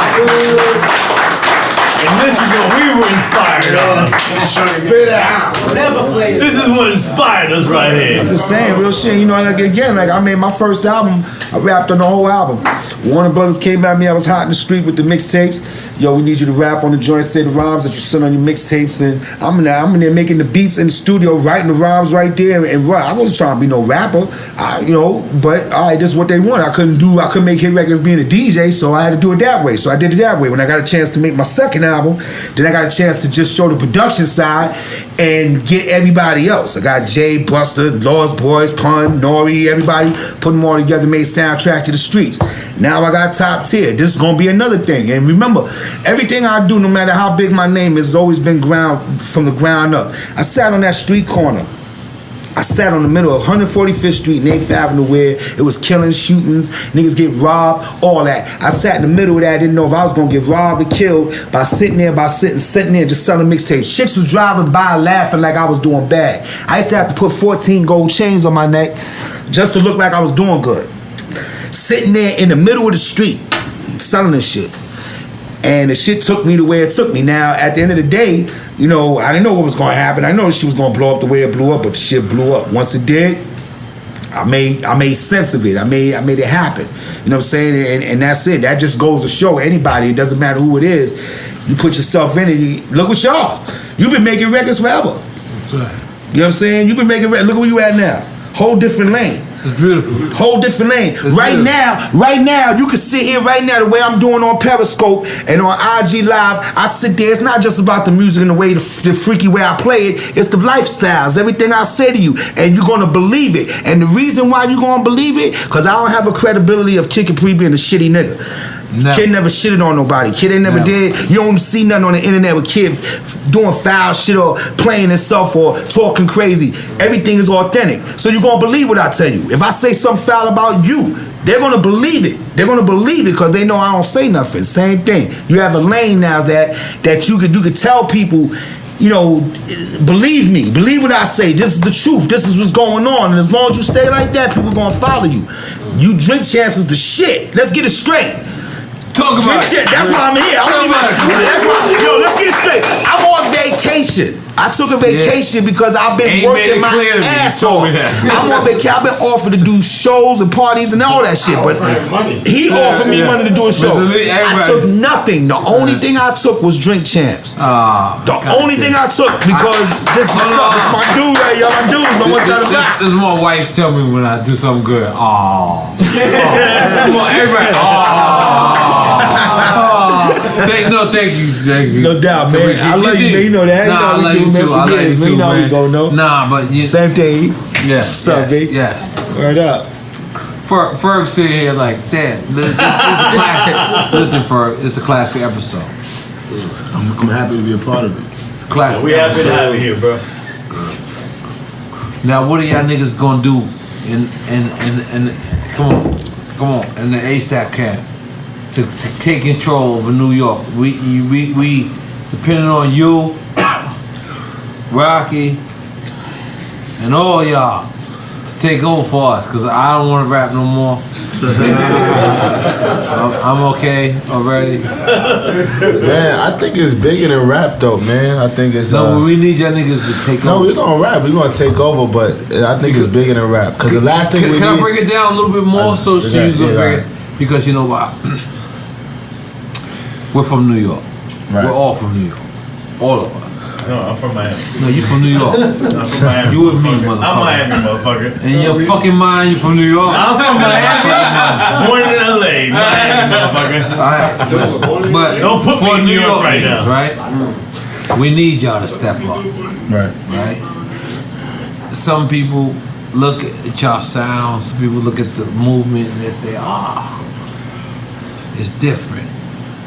B: And this is what we were inspired on. This is what inspired us right here.
C: I'm just saying, real shit. You know, like again, like I made my first album. I rapped on the whole album. Warner Brothers came at me. I was hot in the street with the mixtapes. Yo, we need you to rap on the joint, say the rhymes that you send on your mixtapes. And I'm in there making the beats in the studio, writing the rhymes right there. And I wasn't trying to be no rapper, but all right, this is what they want. I couldn't make hit records being a DJ, so I had to do it that way. So I did it that way. When I got a chance to make my second album, then I got a chance to just show the production side and get everybody else. I got Jay, Buster, Lost Boys, Pun, N.O.R.E, everybody, put them all together, made soundtrack to the streets. Now I got top tier. This is gonna be another thing. And remember, everything I do, no matter how big my name is, has always been from the ground up. I sat on that street corner. I sat on the middle of 145th Street and 8th Avenue where it was killing, shootings, niggas get robbed, all that. I sat in the middle of that. I didn't know if I was gonna get robbed or killed by sitting there just selling mixtapes. Chicks was driving by laughing like I was doing bad. I used to have to put 14 gold chains on my neck just to look like I was doing good. Sitting there in the middle of the street selling this shit. And the shit took me the way it took me. Now, at the end of the day, you know, I didn't know what was going to happen. I know the shit was going to blow up the way it blew up, but the shit blew up. Once it did, I made sense of it. I made it happen. You know what I'm saying? And that's it. That just goes to show anybody, it doesn't matter who it is, You put yourself in it. Look what y'all. You've been making records forever.
A: That's right.
C: You know what I'm saying? You've been making records. Look where you at now. Whole different lane.
A: It's beautiful.
C: Whole different lane.
A: It's
C: right
A: beautiful.
C: now, you can sit here right now the way I'm doing on Periscope and on IG Live. I sit there. It's not just about the music and the way, the freaky way I play it. It's the lifestyles, everything I say to you, and you're gonna believe it. And the reason why you're gonna believe it, because I don't have a credibility of Kid Capri being a shitty nigga. Kid never shitted on nobody. Kid ain't never did. You don't see nothing on the internet with Kid doing foul shit or playing himself or talking crazy. Everything is authentic. So you're gonna believe what I tell you. If I say something foul about you, they're gonna believe it. They're gonna believe it because they know I don't say nothing. Same thing. You have a lane now that you could tell people, you know, believe me. Believe what I say. This is the truth. This is what's going on. And as long as you stay like that, people gonna follow you. You drink champs is the shit. Let's get it straight.
A: Talk about it.
C: That's why I'm here. Let's get it straight. I'm on vacation. I took a vacation because I've been working my ass off. I'm on vacation. I've been offered to do shows and parties and all that shit. But he offered me money to do a show. I took nothing. The only thing I took was Drink Champs. The only thing I took because this is my dude right, y'all. My dudes. I want y'all to rock.
A: This is my wife tell me when I do something good. Come on, everybody. Thank you.
C: No doubt, man. I love you, man. You know that.
A: Nah, I love you too. I love you too, man.
C: We go, no?
A: Nah, but
C: same thing.
A: Yes.
C: What's up, B?
A: Yes.
C: Word up.
A: Ferg sitting here like, damn, this is a classic. Listen, Ferg, it's a classic episode.
D: I'm happy to be a part of it.
A: Classic.
B: We happy to have you here, bro.
A: Now, what are y'all niggas gonna do? And come on, in the ASAP camp to take control over New York. We depending on you, Rocky, and all y'all to take over for us, cause I don't want to rap no more. I'm okay already.
D: Man, I think it's bigger than rap though, man. I think it's
A: no, we need y'all niggas to take over.
D: No, we're gonna rap. We're gonna take over, but I think it's bigger than rap. Cause the last thing
A: can I break it down a little bit more so you can break it? Because you know why? We're from New York. Right. We're all from New York. All of us.
B: No, I'm from Miami.
A: No, you from New York.
B: I'm from Miami.
A: You and me, motherfucker.
B: I'm Miami, motherfucker.
A: In your fucking mind, you from New York.
B: I'm from Miami. Born in LA. Miami, motherfucker.
A: All right. But
B: don't put me in New York right
A: niggas,
B: now.
A: Right? We need y'all to step up. Right? Some people look at y'all sound, some people look at the movement and they say, it's different.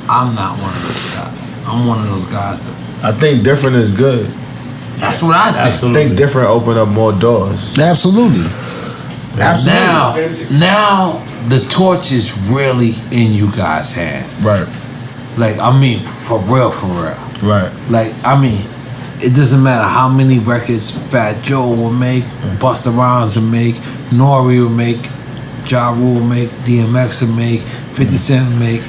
A: I'm not one of those guys. I'm one of those guys that
D: I think different is good.
A: That's what I think.
D: Absolutely. I think different open up more doors.
C: Absolutely.
A: Now the torch is really in you guys' hands.
D: Right.
A: Like, I mean, for real.
D: Right.
A: Like, I mean, it doesn't matter how many records Fat Joe will make, Busta Rhymes will make, N.O.R.E. will make, Ja Rule will make, DMX will make, 50 Cent will make.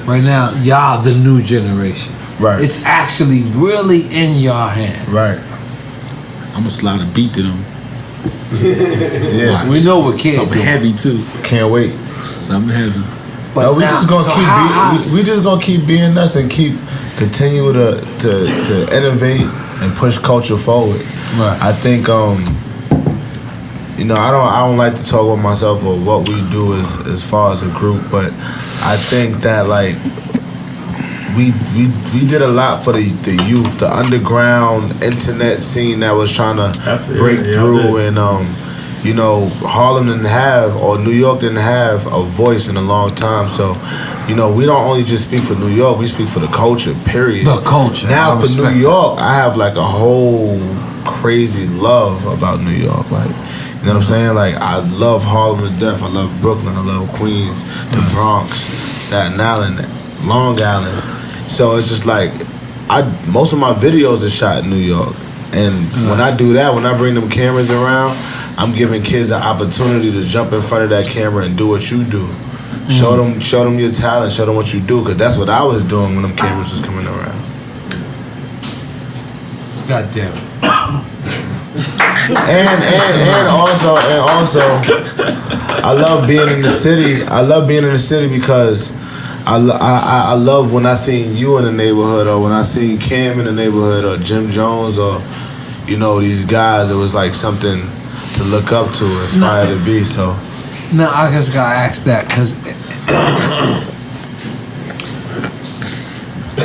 A: Right now, y'all the new generation.
D: Right.
A: It's actually really in your hands.
D: Right.
G: I'm gonna slide a beat to them.
D: Yeah.
A: We know what kids
G: something
A: do.
G: heavy too.
D: Can't wait.
G: Something heavy.
A: But
D: no, we just gonna keep being us and continue to innovate and push culture forward.
A: Right.
D: I think you know, I don't like to talk about myself or what we do as far as a group, but I think that like we did a lot for the youth, the underground internet scene that was trying to break through, and you know, Harlem didn't have, or New York didn't have a voice in a long time. So, you know, we don't only just speak for New York, we speak for the culture, period.
A: The culture.
D: Now for New York, I have like a whole crazy love about New York. Like, you know what I'm saying? Like, I love Harlem to death. I love Brooklyn. I love Queens, the Bronx, Staten Island, Long Island. So it's just like, most of my videos are shot in New York. And when I do that, when I bring them cameras around, I'm giving kids an opportunity to jump in front of that camera and do what you do. Show them your talent, show them what you do, because that's what I was doing when them cameras was coming around.
A: God damn it.
D: And also, I love being in the city. I love being in the city because I love when I seen you in the neighborhood, or when I seen Cam in the neighborhood, or Jim Jones, or you know, these guys. It was like something to look up to, aspire to be. So
A: no, I just gotta ask that because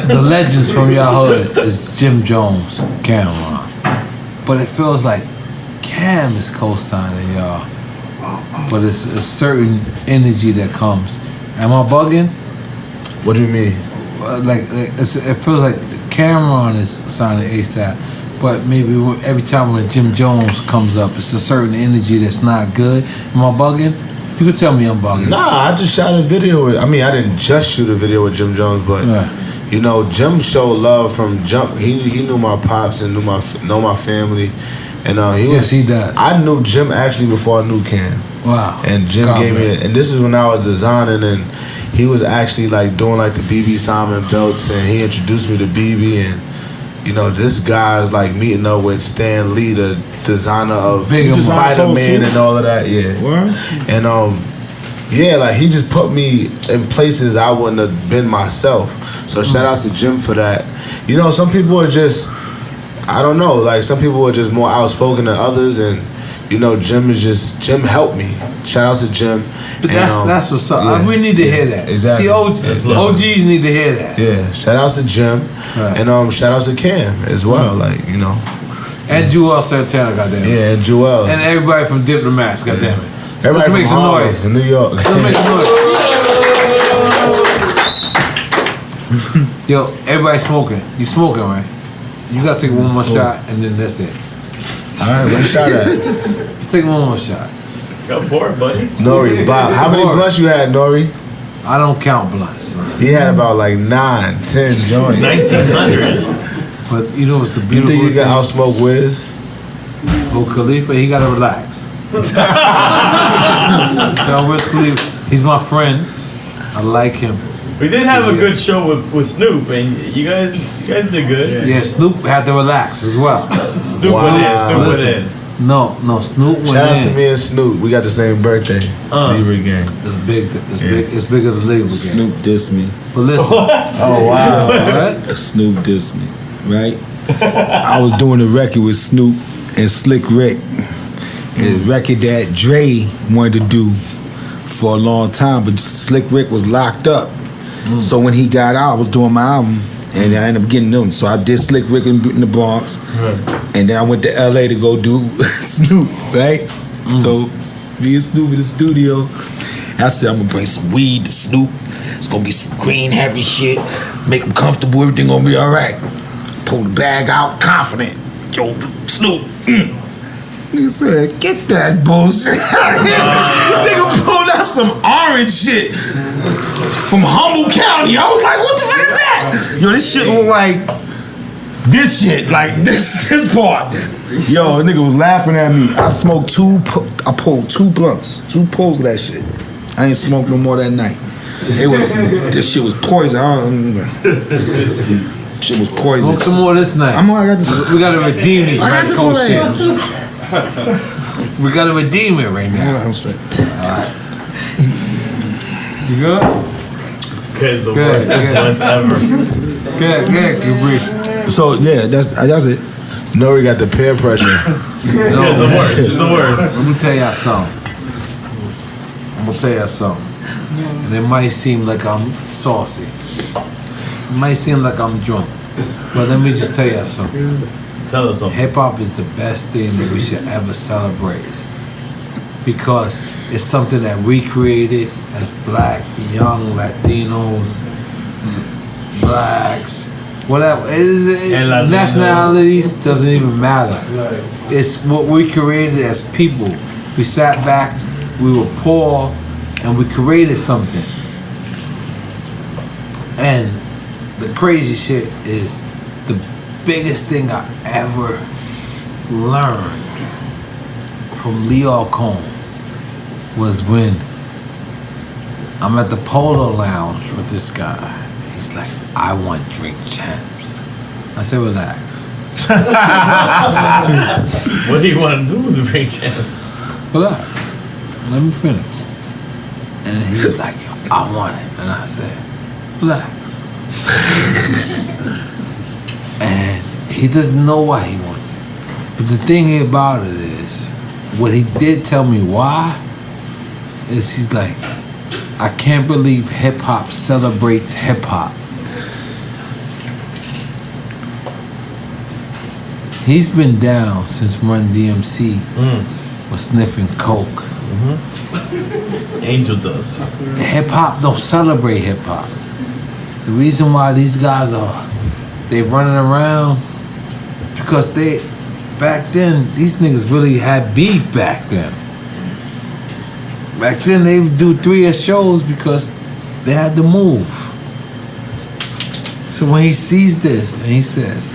A: the legends from your hood is Jim Jones, Cameron, but it feels like Cam is co-signing y'all. But it's a certain energy that comes. Am I bugging?
D: What do you mean?
A: It feels like Cameron is signing ASAP, but maybe every time when Jim Jones comes up, it's a certain energy that's not good. Am I bugging? You can tell me I'm bugging.
D: Nah, I just shot a video. I didn't just shoot a video with Jim Jones, but you know, Jim showed love from jump. He knew my pops and know my family, and he does. I knew Jim actually before I knew Cam.
A: Wow.
D: And Jim gave me it, and this is when I was designing, and he was actually like doing like the BB Simon belts, and he introduced me to BB, and you know, this guy's like meeting up with Stan Lee, the designer of Spider-Man and all of that. Yeah.
G: What?
D: And like he just put me in places I wouldn't have been myself. So shout out to Jim for that. You know, some people are just, I don't know, like some people are just more outspoken than others, and you know, Jim helped me. Shout out to Jim.
A: But that's what's up. Yeah, we need to hear that.
D: Exactly.
A: See, OGs need to hear that.
D: Yeah. Shout out to Jim, and shout out to Cam as well. Like, you know.
A: And Joel Santana, goddamn it.
D: Yeah, and Joel.
A: And everybody from Diplomats, goddamn it.
D: Everybody
A: Let's make some
D: Harlem,
A: noise
D: in New York.
A: Let's make some noise. Yo, everybody smoking. You smoking, right? You gotta take one more shot, and then that's it.
D: All right, one shot at it.
A: Let's take one more shot.
B: Go for it, buddy.
D: N.O.R.E, Bob. How many blunts you had, N.O.R.E?
A: I don't count blunts.
D: He had about like 9, 10 joints.
B: 1900.
A: But you know what's the beautiful
D: You think you
A: thing?
D: can outsmoke Wiz?
A: Khalifa, he gotta relax. So Wiz Khalifa, he's my friend. I like him.
B: We did have a good show with Snoop, and you guys did good.
A: Yeah, Snoop had to relax as well.
B: Snoop went in.
A: No, Snoop went in.
D: Shout out to me and Snoop. We got the same birthday. Libra gang.
A: It's big. It's bigger than Libra gang.
G: Snoop dissed me.
A: But listen.
D: Oh wow.
A: Right?
G: Snoop dissed me. Right? I was doing a record with Snoop and Slick Rick. A record that Dre wanted to do for a long time, but Slick Rick was locked up. So when he got out, I was doing my album, and I ended up getting them. So I did Slick Rick in the Bronx, and then I went to LA to go do Snoop, right? So me and Snoop in the studio, and I said, I'm gonna bring some weed to Snoop. It's gonna be some green heavy shit, make him comfortable, everything gonna be all right. Pull the bag out, confident. Yo, Snoop. Nigga said, get that bullshit out of here. Nigga pulled out some orange shit from Humboldt County. I was like, what the fuck is that? Yo, this shit look like this shit, like this part. Yo, nigga was laughing at me. I pulled 2 blunts, 2 pulls of that shit. I ain't smoked no more that night. This shit was poison. Shit was poison.
A: Smoke some more this night.
G: I got this.
A: We gotta redeem these
G: I got
A: West
G: this
A: Coast
G: one
A: shit. We gotta redeem it right now.
G: I'm straight.
A: Alright. You good?
B: This guy's the worst influence ever.
A: Good, Capri.
D: So yeah, that's it. N.O.R.E got the peer pressure.
A: No,
B: It's the worst. It's the worst.
A: Let me tell y'all something. And it might seem like I'm saucy. It might seem like I'm drunk. But let me just tell y'all something.
B: Tell us something.
A: Hip hop is the best thing that we should ever celebrate. Because it's something that we created as black, young Latinos, blacks, whatever. Nationalities doesn't even matter. It's what we created as people. We sat back, we were poor, and we created something. And the crazy shit is the biggest thing I ever learned from Leo Combs was when I'm at the Polo Lounge with this guy. He's like, I want drink champs. I said, relax.
B: What do you want to do with the drink champs?
A: Relax. Let me finish. And he's like, I want it. And I said, Relax. And he doesn't know why he wants it. But the thing about it is, what he did tell me why, is he's like, I can't believe hip hop celebrates hip hop. He's been down since Run DMC was sniffing coke.
B: Angel dust.
A: Hip hop don't celebrate hip hop. The reason why these guys they running around because back then these niggas really had beef back then. Back then they would do 3 shows because they had to move. So when he sees this and he says,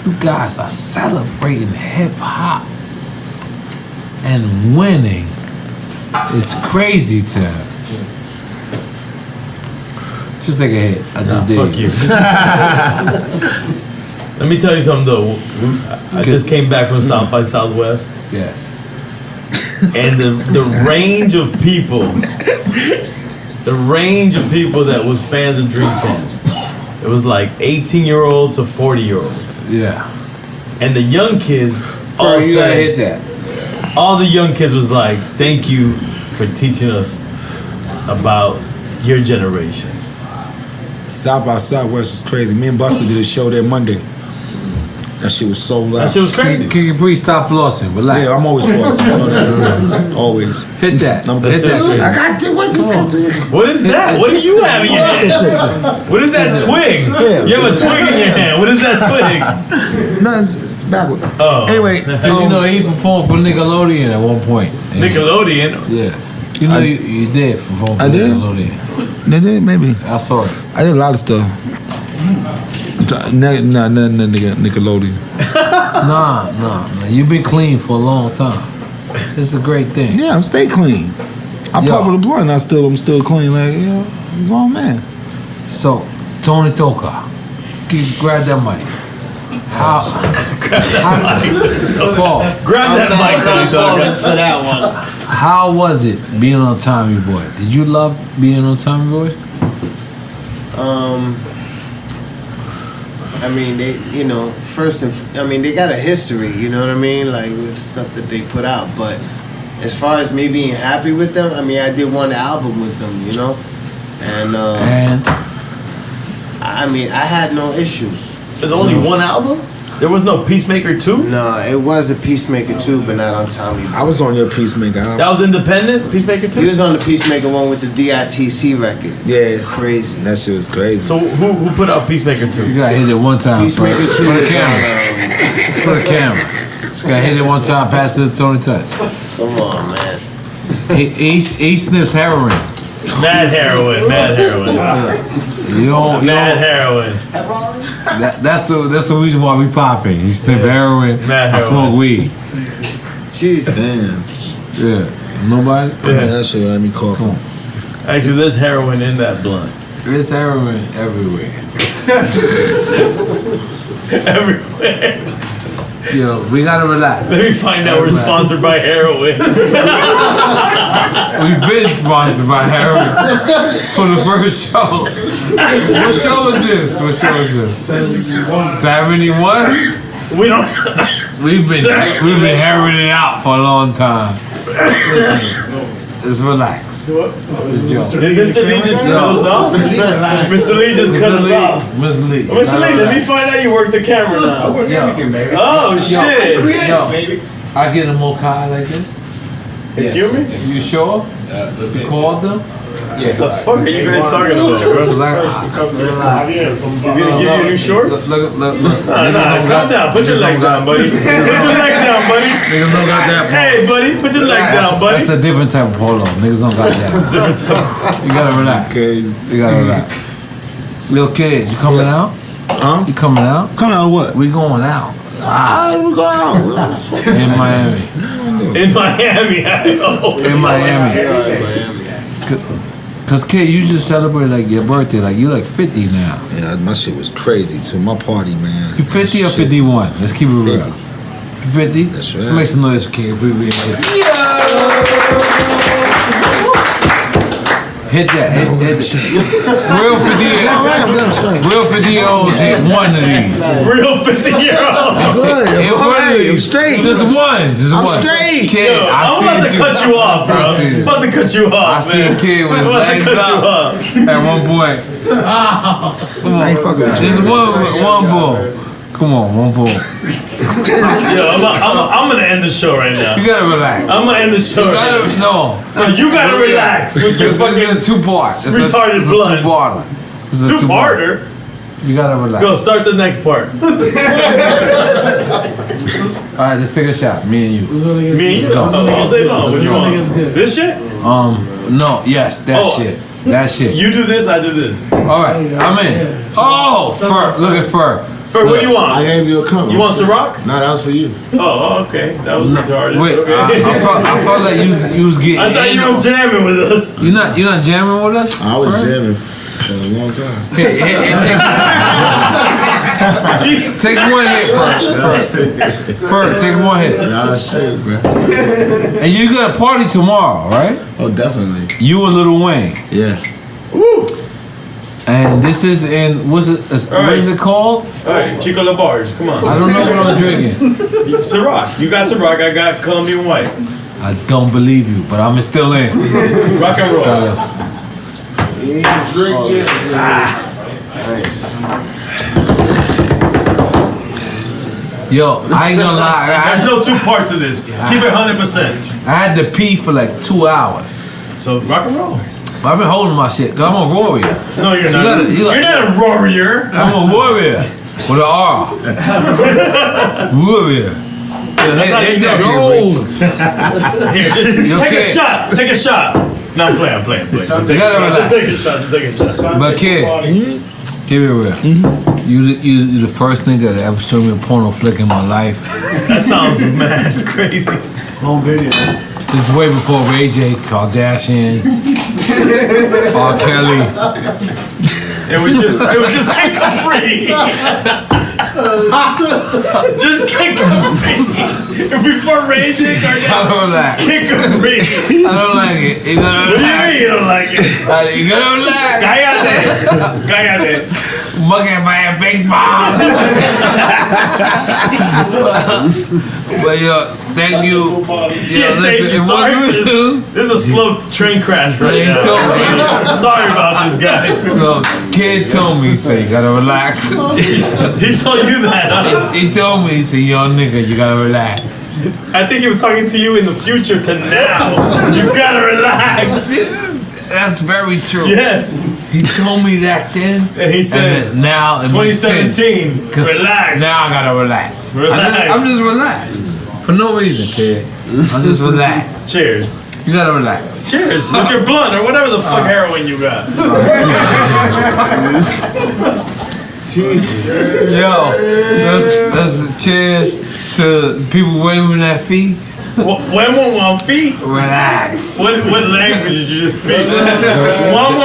A: you guys are celebrating hip hop and winning, it's crazy to him. Just take a hit. I just did.
B: Fuck you. Let me tell you something though. I just came back from South by Southwest.
A: Yes.
B: And the range of people, that was fans of Dream Champs, it was like 18-year-olds to 40-year-olds.
A: Yeah.
B: And the young kids all
A: you gotta
B: said,
A: hit that.
B: all the young kids was like, thank you for teaching us about your generation.
G: South by Southwest was crazy. Me and Buster did a show there Monday. That shit was so loud.
B: That shit was crazy.
A: Kid Capri, stop flossing. Relax.
G: Yeah, I'm always flossing. You know that. Always.
A: Hit that.
G: Hit
A: that.
G: I got to. What's this?
B: What is that? What do you have in your hand? What is that twig? You have a twig in your hand. What is that twig?
G: No, it's backward.
B: Oh.
G: Anyway,
A: Because you know he performed for Nickelodeon at one point.
B: Nickelodeon?
A: Yeah. You know you did perform for
G: I did?
A: Nickelodeon.
G: They did, maybe.
A: I saw it.
G: I did a lot of stuff. Nickelodeon.
A: Nah. You've been clean for a long time. It's a great thing.
G: Yeah, I'm stay clean. I puff with a blunt. I'm still clean. Like, you know, grown man.
A: So, Tony Toka, grab that mic. Pause.
B: Grab that mic, Tony Toka.
E: For that one.
A: How was it being on Tommy Boy? Did you love being on Tommy Boy?
E: I mean, they, you know, they got a history, you know what I mean? Like, with stuff that they put out. But as far as me being happy with them, I mean, I did one album with them, you know? And I mean, I had no issues.
B: There's only one album? There was no Peacemaker 2?
E: No, it was a Peacemaker 2, but not on Tommy Boy.
G: I was on your Peacemaker album.
B: That was independent? Peacemaker 2?
E: He was on the Peacemaker one with the DITC record.
G: Yeah.
E: Crazy.
G: That shit was crazy.
B: So who put out Peacemaker 2?
A: You gotta hit it one time.
E: Peacemaker 2
A: For the
E: is
A: camera. For the camera. Just gotta hit it one time, pass it to Tony Touch.
E: Come on, man.
A: He sniffs heroin.
B: Mad heroin. Mad heroin.
A: That's the reason why we popping. He sniff heroin.
B: Mad
A: I
B: heroin.
A: smoke weed.
E: Jesus.
A: Yeah. Nobody?
B: Yeah.
G: That shit had me coughing.
B: Actually, there's heroin in that blunt.
A: There's heroin everywhere.
B: Everywhere.
A: Yo, we gotta relax.
B: Let me find out we're sponsored by heroin.
A: We've been sponsored by heroin for the first show. What show is this? 71?
B: We don't.
A: We've been heroining out for a long time. Listen, just relax. It's a joke.
B: Did Mr. Lee just cut us off? Mr. Lee just cut us off.
A: Mr. Lee.
B: Mr. Lee, let me find out you work the camera now.
H: I work everything, baby.
B: Oh, shit.
A: Yo, I get a mocha like this.
B: Excuse me?
A: You sure? You called them?
B: What the fuck are you guys talking about, bro? He's gonna give you new shorts?
A: Look.
B: Calm down. Put your leg down, buddy. Put your leg down, buddy.
A: Niggas don't got that.
B: Hey, buddy, put your leg down, buddy.
A: That's a different type of polo. Niggas don't got that. You gotta relax. You gotta relax. Lil Kid, you coming out?
G: Huh?
A: You coming out?
G: Coming out of what?
A: We going out.
G: We go out.
A: In Miami.
B: In Miami.
A: In Miami. Cause Kid, you just celebrated like your birthday, like you like 50 now.
G: Yeah, my shit was crazy too. My party, man.
A: You 50 or 51? Let's keep it real.
G: 50.
A: 50?
G: That's right.
A: Let's make some noise for Kid. Hit that. Real 50. Real 50-year-olds hit one of these.
B: Real 50-year-old.
A: Hit one of these. Straight. Just one. I'm
C: straight.
A: Kid,
B: Yo, I'm about to cut you off, bro. I'm about to cut you off.
A: I see a kid with his legs up at one point. Come on.
C: I ain't fucking with you.
A: Just one ball. Come on, one ball.
B: Yo, I'm gonna end the show right now.
A: You gotta relax.
B: I'm gonna end the show.
A: No,
B: you gotta relax with your fucking
A: this is a two-part.
B: retarded blood. Two-parter?
A: You gotta relax.
B: Go, start the next part.
A: Alright, let's take a shot. Me and you.
B: Me and you? All day long. What do you want? This shit?
A: No, yes, that shit. That shit.
B: You do this, I do this.
A: Alright, I'm in. Oh, Ferg. Look at Ferg.
B: Ferg, what do you want?
D: I gave you a cup.
B: You want Ciroc?
D: No, that was for you.
B: Oh, okay. That was retarded.
A: Wait,
B: okay.
A: I felt like you was getting.
B: I thought you was jamming with us.
A: You're not jamming with us?
D: I was jamming for a long time.
A: Take one hit, Ferg, take one hit.
D: Nah, straight, bro.
A: And you got a party tomorrow, right?
D: Oh, definitely.
A: You and Lil Wayne.
D: Yeah.
B: Woo!
A: And this is in, what is it called?
B: Alright, Chico LaBarge, come on.
A: I don't know what I'm drinking.
B: Ciroc. You got Ciroc, I got Colombian White.
A: I don't believe you, but I'm still in.
B: Rock and roll.
H: Drink gin.
A: Yo, I ain't gonna lie.
B: There's no two parts of this. Keep it 100%.
A: I had to pee for like 2 hours.
B: So rock and roll.
A: But I've been holding my shit, cause I'm a warrior.
B: No, you're not. You're not a warrior.
A: I'm a warrior. With an R. Warrior.
B: That's how you know. Here, just take a shot. Take a shot. No, I'm playing. Just take a shot.
A: But kid, keep it real. You the first nigga that ever showed me a porno flick in my life.
B: That sounds mad crazy.
H: Home video.
A: This is way before Ray J, Kardashians, R. Kelly.
B: It was just Kid Capri. Just Kid Capri. Before Ray J,
A: I don't like
B: Kid Capri.
A: I don't like it. You gotta
B: What do you
A: relax.
B: mean you don't like it?
A: You gotta relax.
B: Cállate.
A: Mugging by a big bomb. But yo, thank you.
B: Yeah, thank you. Sorry for this is a slow train crash right now. Sorry about this, guys.
A: No, kid told me, he said, you gotta relax.
B: He told you that, huh?
A: He told me, he said, yo nigga, you gotta relax.
B: I think he was talking to you in the future to now. You gotta relax.
A: That's very true.
B: Yes.
A: He told me that then.
B: And he said,
A: and now in
B: 2017, relax.
A: Now I gotta relax.
B: Relax.
A: I'm just relaxed. For no reason, kid. I'm just relaxed.
B: Cheers.
A: You gotta relax.
B: Cheers with your blunt or whatever the fuck heroin you got.
A: Yo, let's cheers to people waving their feet.
B: One feet?
A: Relax.
B: What language did you just speak? One
A: I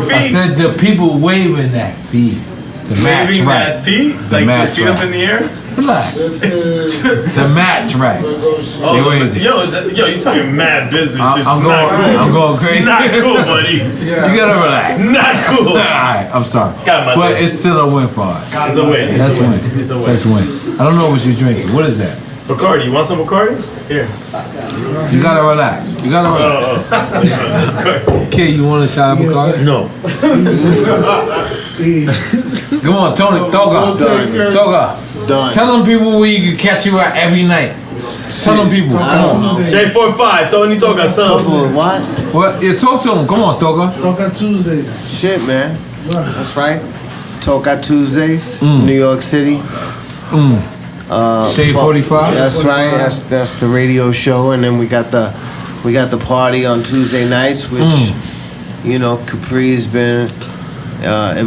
B: feet?
A: said the people waving that feet. The match
B: Waving
A: right.
B: that feet?
A: The
B: Like
A: match
B: the feet
A: right.
B: up in the air?
A: Relax. The match right. They waved it.
B: Yo, you talking mad business. It's
A: I'm
B: not
A: going.
B: cool.
A: I'm going crazy.
B: It's not cool, buddy.
A: You gotta relax.
B: Not cool.
A: Alright, I'm sorry.
B: Got my
A: But
B: thing.
A: it's still a win for us.
B: It's a win.
A: That's win.
B: It's a win.
A: That's win. I don't know what you're drinking. What is that?
B: Bacardi, you want some Bacardi? Here.
A: You gotta relax. You gotta relax. Kid, you want a shot of Bacardi?
B: No.
A: Come on, Tony. Toga.
E: Done.
A: Tell them people where you can catch you at every night. Tell them people. Come on.
B: Shea 45, Tony Toga, sell us.
E: What?
A: Well, yeah, talk to them. Come on, Toga.
H: Talk on Tuesdays.
E: Shit, man. That's right. Talk out Tuesdays, New York City.
A: Shade 45.
E: That's right. That's the radio show, and then we got the party on Tuesday nights, which you know Capri's been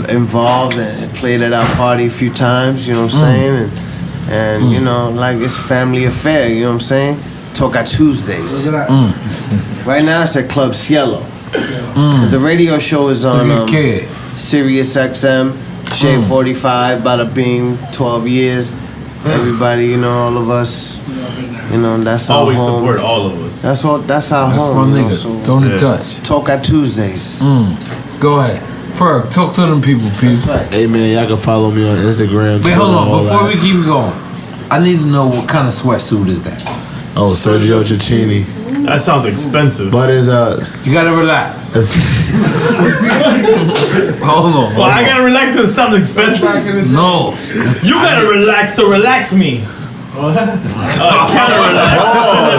E: involved and played at our party a few times. You know what I'm saying? And you know, like it's a family affair. You know what I'm saying? Talk out Tuesdays. Right now it's at Club Cielo. The radio show is on Sirius XM, Shade 45, bada bing, 12 years. Everybody, you know, all of us You know, that's our
B: always
E: home.
B: support all of us.
E: That's our
A: That's
E: home.
A: my
E: you know,
A: nigga.
E: so
A: Tony Touch.
E: Talk at Tuesdays.
A: Go ahead. Ferg, talk to them people, please.
D: Hey man, y'all can follow me on Instagram.
A: Wait, hold on.
D: Twitter,
A: Before
D: all
A: we
D: that.
A: keep going, I need to know what kind of sweatsuit is that.
D: Oh, Sergio Cicchini.
B: That sounds expensive.
D: But it's
A: You gotta relax. Hold on.
B: Well, I gotta relax because it sounds expensive.
A: No.
B: You gotta relax to relax me. Counter relax.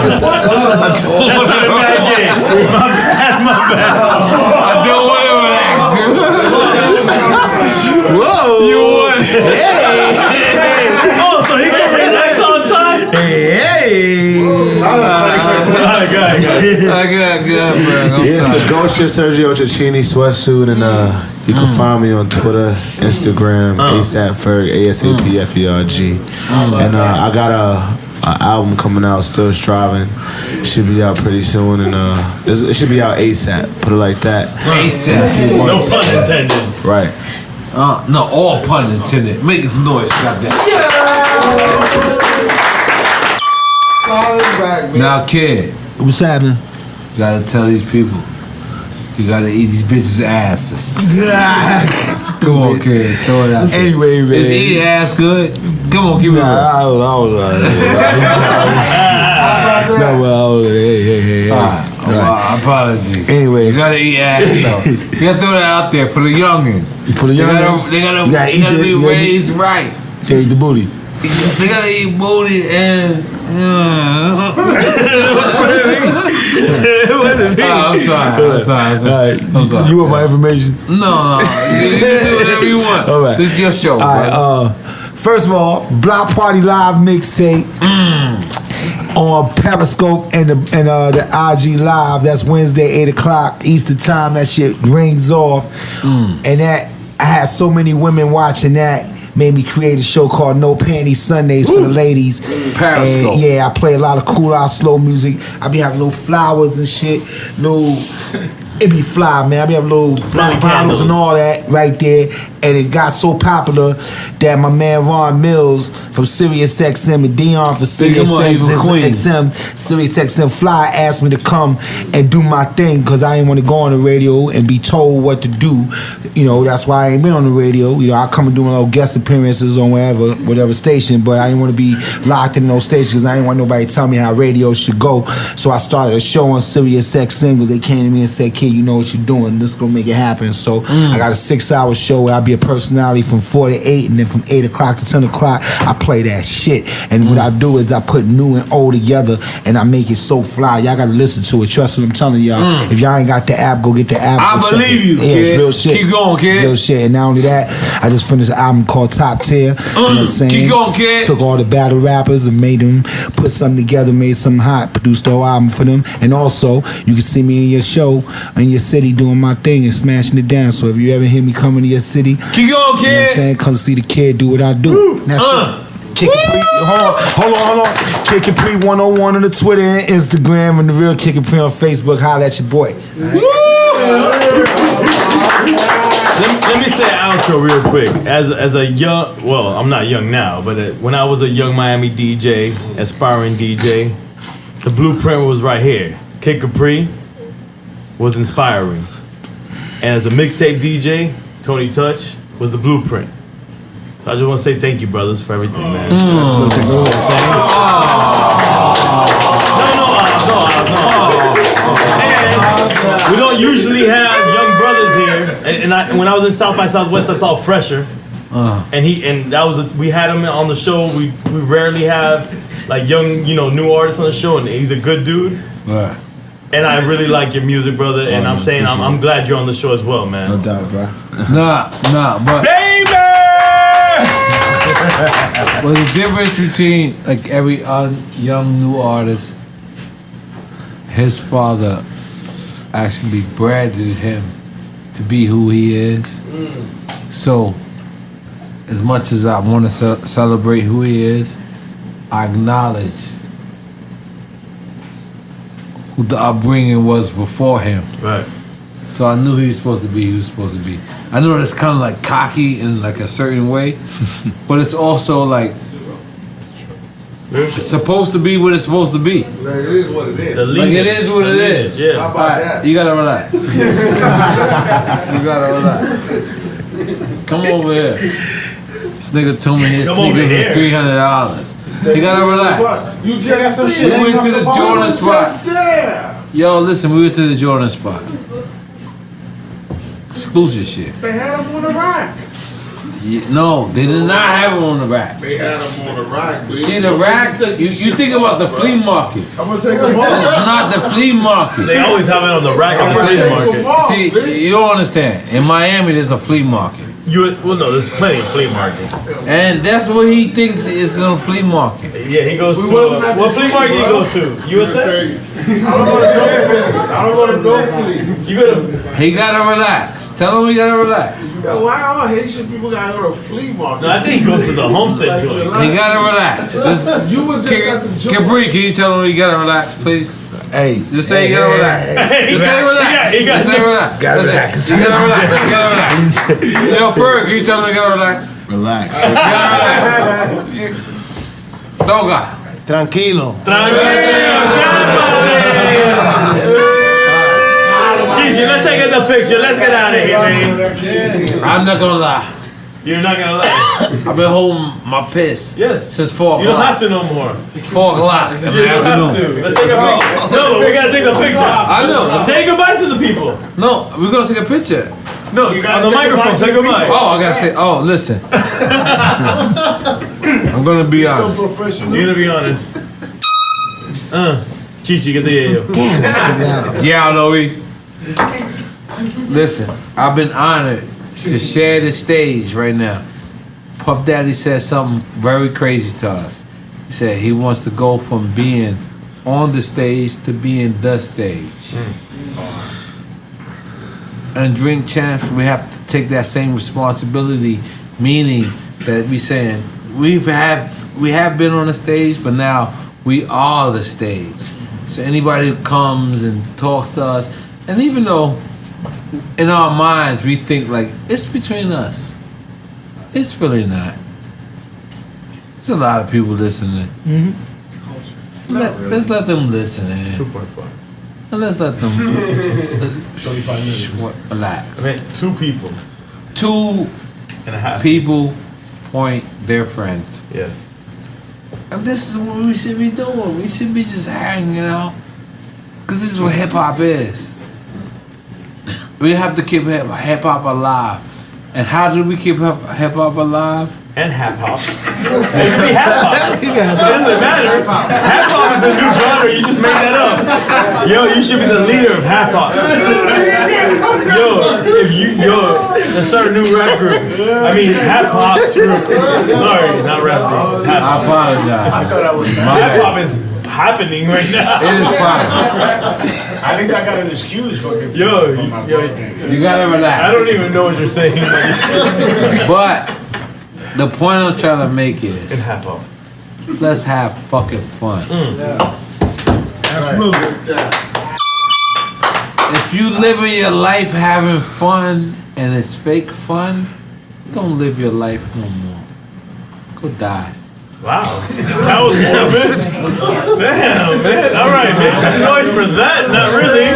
B: That's not a bad game. My bad.
A: I don't want to relax.
C: Whoa!
A: You want?
B: Oh, so he can relax all the time?
C: Hey!
A: Good, bro.
D: Yeah, so go shit Sergio Cicchini sweatsuit, and you can find me on Twitter, Instagram, ASAP Ferg, ASAPFERG. And I got a album coming out, Still Striving. Should be out pretty soon, and it should be out ASAP. Put it like that.
A: ASAP.
B: No pun intended.
D: Right.
A: No, all pun intended. Make some noise, goddamn. Now, kid,
C: What's happening?
A: you gotta tell these people. You gotta eat these bitches' asses. Come on, kid, throw it out there.
C: Anyway, man.
A: Is eating ass good? Come on, keep it real. Apologies.
C: Anyway.
A: You gotta eat ass though. You gotta throw that out there for the youngins.
C: For the youngins?
A: They gotta
C: You
A: be
C: gotta
A: raised right.
C: Eat the booty.
A: They gotta eat booty and. I'm sorry.
C: You want my information?
A: No. You can do whatever you want.
C: All right.
A: This is your show.
C: All right. First of all, Block Party Live mixtape on Periscope and the IG Live. That's Wednesday, 8:00 Eastern Time. That shit rings off, and that I had so many women watching that. Made me create a show called No Panties Sundays for the ladies.
A: Periscope.
C: And yeah, I play a lot of cool out slow music. I be having little flowers and shit. It be fly, man. I be having little black bottles and all that right there. And it got so popular that my man Ron Mills from Sirius XM and Dion for Sirius XM Fly asked me to come and do my thing because I didn't want to go on the radio and be told what to do. You know, that's why I ain't been on the radio. You know, I come and do my little guest appearances on whatever station, but I didn't want to be locked in those stations because I didn't want nobody to tell me how radio should go. So I started a show on Sirius XM because they came to me and said, "Kid, you know what you're doing. This is gonna make it happen." So I got a 6-hour show where I'll be a personality from 4 to 8, and then from 8 o'clock to 10 o'clock, I play that shit. And what I do is I put new and old together, and I make it so fly. Y'all gotta listen to it. Trust what I'm telling y'all. If y'all ain't got the app, go get the app.
A: I believe you,
C: Yeah,
A: kid.
C: it's real shit.
A: Keep going, kid.
C: Real shit. And not only that, I just finished an album called Top Tier. You know what I'm saying?
A: Keep going, kid.
C: Took all the battle rappers and made them put something together, made something hot, produced the whole album for them. And also, you can see me in your show, in your city, doing my thing and smashing it down. So if you ever hear me coming to your city,
A: keep going, kid.
C: You know what I'm saying? Come see the kid do what I do. That's it. Kid Capri, hold on. Kid Capri 101 on the Twitter and Instagram, and the real Kid Capri on Facebook. Holla at your boy.
B: Let me say an outro real quick. As a young, well, I'm not young now, but when I was a young Miami DJ, aspiring DJ, the blueprint was right here. Kid Capri was inspiring. And as a mixtape DJ, Tony Touch was the blueprint. So I just want to say thank you, brothers, for everything, man. No. And we don't usually have young brothers here. And when I was in South by Southwest, I saw Fresher. And that was we had him on the show. We rarely have like young, new artists on the show, and he's a good dude.
G: Right.
B: And I really like your music, brother. And I'm saying I'm glad you're on the show as well, man.
G: No doubt, bro.
A: Nah, but
B: baby.
A: Well, the difference between like every young new artist, his father actually branded him to be who he is. So, as much as I want to celebrate who he is, I acknowledge who the upbringing was before him.
B: Right.
A: So I knew he was supposed to be who he was supposed to be. I know that's kind of like cocky in like a certain way, but it's also like It's supposed to be what it's supposed to be.
I: Like, it is what it is.
A: Like it is what it is.
B: Yeah.
I: How about that?
A: You gotta relax. You gotta relax. Come over here. This nigga told me his sneakers was $300. You gotta relax.
I: You just
A: We went to the Jordan spot.
I: there.
A: Yo, listen, we went to the Jordan spot. Exclusive shit.
I: They had them on the rack.
A: No, they did not have them on the rack.
I: They had them on the rack.
A: See the rack? You think about the flea market.
I: I'm gonna take them
A: It's
I: off.
A: not the flea market.
B: They always have it on the rack on the flea market.
A: See, you don't understand. In Miami, there's a flea market.
B: Well, no, there's plenty of flea markets.
A: And that's what he thinks is a flea market.
B: Yeah, he goes to.
I: wasn't at
B: What
I: the
B: flea
I: flea,
B: market you
I: bro.
B: go to? USA?
I: I don't want to go fleas.
B: You gotta.
A: He gotta relax. Tell him he gotta relax.
I: Why all Haitian people gotta go to a flea market?
B: No, I think he goes to the homestead joint.
A: He gotta relax. Just,
I: You were just at the joint.
A: Capri, can you tell him he gotta relax, please?
C: Hey.
A: Just say you gotta relax. Just say relax.
B: He got-
A: Just say relax.
C: Gotta
A: That's it.
C: relax.
A: You gotta relax. You gotta relax. Yo, Ferg, can you tell him he gotta relax?
D: Relax.
A: You gotta relax. Doga.
E: Tranquilo.
B: Chichi, let's take the picture. Let's get out of here, man.
A: I'm not gonna lie.
B: You're not gonna lie.
A: I've been holding my piss
B: Yes.
A: since 4
B: You don't
A: o'clock.
B: have to no more.
A: 4 o'clock in
B: You
A: the
B: don't have
A: afternoon.
B: to. Let's take a picture. No, we gotta take the picture.
A: I know.
B: Say goodbye to the people.
A: No, we're gonna take a picture.
B: No, on the microphone. Say goodbye.
A: Oh, I gotta say. Oh, listen. I'm gonna be honest.
B: You're gonna be honest. Chichi, get the yayo.
A: Yeah, N.O.R.E. Listen, I've been honored to share the stage right now. Puff Daddy said something very crazy to us. He said he wants to go from being on the stage to being the stage. And Drink Champs, we have to take that same responsibility, meaning that we saying we have been on the stage, but now we are the stage. So anybody who comes and talks to us, and even though in our minds we think like it's between us, it's really not. There's a lot of people listening. Let's let them listen, man.
B: 2.5.
A: And let's let them relax.
B: I mean, 2 people.
A: 2.5 people point their friends.
B: Yes.
A: And this is what we should be doing. We should be just hanging out. Because this is what hip hop is. We have to keep hip hop alive. And how do we keep hip hop alive?
B: And hip hop. It could be hip hop. It doesn't matter. Hip hop is a new genre. You just made that up. Yo, you should be the leader of hip hop. Let's start a new rap group. I mean, hip hop group. Sorry, not rap group. It's hip
A: I
B: hop.
A: apologize.
B: Hip hop is happening right now.
A: It is fine.
F: At least I got an excuse for him.
B: Yo,
A: You gotta relax.
B: I don't even know what you're saying.
A: But the point I'm trying to make is
B: In hip hop.
A: let's have fucking fun.
C: Absolutely.
A: If you living your life having fun and it's fake fun, don't live your life no more. Go die.
B: Wow. That was morbid. Damn, man. All right, make some noise for that. Not really.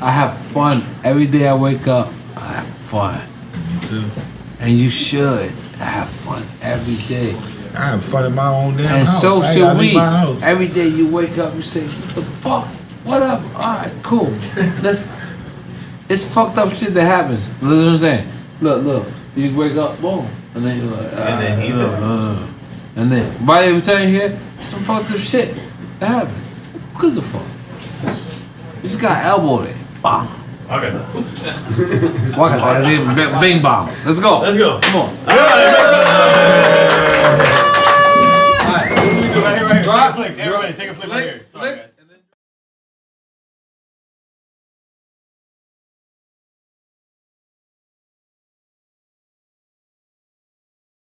A: I have fun every day I wake up. I have fun.
C: Me too.
A: And you should have fun every day.
C: I have fun in my own damn
A: And
C: house.
A: so
C: I ain't
A: should
C: gotta leave
A: we.
C: my house.
A: Every day you wake up, you say, "What the fuck? What up? Alright, cool. It's fucked up shit that happens. You know what I'm saying? Look. You wake up, boom. And then you're like,
B: And then he's
A: and then by every time you hear some fucked up shit that happens. Who gives a fuck? You just got elbowed it. Bam.
B: Okay.
A: Walk out there, bing bong. Let's go.
B: Let's go.
A: Come on.
B: All right.
A: All right.
B: Right here.
A: Drop.
B: Take a flick. Everybody, take a flick right here. Sorry, guys.